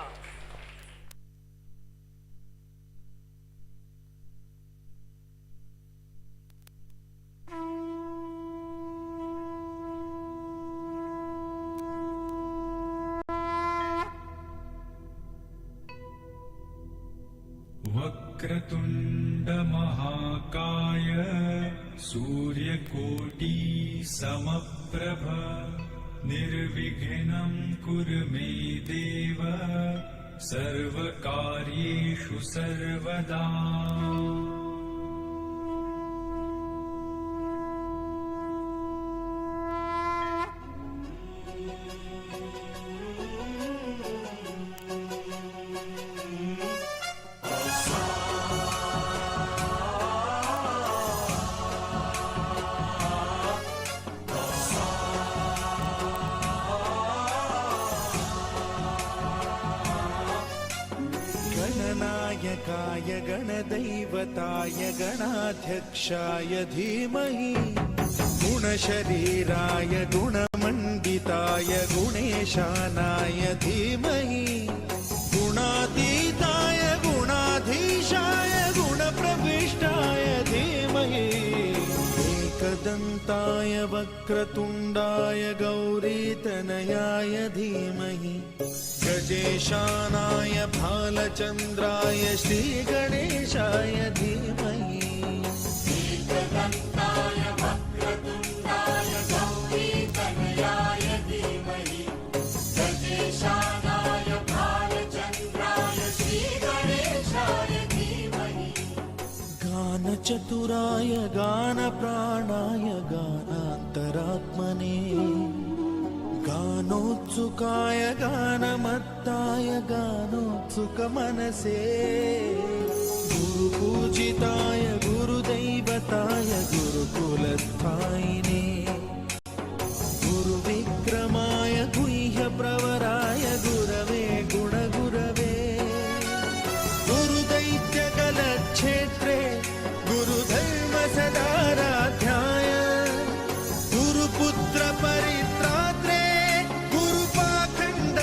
वक्रतुण्ड महाकाय सूर्यकोटि समप्रभ निर्विघ्नं कुरु मे देव सर्वकार्येषु सर्वदा। गणनायकाय गणदैवताय गणाध्यक्षाय धीमहि गुणशरीराय गुणमण्डिताय गुणेशानाय धीमहि गुणातीताय गुणाधीशाय गुणप्रविष्टाय धीमहि एकदन्ताय वक्रतुण्डाय गौरीतनयाय धीमहि गजेशानाय भालचन्द्राय श्रीगणेशाय धीमहि एकदन्ताय वक्रतुण्डाय गौरीतनयाय धीमहि गजेशानाय भालचन्द्राय श्रीगणेशाय धीमहि गानचतुराय गानप्राणाय गानान्तरात्मने गानोत्सुकाय गानमत्ताय गानोत्सुकमनसे गुरुपूजिताय गुरुदैवताय गुरुकुलस्थायिने गुरुविक्रमाय गुह्यप्रवराय गुरवे गुणगुरवे गुरुदैत्यकलक्षेत्रे गुरुधर्मसदाराध्याय गुरुपुत्र परित्रात्रे गुरुपाखण्डखण्डकाय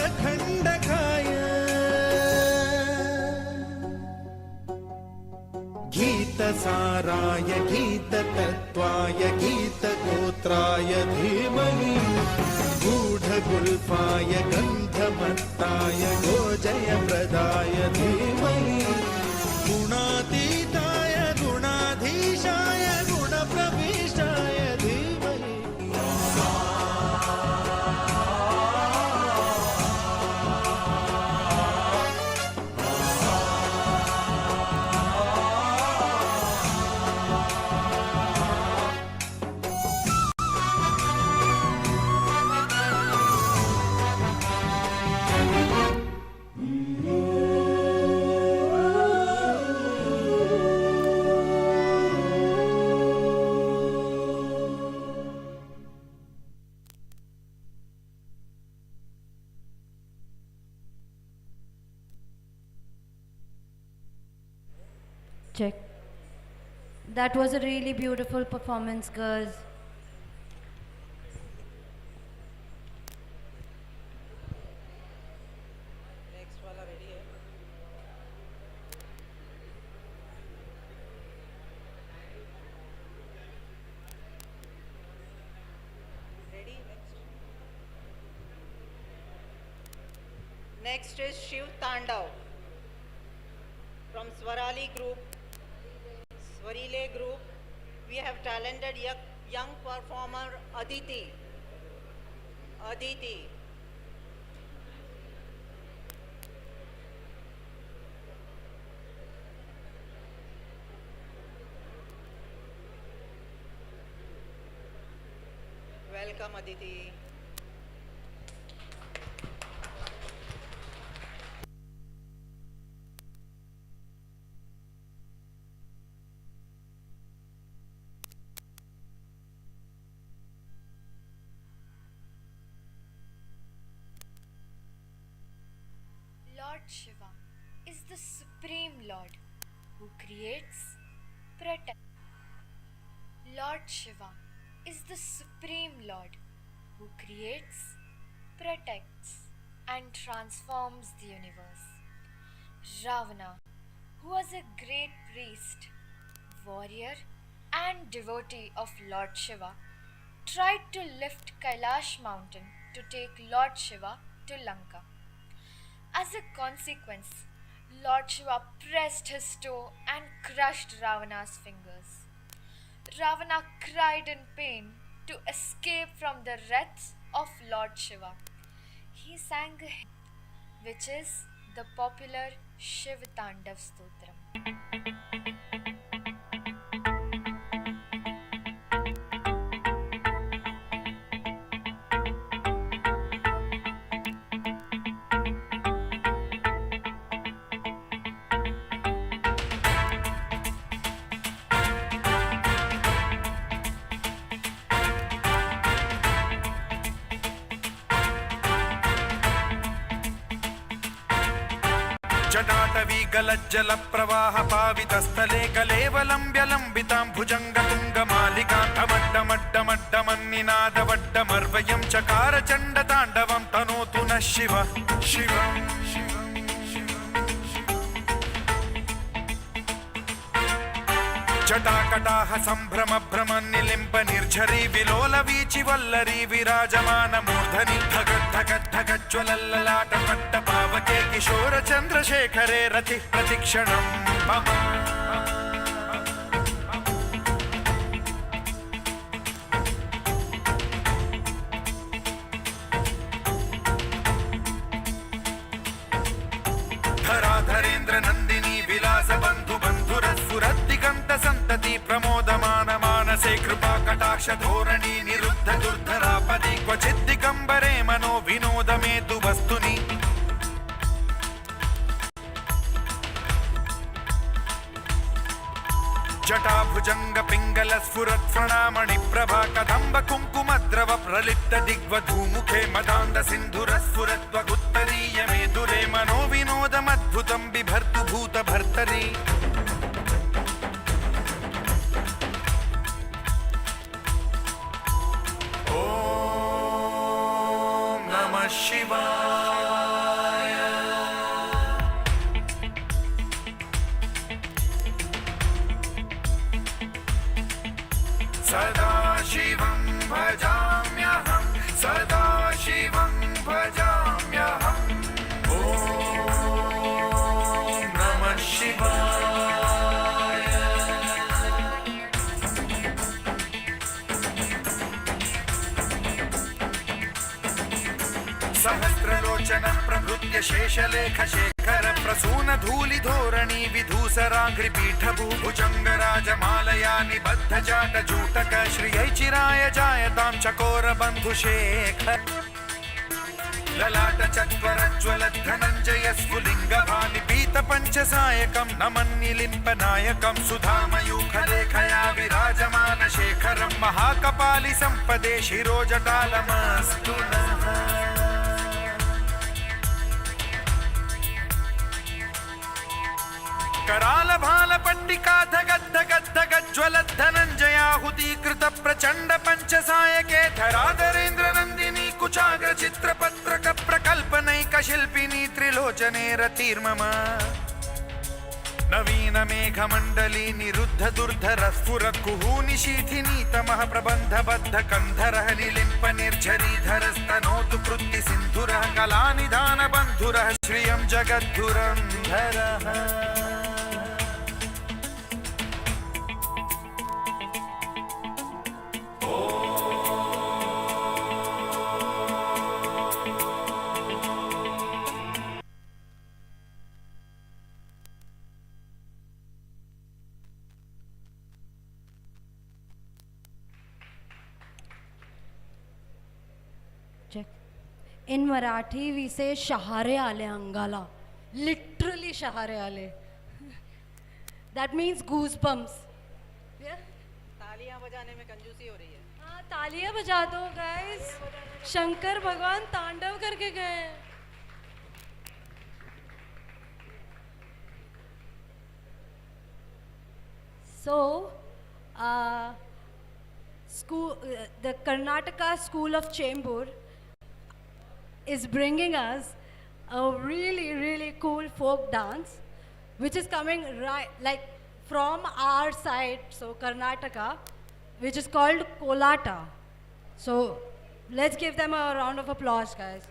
गीतसाराय गीततत्त्वाय गीतगोत्राय धीमहि गूढगुल्फाय गन्धमत्ताय गोजयप्रदाय धीमहि गुणातीताय गुणाधीशाय गुणप्रविष्टाय धीमहि Check. That was a really beautiful performance, girls. Next वाला ready है? Ready? Next is Shiv Tandav from Swarali group. Swarile group, we have talented young performer Aditi. Aditi. Welcome Aditi. Lord Shiva is the Supreme Lord who creates, protects. Lord Shiva is the Supreme Lord who creates, protects, and transforms the universe. Ravana, who was a great priest, warrior, and devotee of Lord Shiva, tried to lift Kailash mountain to take Lord Shiva to Lanka. As a consequence, Lord Shiva pressed his toe and crushed Ravana's fingers. Ravana cried in pain to escape from the wrath of Lord Shiva. He sang a hymn, which is the popular Shiv Tandav Stotram. जटाटवी गलज्जल प्रवाह पावितस्थले कलेवलम्ब्य लम्बितां भुजङ्गतुङ्गमालिकां ढमड्डमड्डमड्डमन्निनादवड्डमर्वयं चकार चण्डताण्डवं तनोतु नः शिव शिवम् जटाकटाह सम्भ्रम भ्रम निलिम्ब निर्झरी विलोल वीचि वल्लरी विराजमान मूर्धनि धगत् धगत् धगज्ज्वलल्ललाट पट्ट पावके किशोर चन्द्रशेखरे रति प्रतिक्षणं मम धराधरेन्द्र नन्दिनी विलास बन्धु बन्धुरस्फुरद्दिगन्त सन्तति प्रमोदमान मानसे कृपा कटाक्ष धोरणी निरुद्ध दुर्धरापदि क्वचित् दिगम्बरे मनो विनोद मेतु वस्तुनि जटाभुजंग पिंगल स्फुरत् प्रणामणि प्रभा कदम्ब कुङ्कुमद्रव प्रलिप्त दिग्वधूमुखे मदान्द सिन्धुर स्फुरत्वगुत्तरीय मेदुरे मनो विनोदमद्भुतं बिभर्तु भूत भर्तरि ॐ नमः शिवाय सदा शिवं भजाम्यहं सदा शिवं भजाम्यहम् ॐ नमः शिवाय सहस्रलोचन प्रभृत्य शेषलेख शेखर प्रसून धूलि धोरणी विधूसराघ्रि पीठ भूभुजंग राजमालया निबद्ध जाट जूटक श्रियै चिराय जायतां चकोर बंधु शेखर ललाट चत्वरज्वल धनञ्जय स्फुलिंग भानि पीत पंचसायकं नमन्निलिम्प नायकं सुधामयूख लेखया विराजमान शेखरं महाकपालि संपदे शिरोजटालमस्तु नः कराल भाल पट्टिका धगद् धगद् धगज्ज्वलद् धनञ्जयाहुति कृत प्रचण्ड पंचसायके धराधरेन्द्र नन्दिनी कुचाग्र चित्रपत्रक प्रकल्पनैक शिल्पिनी त्रिलोचने रतिर्मम नवीन मेघमण्डली निरुद्ध दुर्धर स्फुर कुहूनि शीथिनी तमः प्रबन्ध बद्ध कन्धरः निलिम्प निर्झरीधरस्तनोतु कृत्ति सिन्धुरः कलानिधान बन्धुरः श्रियं जगद्धुरन्धरः In Marathi, we say shahare ale angala. Literally shahare ale. That means goosebumps. Yeah? तालियां बजाने में कंजूसी हो रही है. हाँ, तालियां बजा दो guys. शंकर भगवान तांडव करके गए. So, the Karnataka School of Chembur is bringing us a really, really cool folk dance, which is coming right, like from our side, so Karnataka, which is called Kolata. So let's give them a round of applause, guys.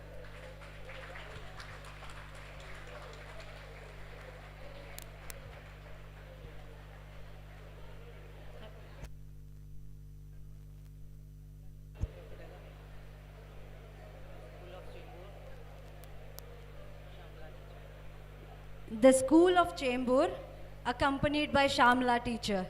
the School of Chembur, accompanied by Shamla teacher.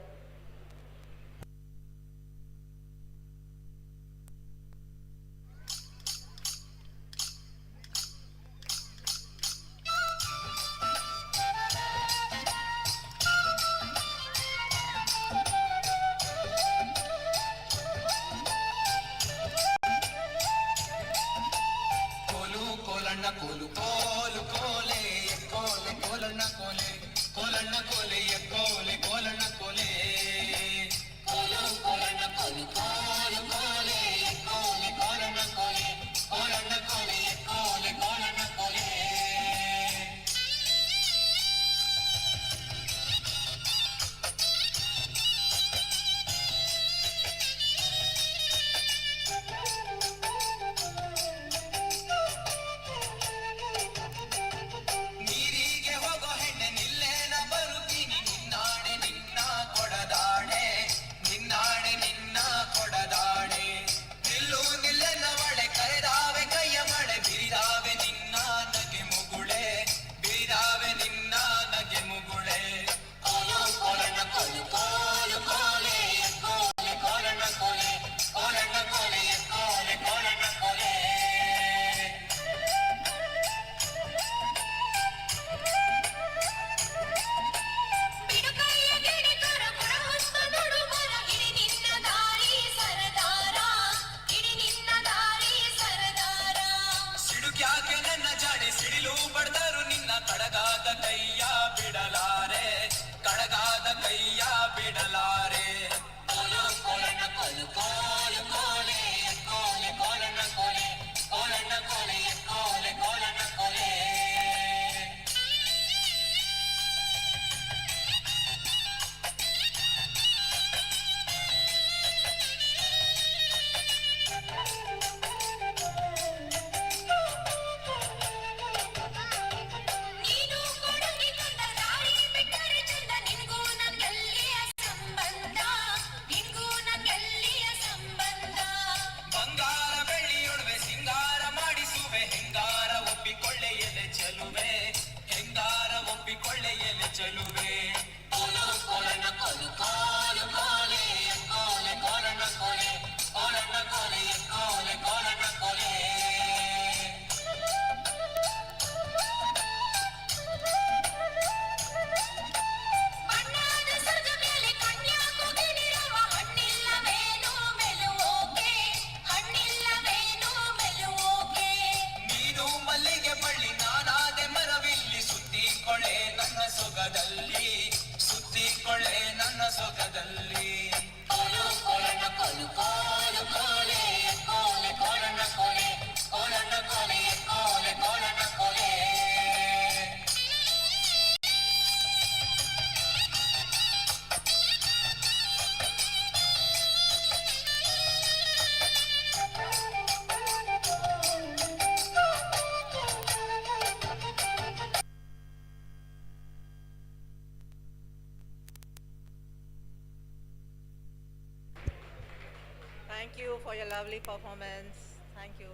Thank you for your lovely performance. Thank you.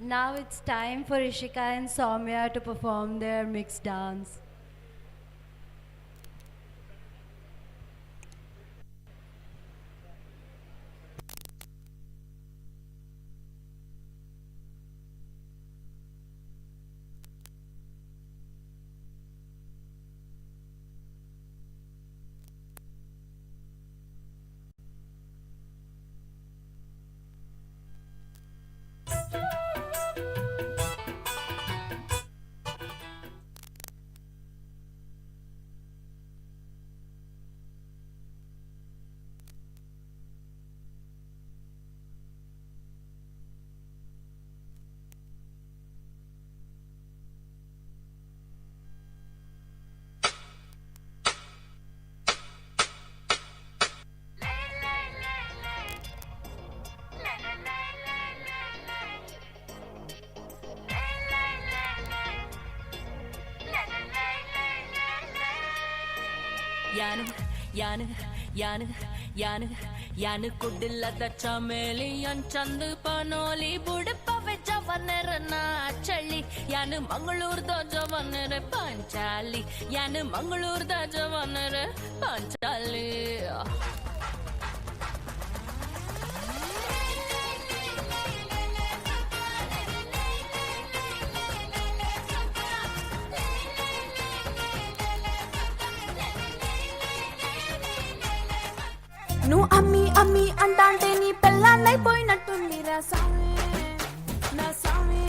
Now it's time for Ishika and Soumya to perform their mixed dance. Yanım, yanım, ಯಾನು ಕುಡ್ಡಿಲ್ಲದ ಚಮೇಲಿ ಚಂದ ಪನೋಲಿ ಬುಡಪವೆ ಜವನರನ ಚಳಿ ಯಾನು ಮಂಗಳೂರ್ದ ಜವನರ ಪಂಚಾಲಿ ಯಾನು ಮಂಗಳೂರ್ದ ಜವನರ ಪಂಚಾಲಿ నువ్వు అమ్మి అమ్మి అంటాంటే నీ పెళ్ళాన్నైపోయినట్టుందిరా సామి నా సామి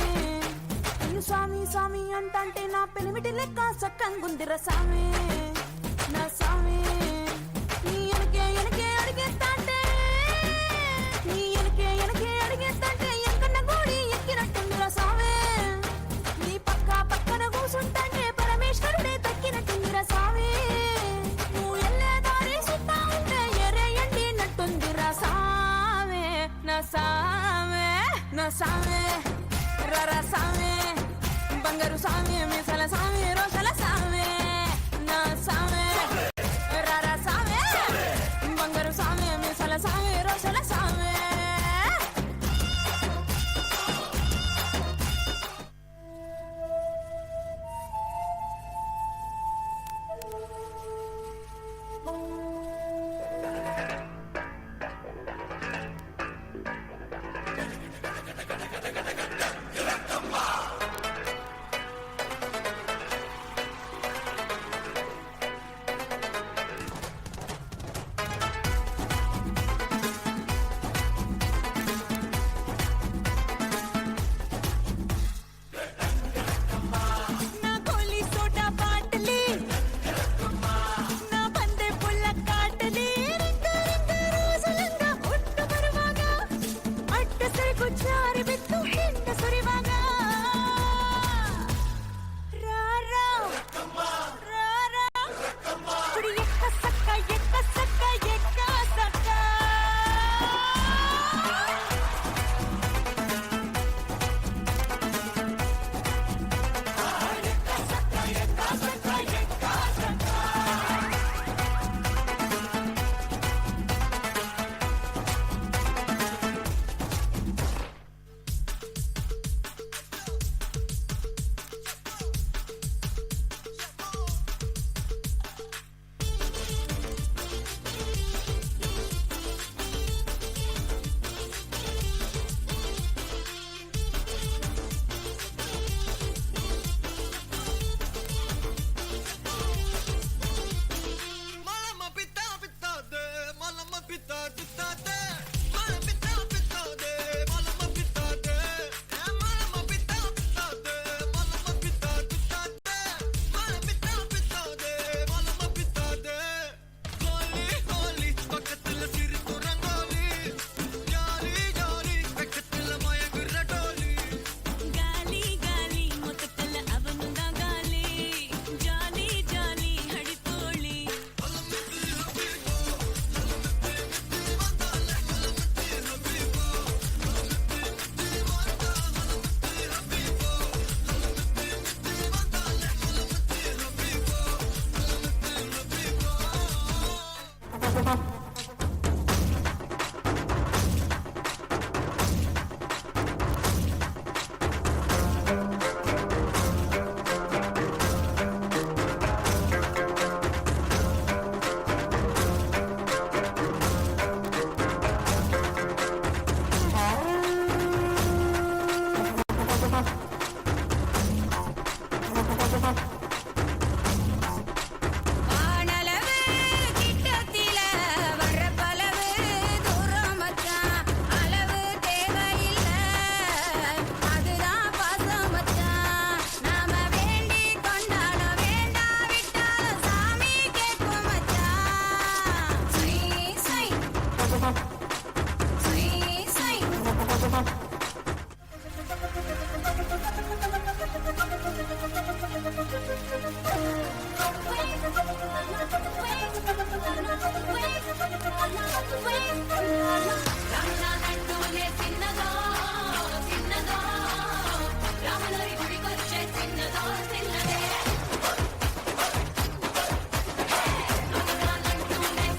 నిన్ను స్వామి స్వామి అంటాంటే నా పెనిమిటి లెక్క సక్కంగుందిరా సామి నా సామి నీ ఎనకే అడిగేస్తాంటే నీ ఎనకే అడిగేస్తాంటే ఎక్కన్న గోడి ఎక్కినట్టుందిరా సామి నీ పక్కన కూసుంటాంటే పరమేశ్వరుడే తక్కినట్టుందిరా సామి నువ్వు ఎల్లే దారి సుత్తా ఉంటే నా సామే రరా సామే బంగారు సామే మీసల సామే రోషల సామే నా సామే రరా సామే బంగారు సామే మీసల సామే రోషల సామే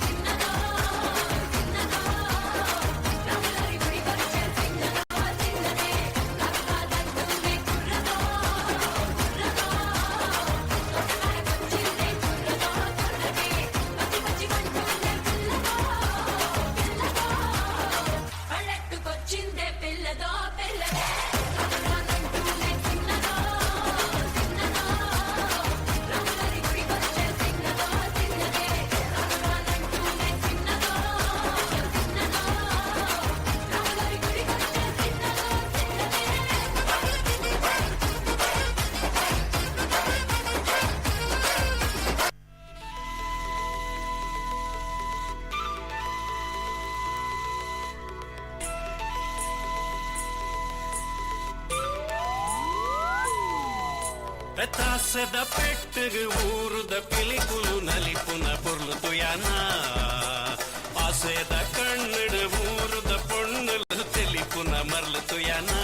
చిన్నదో తాసద పెట్టగు ఊరుద పిలికులు నలిపున పొర్లుతు యానా ఆసేద కన్నడు ఊరుద పొన్నులు తెలిపున మర్లుతు యానా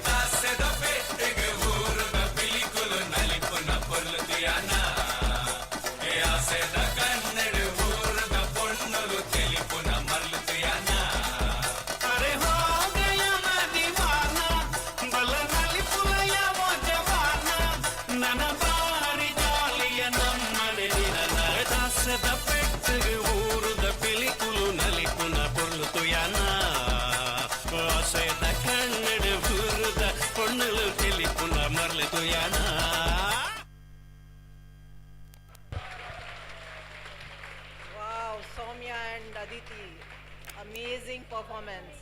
తాసద పెట్టగు ఊరుద పిలికులు నలిపున పొర్లుతు యానా ఆసేద కన్నడు ఊరుద పొన్నులు తెలిపున మర్లుతు యానా అరే హో గయా నా దీవానా బల నలిపులయ ఓ జవానా నన బారి జాలియ నమ్మనే నిన దాసద పెట్టగు ఊరుద పిలికులు నలిపున పొర్లుతు Yana ఆసేద కన్నడు ఊరుద పొన్నులు తెలిపున మర్లుతు Yana. Wow, Soumya and Aditi, amazing performance.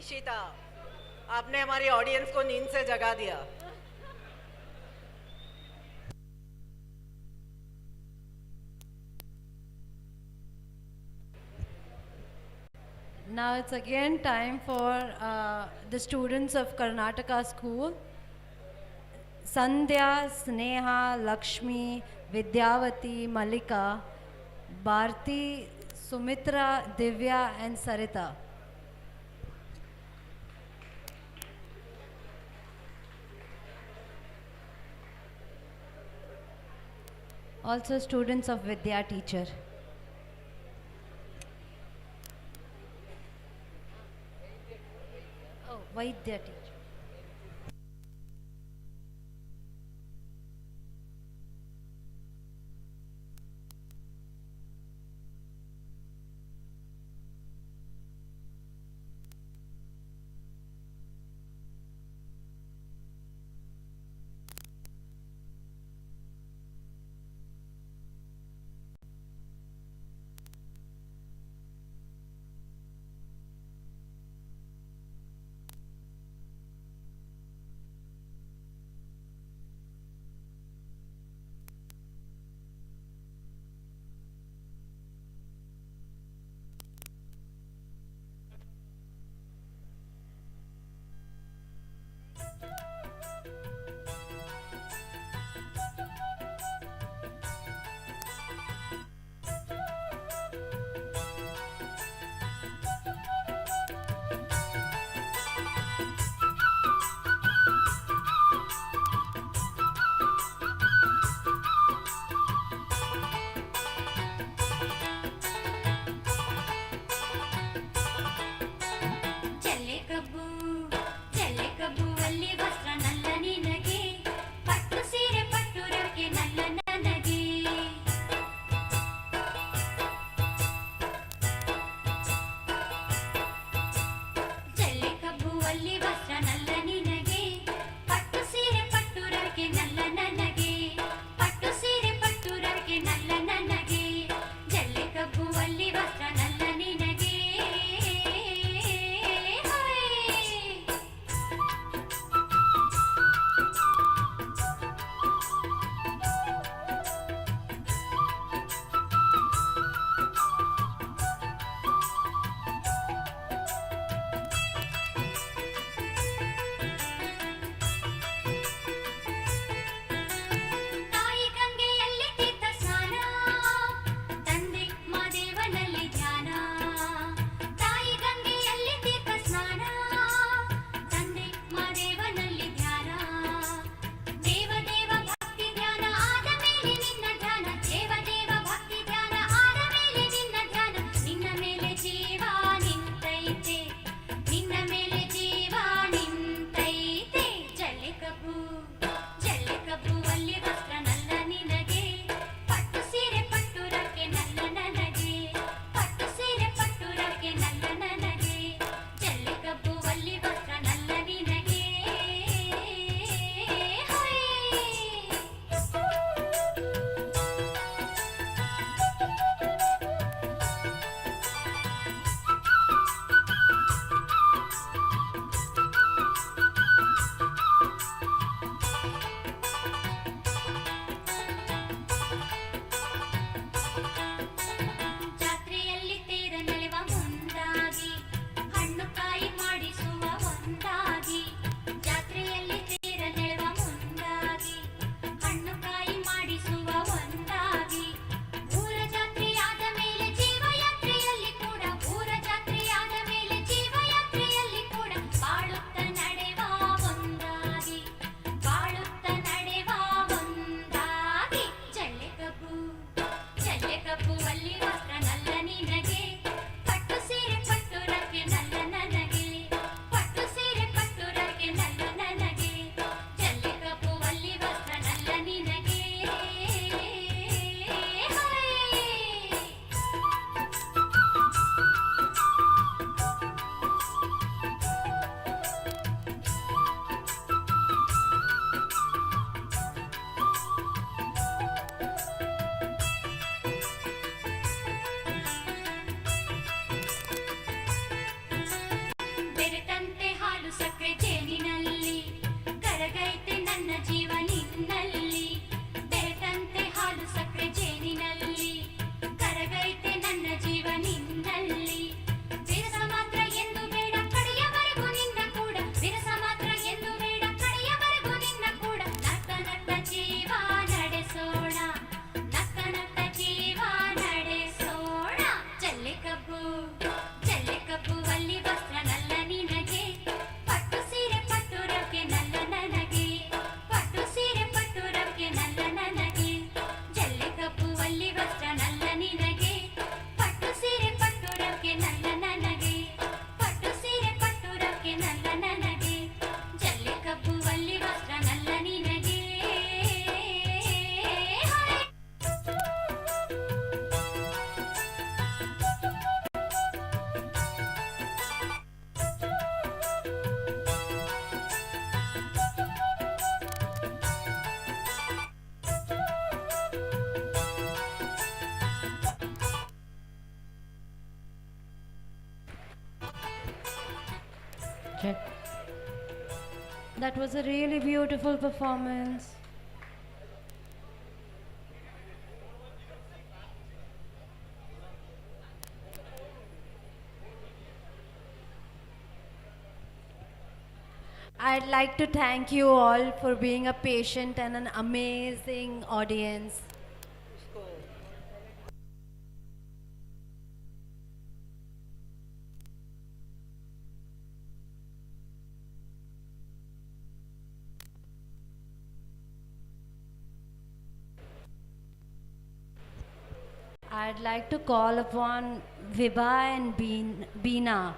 Ishita, आपने हमारी ऑडियंस को नींद से जगा दिया. Now it's again time for the students of Karnataka school. Sandhya, Sneha, Lakshmi, Vidyavati, Malika, Bharti, Sumitra, Divya and Sarita. Also students of Vidya teacher. Oh, Vaidya teacher. ತಾಯಿ ಗಂಗೆಯಲ್ಲಿ ತೀರ್ಥ ಸ್ನಾನ ತಂದೆ ಮಾದೇವನಲ್ಲಿ ಧ್ಯಾನ Check. That was a really beautiful performance. I'd like to thank you all for being a patient and an amazing audience. I'd like to call upon Vibha and Beena.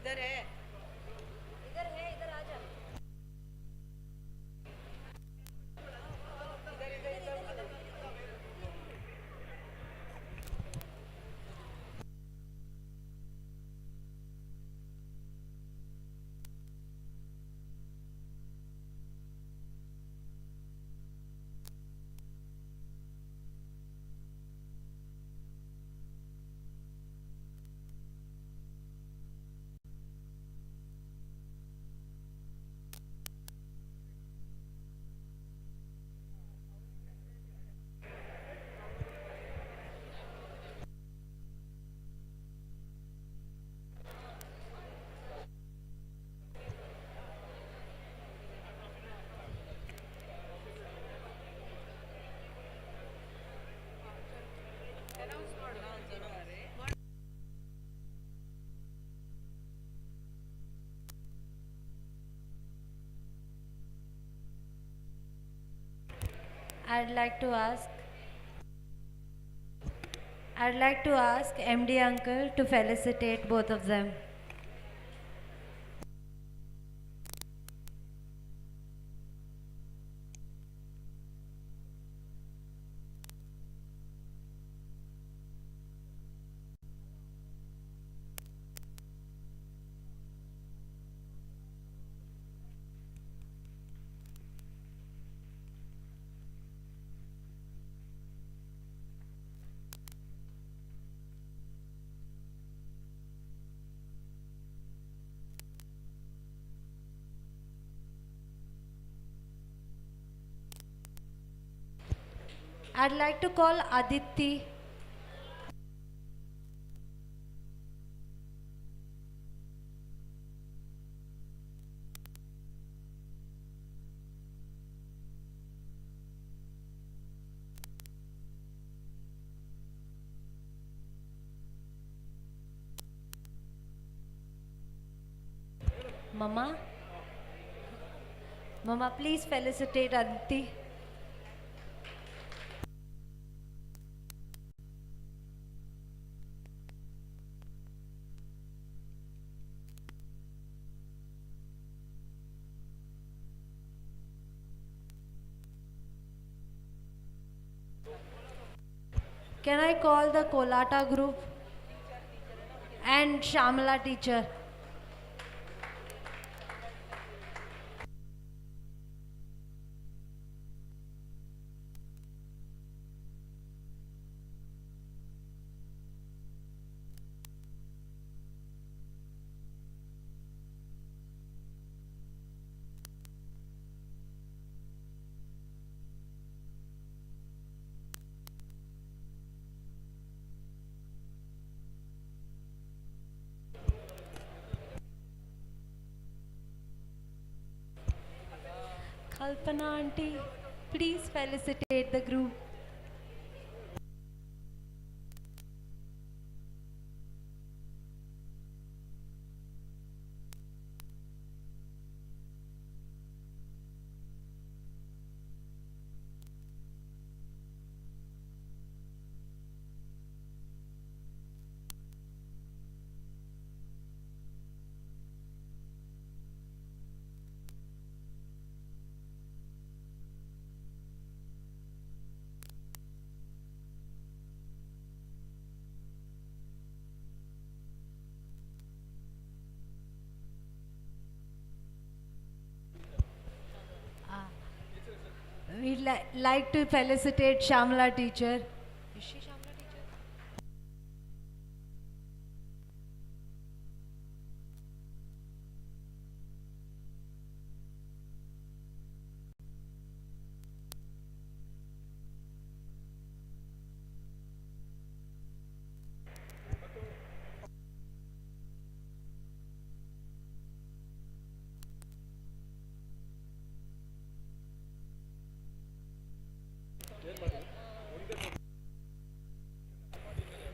इधर है इधर आ जा I'd like to ask MD uncle to felicitate both of them. I'd like to call Aditi. Mama? Mama, please felicitate Aditi. Can I call the Kolata group and Shamala teacher? Kalpana auntie, please felicitate the group. We'd like to felicitate Shamla teacher. Is she Shamla teacher?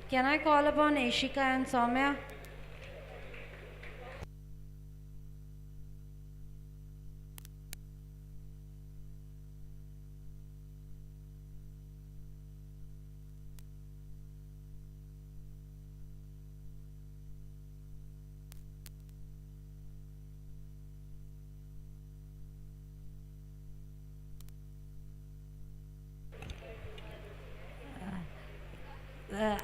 Can I call upon Ashika and Soumya?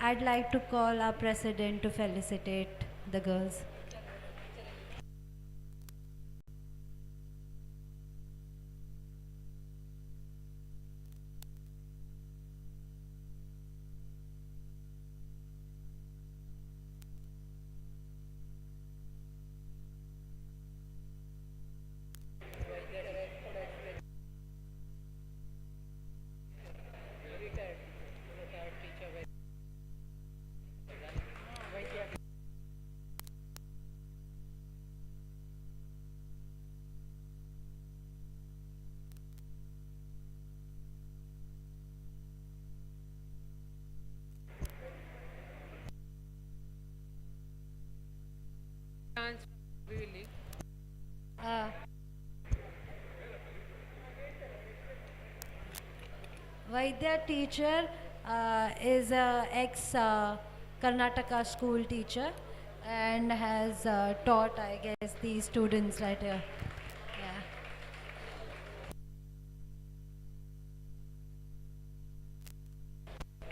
I'd like to call our president to felicitate the girls. Vaidya teacher is a ex-Karnataka school teacher and has taught, I guess, these students right here.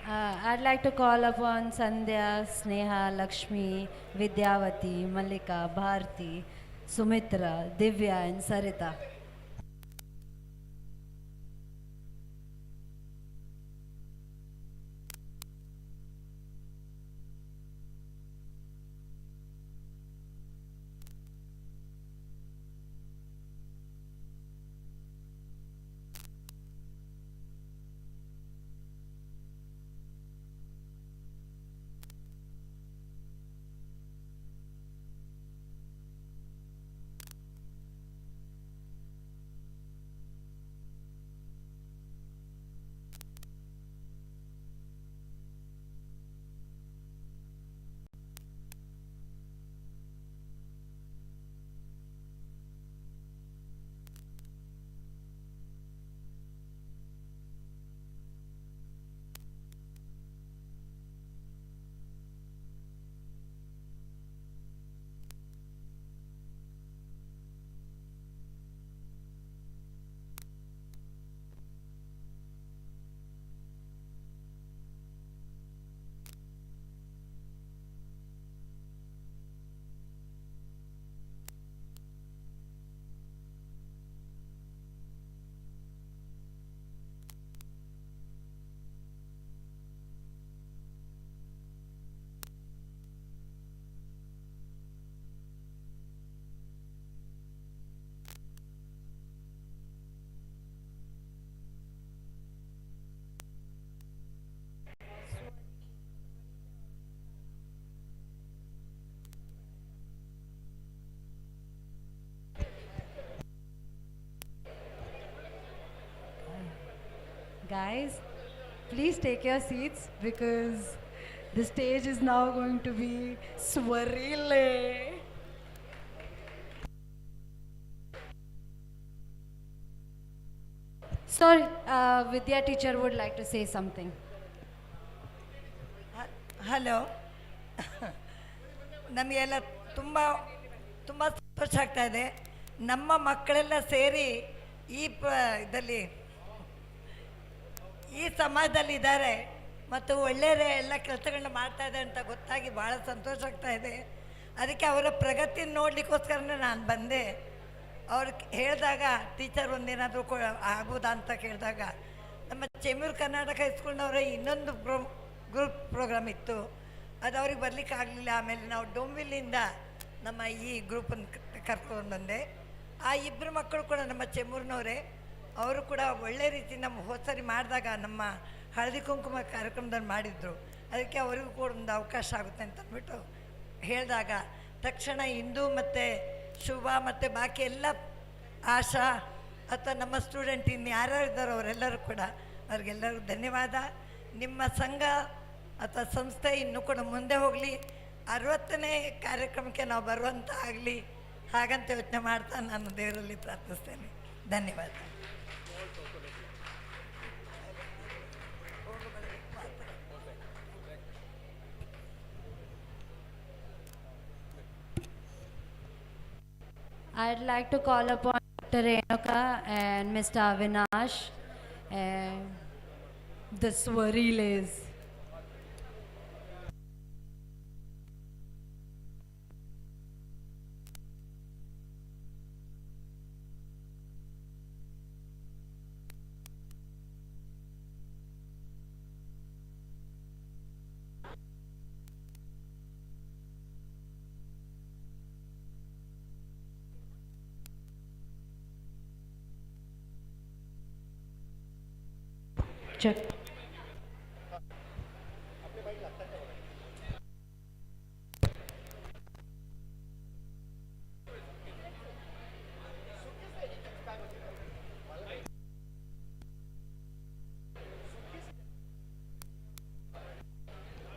I'd like to call upon Sandhya, Sneha, Lakshmi, Vidyavati, Malika, Bharti, Sumitra, Divya and Sarita. Guys, please take your seats because the stage is now going to be swirly. Sorry, Vidya teacher would like to say something. Hello ನಮಗೆಲ್ಲ ತುಂಬ ತುಂಬ ಸಂತೋಷ ಆಗ್ತಾ ಇದೆ. ನಮ್ಮ ಮಕ್ಕಳೆಲ್ಲ ಸೇರಿ ಈ ಇದರಲ್ಲಿ ಈ ಸಮಾಜದಲ್ಲಿ ಇದ್ದಾರೆ ಮತ್ತು ಒಳ್ಳೆಯ ಎಲ್ಲ ಕೆಲಸಗಳನ್ನ ಮಾಡ್ತಾ ಇದೆ ಅಂತ ಗೊತ್ತಾಗಿ ಭಾಳ ಸಂತೋಷ ಆಗ್ತಾ ಇದೆ. ಅದಕ್ಕೆ ಅವರ ಪ್ರಗತಿ ನೋಡಲಿಕ್ಕೋಸ್ಕರನೇ ನಾನು ಬಂದೆ. ಅವ್ರು ಹೇಳಿದಾಗ ಟೀಚರ್ ಒಂದೇನಾದರೂ ಆಗೋದಾ ಅಂತ ಕೇಳಿದಾಗ ನಮ್ಮ ಚೆಮ್ಮೂರು ಕರ್ನಾಟಕ ಹೈಸ್ಕೂಲ್ನವರ ಇನ್ನೊಂದು ಗ್ರೂಪ್ ಪ್ರೋಗ್ರಾಮ್ ಇತ್ತು, ಅದು ಅವ್ರಿಗೆ ಬರ್ಲಿಕ್ಕೆ ಆಗಲಿಲ್ಲ. ಆಮೇಲೆ ನಾವು ಡೊಂಬಿಲಿಂದ ನಮ್ಮ ಈ ಗ್ರೂಪನ್ನು ಕರ್ಕೊಂಡು ಬಂದೆ. ಆ ಇಬ್ಬರು ಮಕ್ಕಳು ಕೂಡ ನಮ್ಮ ಚೆಮ್ಮೂರಿನವರೇ, ಅವರು ಕೂಡ ಒಳ್ಳೆ ರೀತಿ ನಮ್ಮ ಹೋದ್ಸರಿ ಮಾಡಿದಾಗ ನಮ್ಮ ಹಳದಿ ಕುಂಕುಮ ಕಾರ್ಯಕ್ರಮದಲ್ಲಿ ಮಾಡಿದರು. ಅದಕ್ಕೆ ಅವರಿಗೂ ಕೂಡ ಒಂದು ಅವಕಾಶ ಆಗುತ್ತೆ ಅಂತ ಅಂದ್ಬಿಟ್ಟು ಹೇಳಿದಾಗ ತಕ್ಷಣ ಇಂದು ಮತ್ತು ಶುಭ ಮತ್ತು ಬಾಕಿ ಎಲ್ಲ ಆಶಾ ಅಥವಾ ನಮ್ಮ ಸ್ಟೂಡೆಂಟ್ ಇನ್ನು ಯಾರ್ಯಾರು ಇದ್ದಾರೋ ಅವರೆಲ್ಲರೂ ಕೂಡ ಅವ್ರಿಗೆಲ್ಲರಿಗೂ ಧನ್ಯವಾದ. ನಿಮ್ಮ ಸಂಘ ಅಥವಾ ಸಂಸ್ಥೆ ಇನ್ನೂ ಕೂಡ ಮುಂದೆ ಹೋಗಲಿ, 60ನೇ ಕಾರ್ಯಕ್ರಮಕ್ಕೆ ನಾವು ಬರುವಂತ ಆಗಲಿ, ಹಾಗಂತ ಯೋಚನೆ ಮಾಡ್ತಾ ನಾನು ದೇವರಲ್ಲಿ ಪ್ರಾರ್ಥಿಸ್ತೇನೆ. ಧನ್ಯವಾದ. I'd like to call upon Dr. Renuka and Mr. Avinash and the Swariles. Check.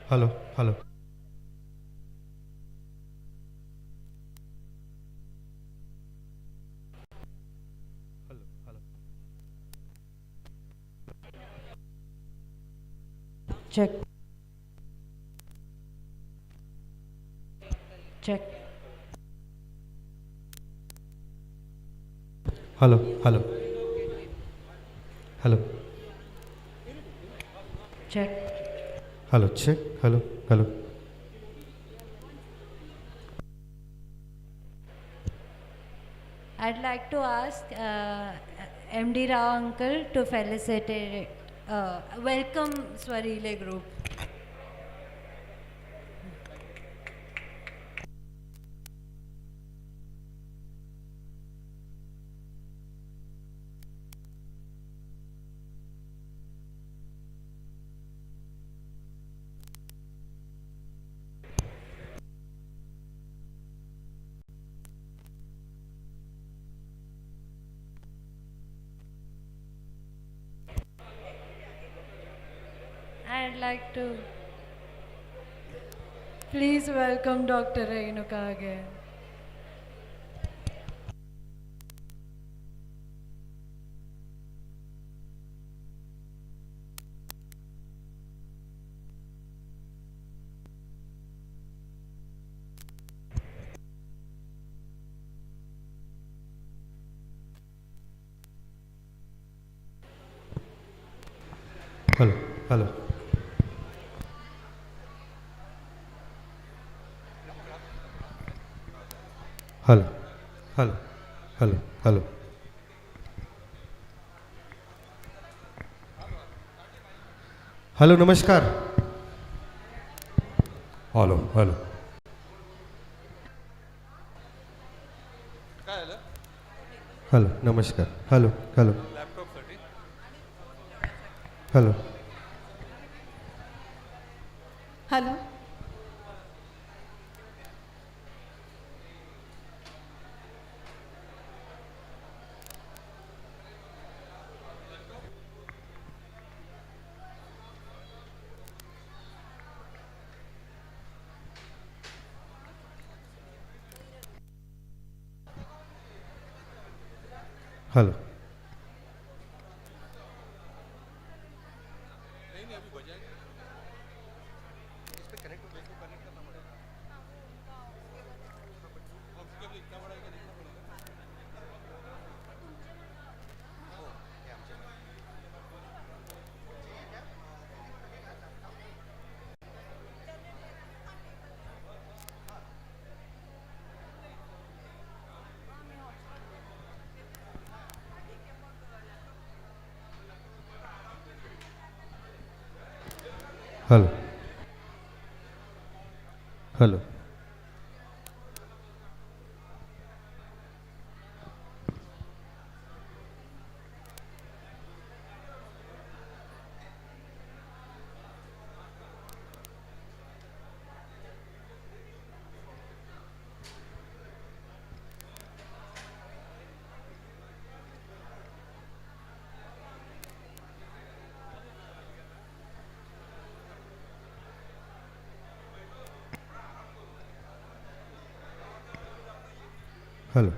Hello, hello. Check. Check. Hello, hello. Hello. Check. Hello, check. Hello, hello. I'd like to ask MD Rao uncle to felicitate, welcome Swarile group. I'd like to please welcome Dr. Renuka again. Hello, hello. Hello, hello, hello, hello. Hello, namaskar. Hello, hello. Hello, namaskar. Hello, hello. Hello. Hello. Hello. Hello hello hello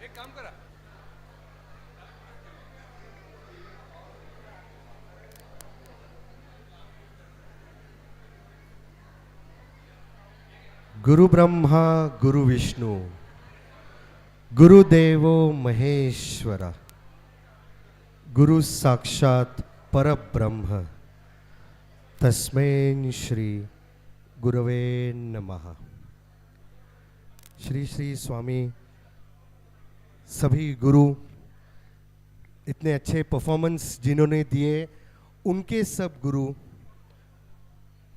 एक काम करा गुरु ब्रह्मा गुरु विष्णु गुरुदेवो महेश्वरा गुरु साक्षात परब्रह्म तस्मै श्री गुरवे नमः। श्री श्री स्वामी सभी गुरु इतने अच्छे परफॉर्मेंस जिन्होंने दिए, उनके सब गुरु,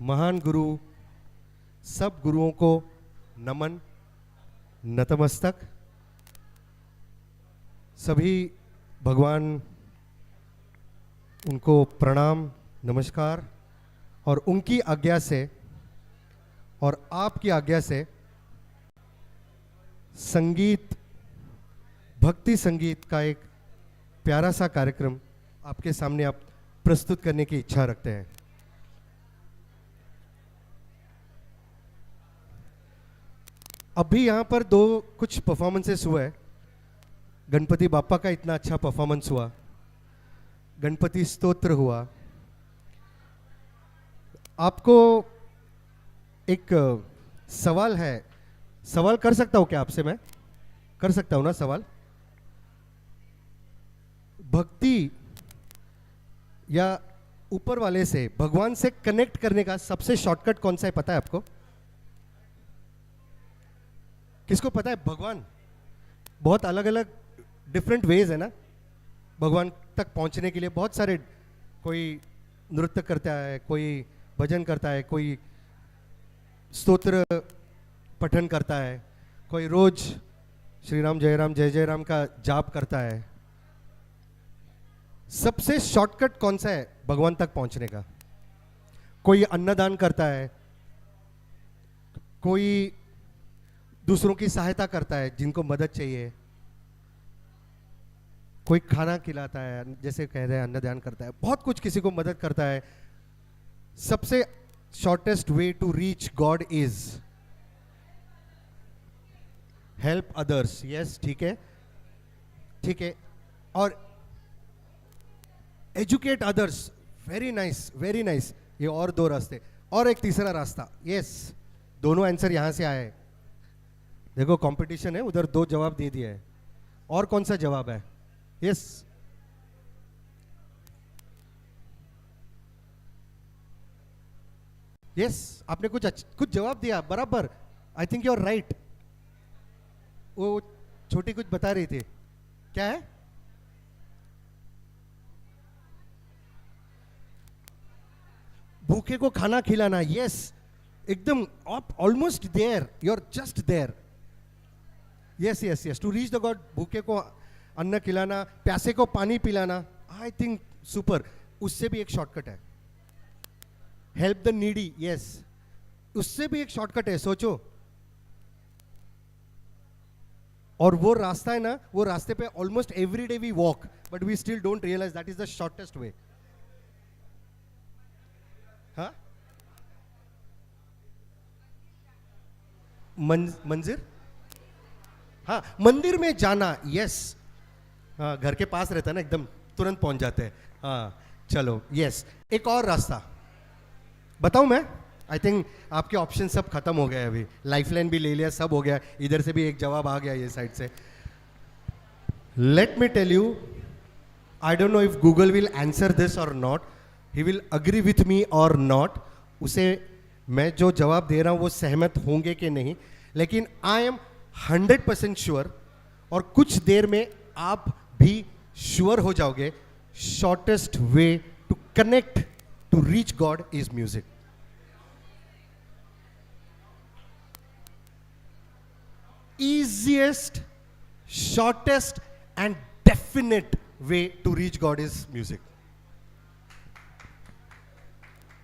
महान गुरु, सब गुरुओं को नमन, नतमस्तक। सभी भगवान उनको प्रणाम, नमस्कार। और उनकी आज्ञा से और आपकी आज्ञा से संगीत, भक्ति संगीत का एक प्यारा सा कार्यक्रम आपके सामने आप प्रस्तुत करने की इच्छा रखते हैं। अभी यहाँ पर कुछ परफॉर्मेंसेस हुए हैं। गणपति बाप्पा का इतना अच्छा परफॉर्मेंस हुआ, गणपति स्तोत्र हुआ। आपको एक सवाल है, सवाल कर सकता हूँ क्या आपसे? मैं कर सकता हूँ ना सवाल? भक्ति या ऊपर वाले से, भगवान से कनेक्ट करने का सबसे शॉर्टकट कौन सा है, पता है आपको? किसको पता है? भगवान बहुत अलग अलग डिफरेंट वेज है ना भगवान तक पहुंचने के लिए। बहुत सारे, कोई नृत्य करता है, कोई भजन करता है, कोई स्तोत्र पठन करता है, कोई रोज श्री राम जय राम का जाप करता है। सबसे शॉर्टकट कौन सा है भगवान तक पहुंचने का? कोई अन्नदान करता है, कोई दूसरों की सहायता करता है जिनको मदद चाहिए, कोई खाना खिलाता है, जैसे कह रहे हैं अन्नदान करता है, बहुत कुछ किसी को मदद करता है। सबसे shortest way to reach God is help others. Yes, ठीक है, ठीक है। और educate others, very nice, very nice. ये और दो रास्ते, और एक तीसरा रास्ता। यस, दोनों आंसर यहां से आए। देखो कंपटीशन है, उधर दो जवाब दे दिए हैं, और कौन सा जवाब है? यस, यस, आपने कुछ जवाब दिया बराबर। I think you are right. वो छोटी कुछ बता रही थी, क्या है? भूखे को खाना खिलाना। यस, एकदम आप almost there, you are just there. Yes yes yes, to reach the God, भूखे को अन्न खिलाना, प्यासे को पानी पिलाना। I think super. उससे भी एक शॉर्टकट है, हेल्प द नीडी। यस, उससे भी एक शॉर्टकट है, सोचो। और वो रास्ता है ना, वो रास्ते पे almost every day we walk, but we still don't realise that is the shortest way. हाँ, मंदिर, हाँ मंदिर में जाना। यस, हाँ घर के पास रहता है ना, एकदम तुरंत पहुंच जाते हैं। हाँ चलो, यस, एक और रास्ता बताऊं मैं? आई थिंक आपके ऑप्शन सब खत्म हो गए अभी, लाइफलाइन भी ले लिया, सब हो गया, इधर से भी एक जवाब आ गया ये साइड से। Let me tell you, I don't know if Google will answer this or not, he will agree with me or not. उसे मैं जो जवाब दे रहा हूं वो सहमत होंगे कि नहीं, लेकिन आई एम 100% श्योर, और कुछ देर में आप भी श्योर हो जाओगे, shortest way to connect to reach God is music. Easiest, shortest and definite way to reach God is music.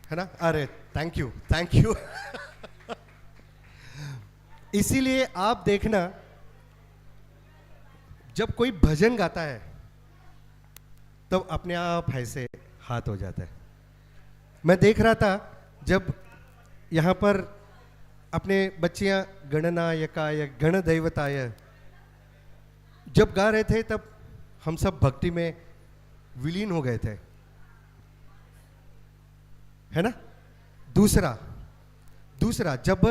है ना? अरे थैंक यू, थैंक यू. इसीलिए आप देखना, जब कोई भजन गाता है तब तो अपने आप ऐसे हाथ हो जाता है. मैं देख रहा था जब यहाँ पर अपने बच्चियां गणनायकाय गणदैवताय जब गा रहे थे तब हम सब भक्ति में विलीन हो गए थे, है ना? दूसरा जब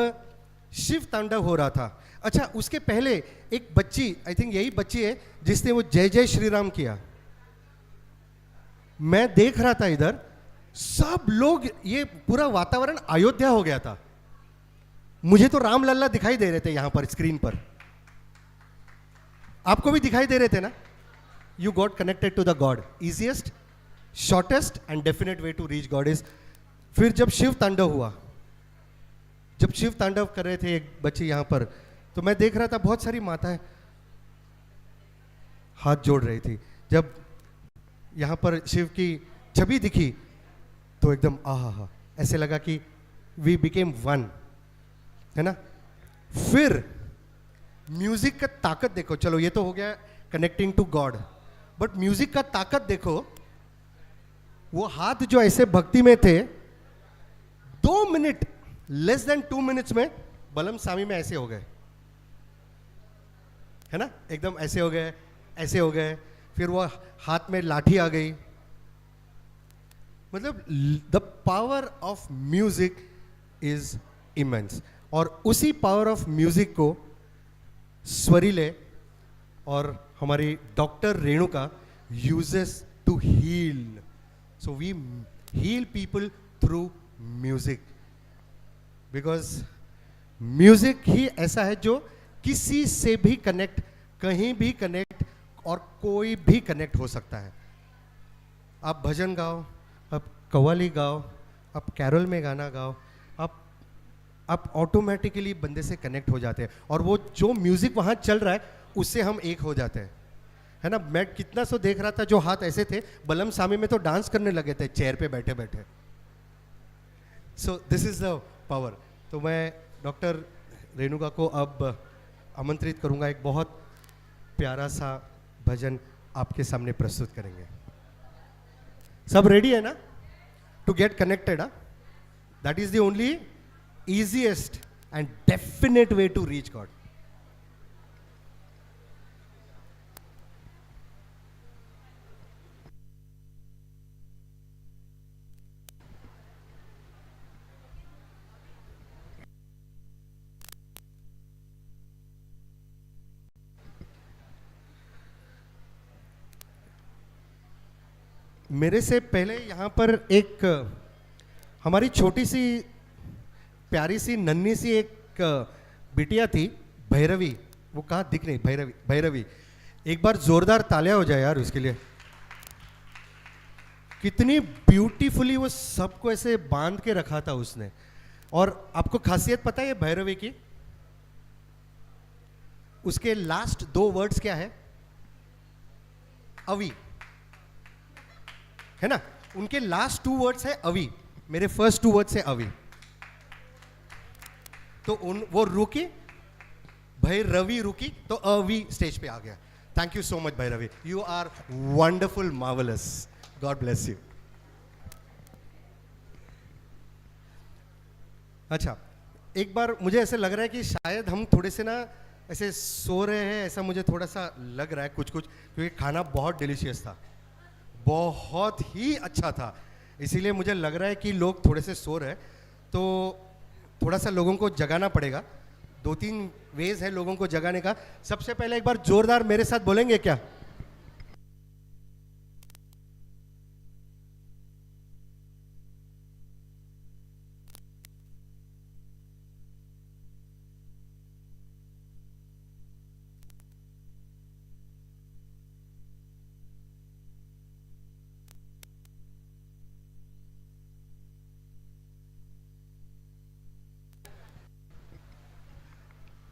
शिव तांडव हो रहा था, अच्छा उसके पहले एक बच्ची, आई थिंक यही बच्ची है जिसने वो जय जय श्री राम किया. मैं देख रहा था इधर सब लोग, ये पूरा वातावरण अयोध्या हो गया था. मुझे तो राम लल्ला दिखाई दे रहे थे यहां पर स्क्रीन पर. आपको भी दिखाई दे रहे थे ना? You got connected to the God. Easiest, shortest and definite way to reach God is. फिर जब शिव तांडव हुआ, जब शिव तांडव कर रहे थे एक बच्ची यहां पर, तो मैं देख रहा था बहुत सारी माताएं हाथ जोड़ रही थी. जब यहां पर शिव की छवि दिखी तो एकदम आहा, ऐसे लगा कि वी बिकेम वन, है ना? फिर म्यूजिक का ताकत देखो. चलो ये तो हो गया connecting to God, but music का ताकत देखो. वो हाथ जो ऐसे भक्ति में थे, 2 मिनट, लेस देन 2 मिनट्स में बलम सामी में ऐसे हो गए, है ना? एकदम ऐसे हो गए, ऐसे हो गए. फिर वो हाथ में लाठी आ गई. मतलब the power of music is immense. और उसी पावर ऑफ म्यूजिक को स्वरिले और हमारी doctor Renuka uses to heal. So we heal people through music, because music ही ऐसा है जो किसी से भी कनेक्ट, कहीं भी कनेक्ट, और कोई भी कनेक्ट हो सकता है. आप भजन गाओ, आप कव्वाली गाओ, आप कैरोल में गाना गाओ, आप ऑटोमेटिकली बंदे से कनेक्ट हो जाते हैं. और वो जो म्यूजिक वहाँ चल रहा है उससे हम एक हो जाते हैं, है ना? मैं कितना सो देख रहा था, जो हाथ ऐसे थे, बलम सामी में तो डांस करने लगे थे चेयर पे बैठे बैठे. So this is the power. तो मैं डॉक्टर रेणुका को अब आमंत्रित करूंगा, एक बहुत प्यारा सा भजन आपके सामने प्रस्तुत करेंगे. सब रेडी है ना to get connected? That is the only easiest and definite way to reach God. मेरे से पहले यहाँ पर एक हमारी छोटी सी प्यारी सी नन्ही सी एक बिटिया थी, भैरवी. वो कहाँ दिख नहीं? भैरवी. एक बार जोरदार तालियां हो जाए यार उसके लिए. कितनी ब्यूटीफुली वो सबको ऐसे बांध के रखा था उसने. और आपको खासियत पता है ये भैरवी की? उसके लास्ट 2 वर्ड्स क्या है? अवी, है ना? उनके लास्ट 2 वर्ड्स है अवी. मेरे फर्स्ट 2 वर्ड्स है अवी. तो वो रुकी, भैरवी रुकी, तो अवी स्टेज पे आ गया. Thank you so much Bhairavi. You are wonderful, marvellous. God bless you. अच्छा, एक बार मुझे ऐसे लग रहा है कि शायद हम थोड़े से ना ऐसे सो रहे हैं, ऐसा मुझे थोड़ा सा लग रहा है कुछ, क्योंकि खाना बहुत डिलीशियस था, बहुत ही अच्छा था. इसीलिए मुझे लग रहा है कि लोग थोड़े से सो रहे हैं, तो थोड़ा सा लोगों को जगाना पड़ेगा. 2-3 वेज है लोगों को जगाने का. सबसे पहले एक बार जोरदार मेरे साथ बोलेंगे क्या?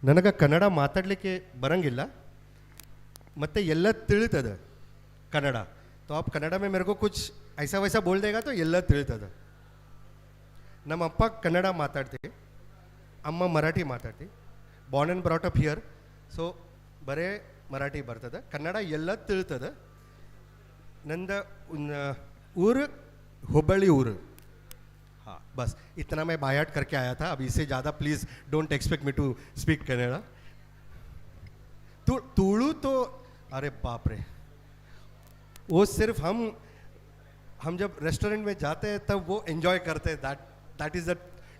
ನನಗೆ ಕನ್ನಡ ಮಾತಾಡಲಿಕ್ಕೆ ಬರಂಗಿಲ್ಲ ಮತ್ತು ಎಲ್ಲ ತಿಳಿತದ ಕನ್ನಡ. तो आप कन्नड़ा में मेरे को कुछ ऐसा वैसा बोल देगा तो ಎಲ್ಲ ತಿಳಿತದ. ನಮ್ಮ ಅಪ್ಪ ಕನ್ನಡ ಮಾತಾಡ್ತಿ, ಅಮ್ಮ ಮರಾಠಿ ಮಾತಾಡ್ತಿ. Born and brought up here, so ಬರೇ ಮರಾಠಿ ಬರ್ತದೆ, ಕನ್ನಡ ಎಲ್ಲ ತಿಳಿತದ. ನಂದ ಊರು ಹುಬ್ಬಳ್ಳಿ ऊर. हाँ बस इतना मैं बायाट करके आया था. अब इससे ज़्यादा please don't expect me to speak Kannada. Tulu तो अरे बाप रे, वो सिर्फ हम जब रेस्टोरेंट में जाते हैं तब वो एंजॉय करते हैं. That is the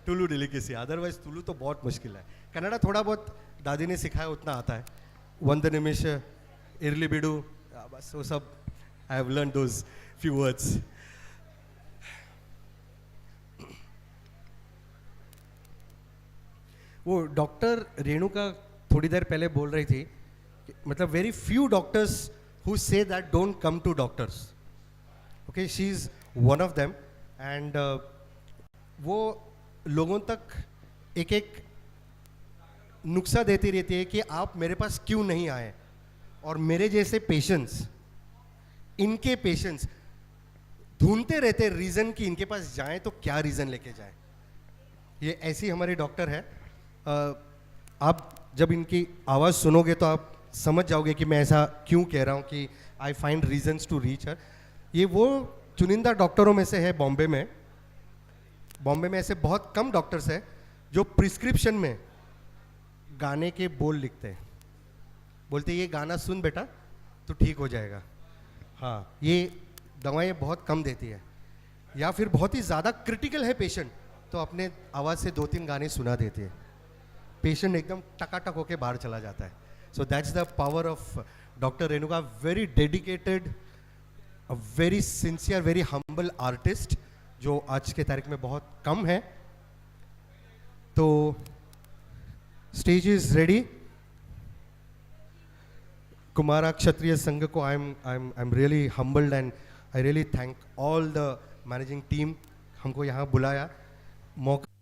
Tulu delicacy. Otherwise Tulu तो बहुत मुश्किल है. कन्नड़ा थोड़ा बहुत दादी ने सिखाया, उतना आता है. वंद निमिष, इरली बिडू, बस वो सब I have learn those few words. वो डॉक्टर रेणुका थोड़ी देर पहले बोल रही थी, मतलब very few doctors who say that don't come to doctors. Okay, she is one of them. And वो लोगों तक एक एक नुक्सा देती रहती है कि आप मेरे पास क्यों नहीं आए. और मेरे जैसे पेशेंट्स, इनके पेशेंट्स ढूंढते रहते रीज़न कि इनके पास जाएं तो क्या रीज़न लेके जाएं. ये ऐसी हमारी डॉक्टर है. आप जब इनकी आवाज़ सुनोगे तो आप समझ जाओगे कि मैं ऐसा क्यों कह रहा हूँ कि I find reasons to reach her. ये वो चुनिंदा डॉक्टरों में से है बॉम्बे में. बॉम्बे में ऐसे बहुत कम डॉक्टर्स हैं जो प्रिस्क्रिप्शन में गाने के बोल लिखते हैं. बोलते ये गाना सुन बेटा तो ठीक हो जाएगा. हाँ, ये दवाएं बहुत कम देती है. या फिर बहुत ही ज़्यादा क्रिटिकल है पेशेंट तो अपने आवाज़ से 2-3 गाने सुना देती है. पेशेंट एकदम टकाटक होके बाहर चला जाता है. So that's the power of doctor Renuka. Very dedicated, a very sincere, very humble artist, जो आज के तारीख में बहुत कम है. तो स्टेज इज रेडी. कुमारा क्षत्रिय संघ को I am really humbled and I really thank all the managing team. हमको यहाँ बुलाया, मौका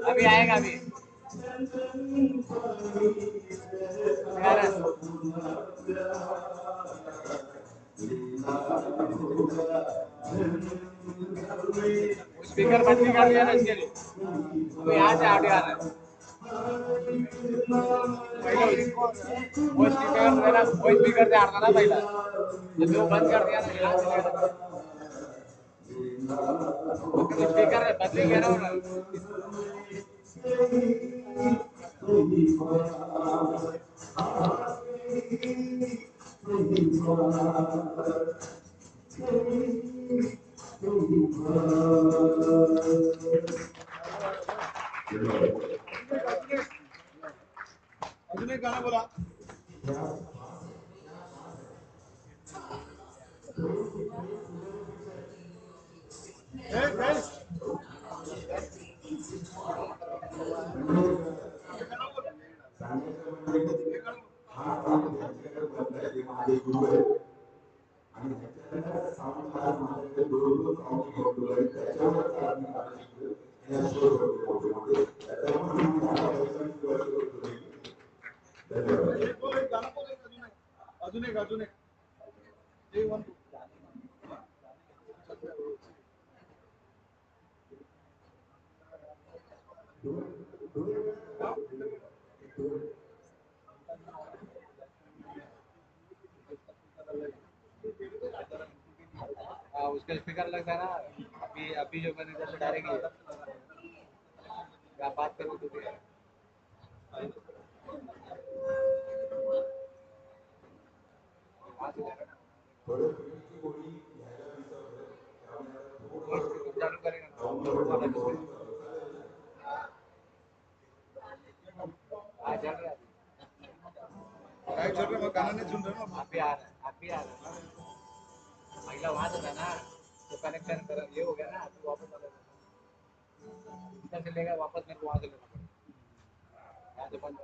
अभी आएगा अभी स्पीकर बंद कर दिया ना इसके लिए अभी यहाँ से ऑडियो आ रहा है पहले वो स्पीकर से आना था पहला जब वो बंद कर दिया ना यहाँ से स्पीकर बदली गया ना अजून एक गाणं बोला अजून एक उसका स्पीकर लगता है ना अभी जो मैंने जैसे डायरेक्ट आप बात करो तो चालू करेगा चल रहा है चल रहा है गाना नहीं सुन रहे ना आप भी आ रहे ना अगला वहां से था ना तो कनेक्शन कर ये हो गया ना तो वापस आ इधर से लेगा वापस मेरे को वहां से लेना पड़ेगा यहाँ से बंद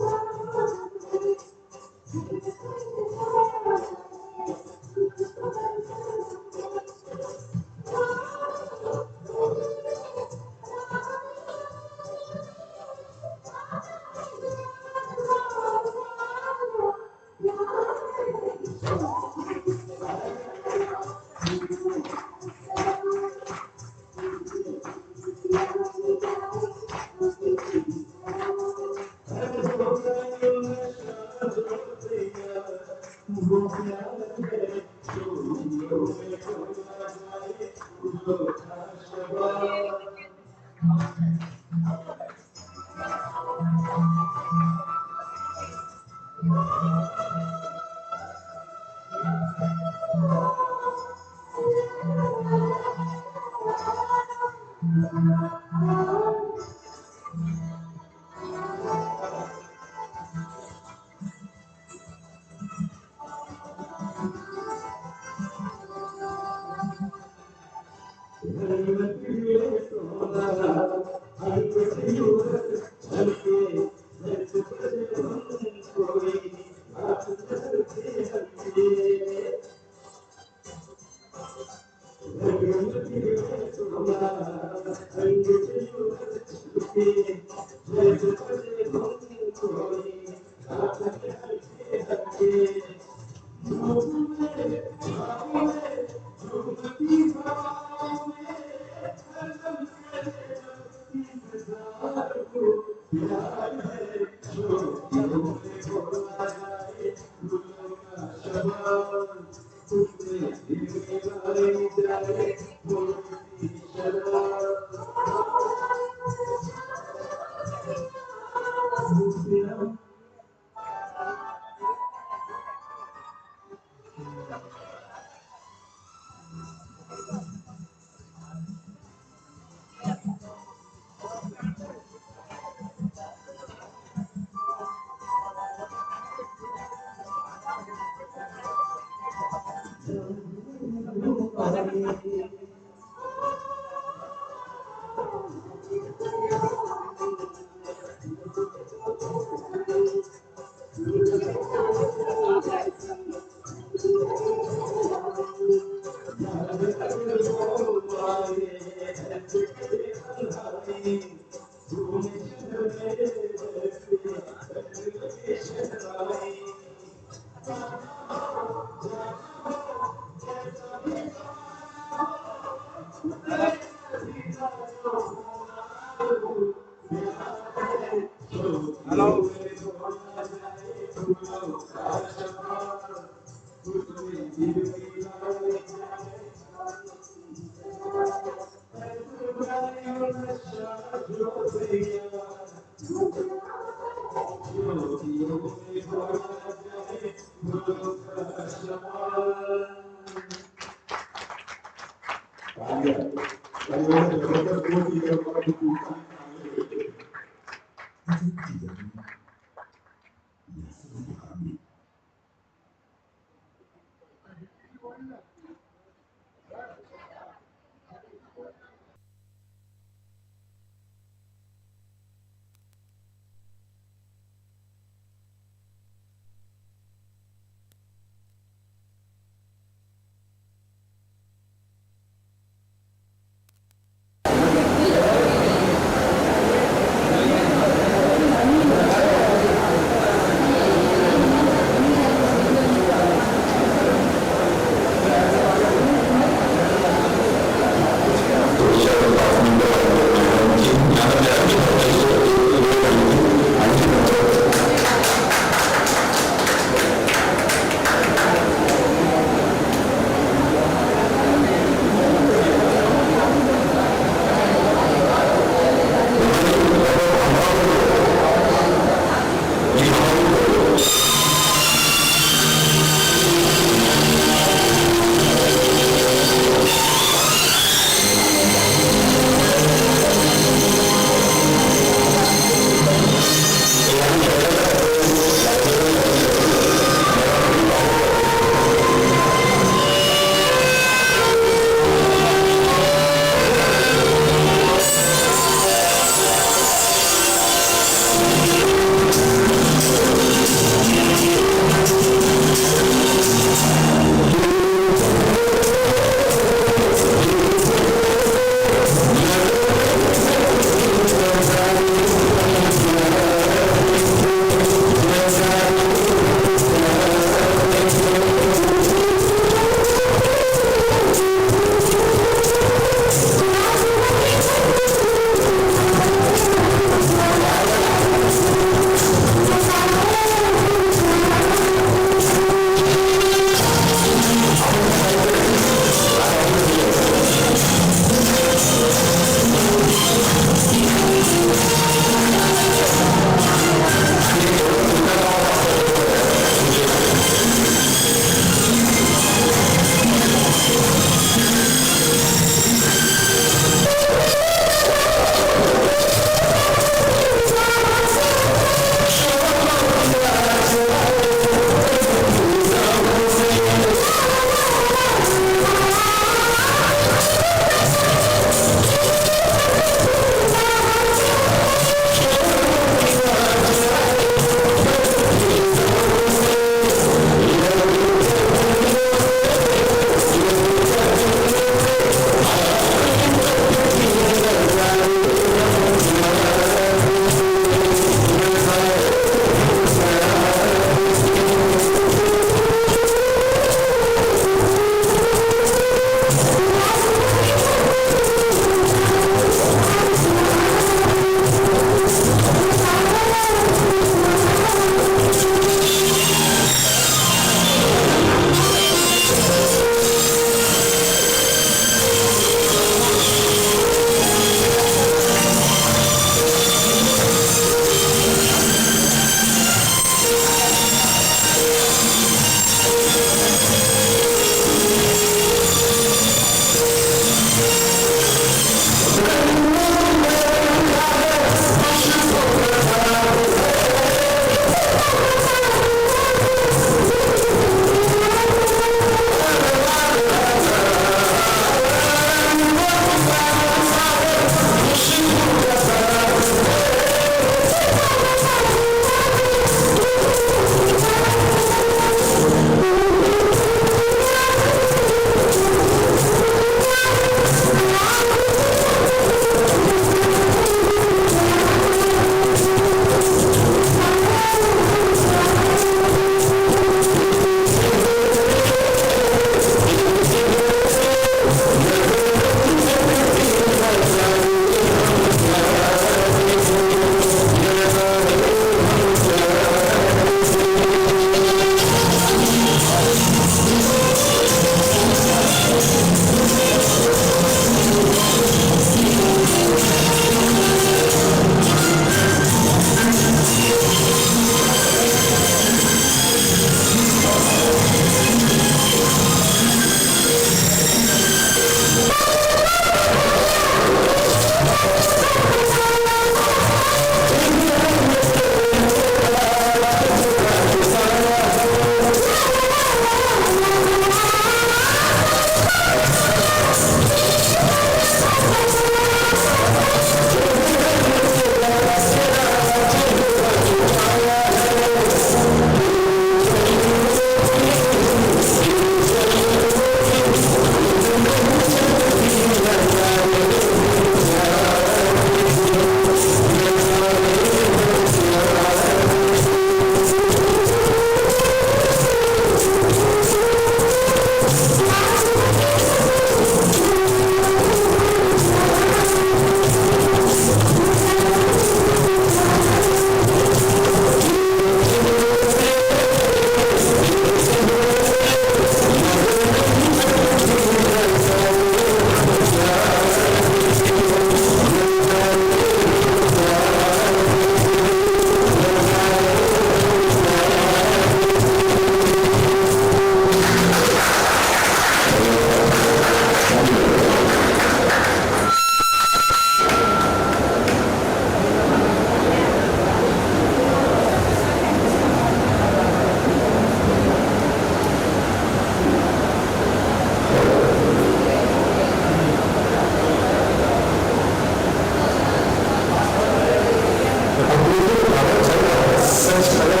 अगर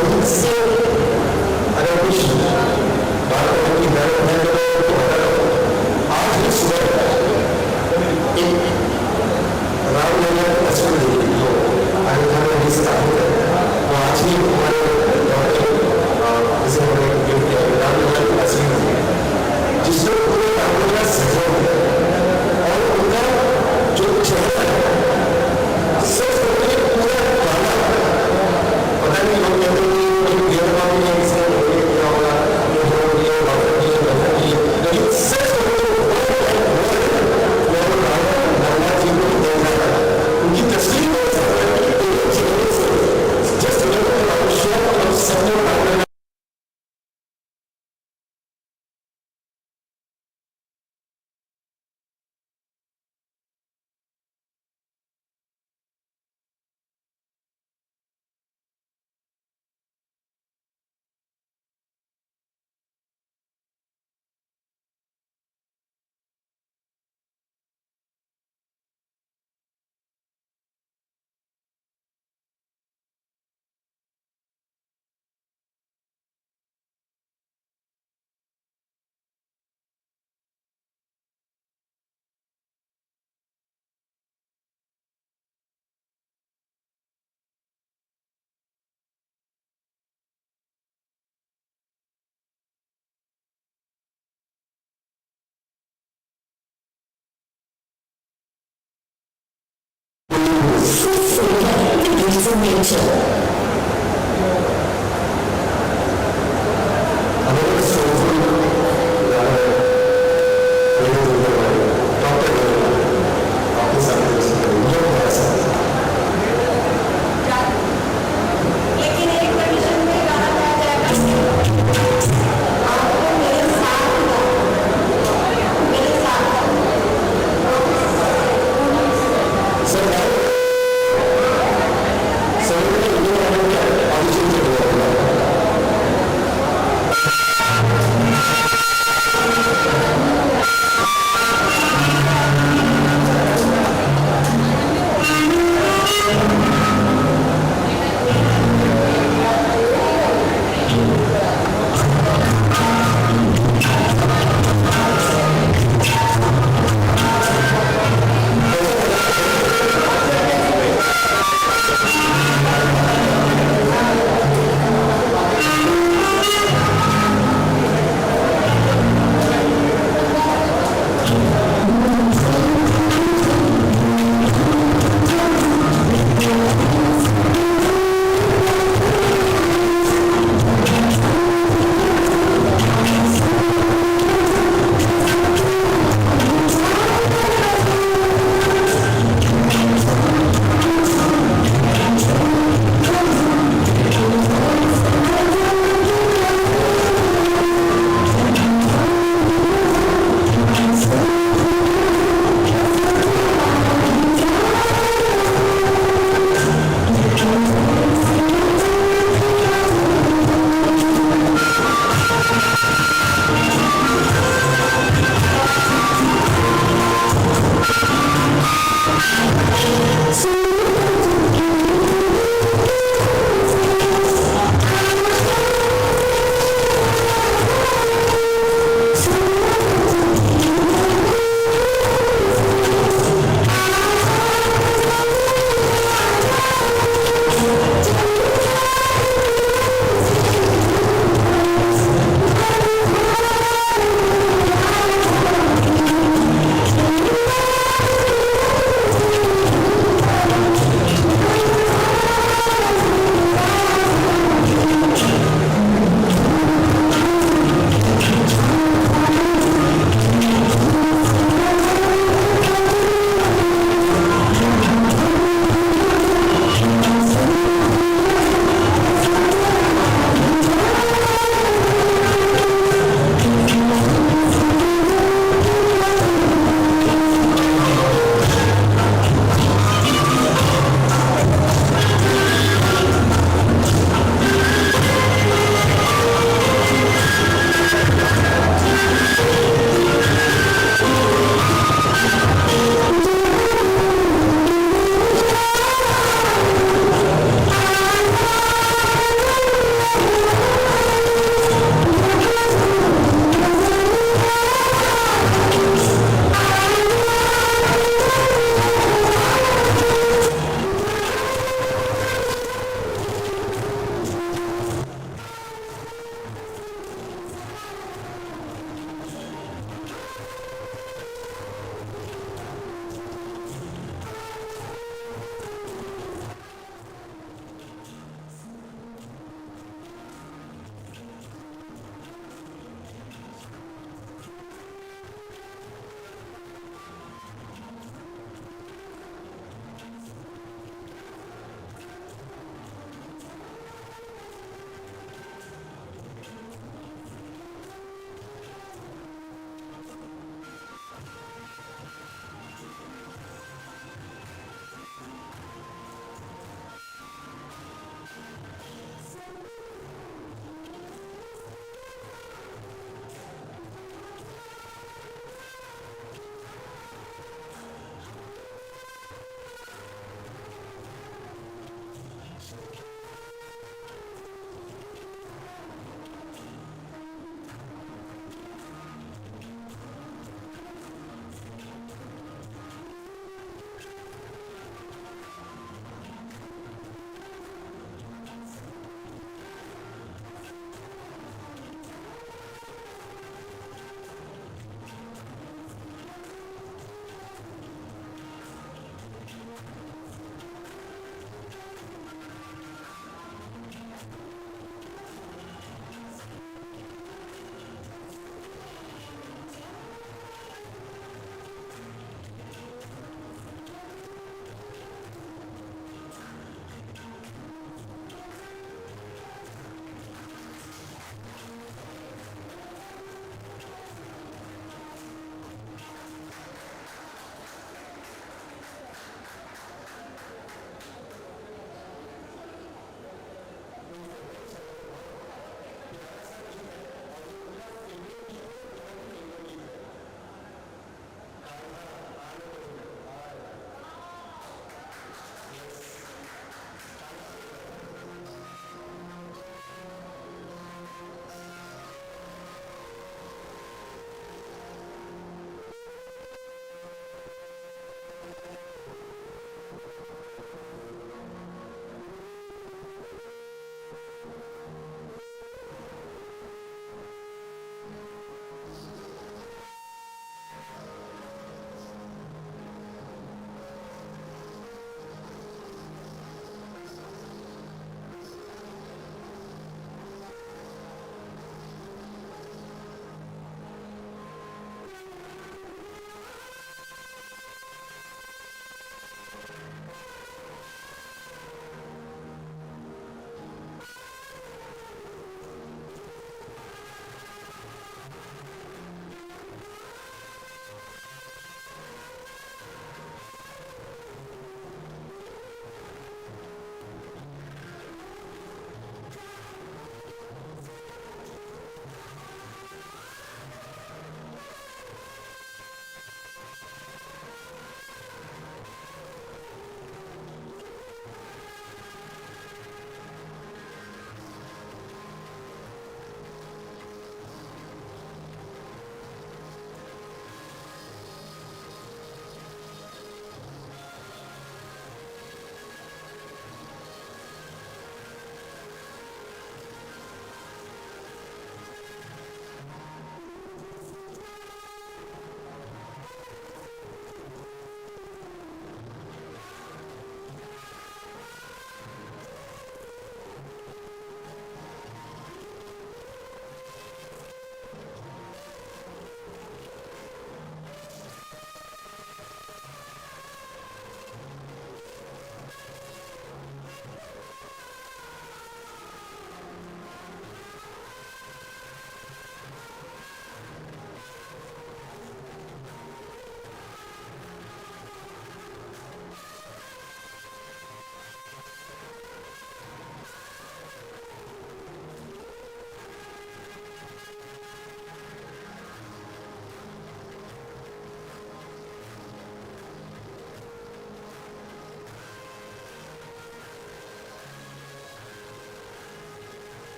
खुद से अगर कुछ बात की जरूरत है तो आज ही सुबह एक राम लला की तस्वीर देखी जो अयोध्या में स्थापित है, वो आज ही हमारे जैसे हमें गिफ्ट किया राम लला की तस्वीर है जिसमें पूरे राम लला सजे हुए और उनका जो चेहरा है सिर्फ उनके पूरा गाना पता नहीं लोग कहते हैं कि गिरवा भी है इसने किया होगा ये हो ये वाटर की बहन की लेकिन सिर्फ रामा जी को देखा था उनकी तस्वीर में जस्ट सपने सर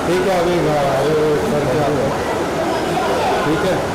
ठीक है अभी करके आओ ठीक है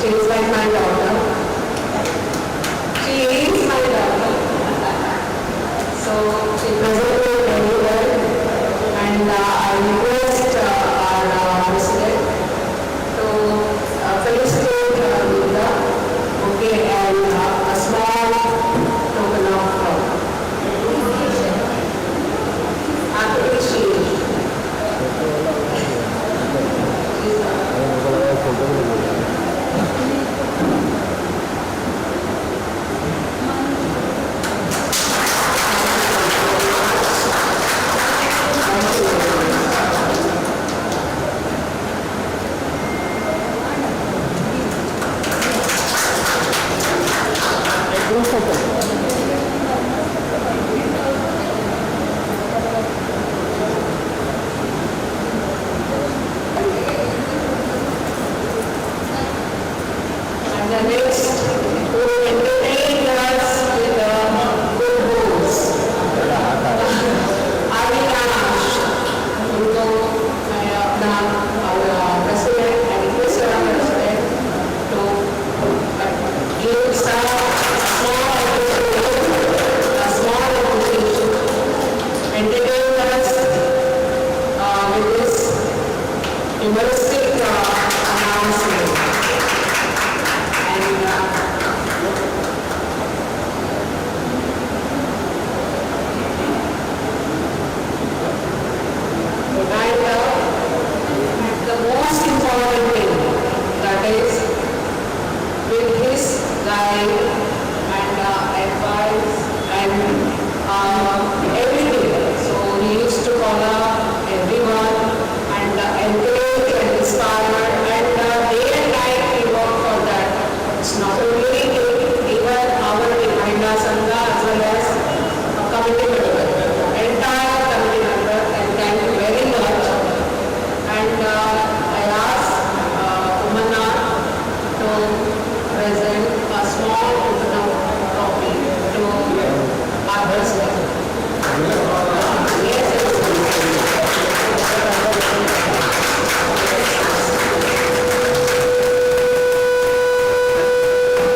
She's like my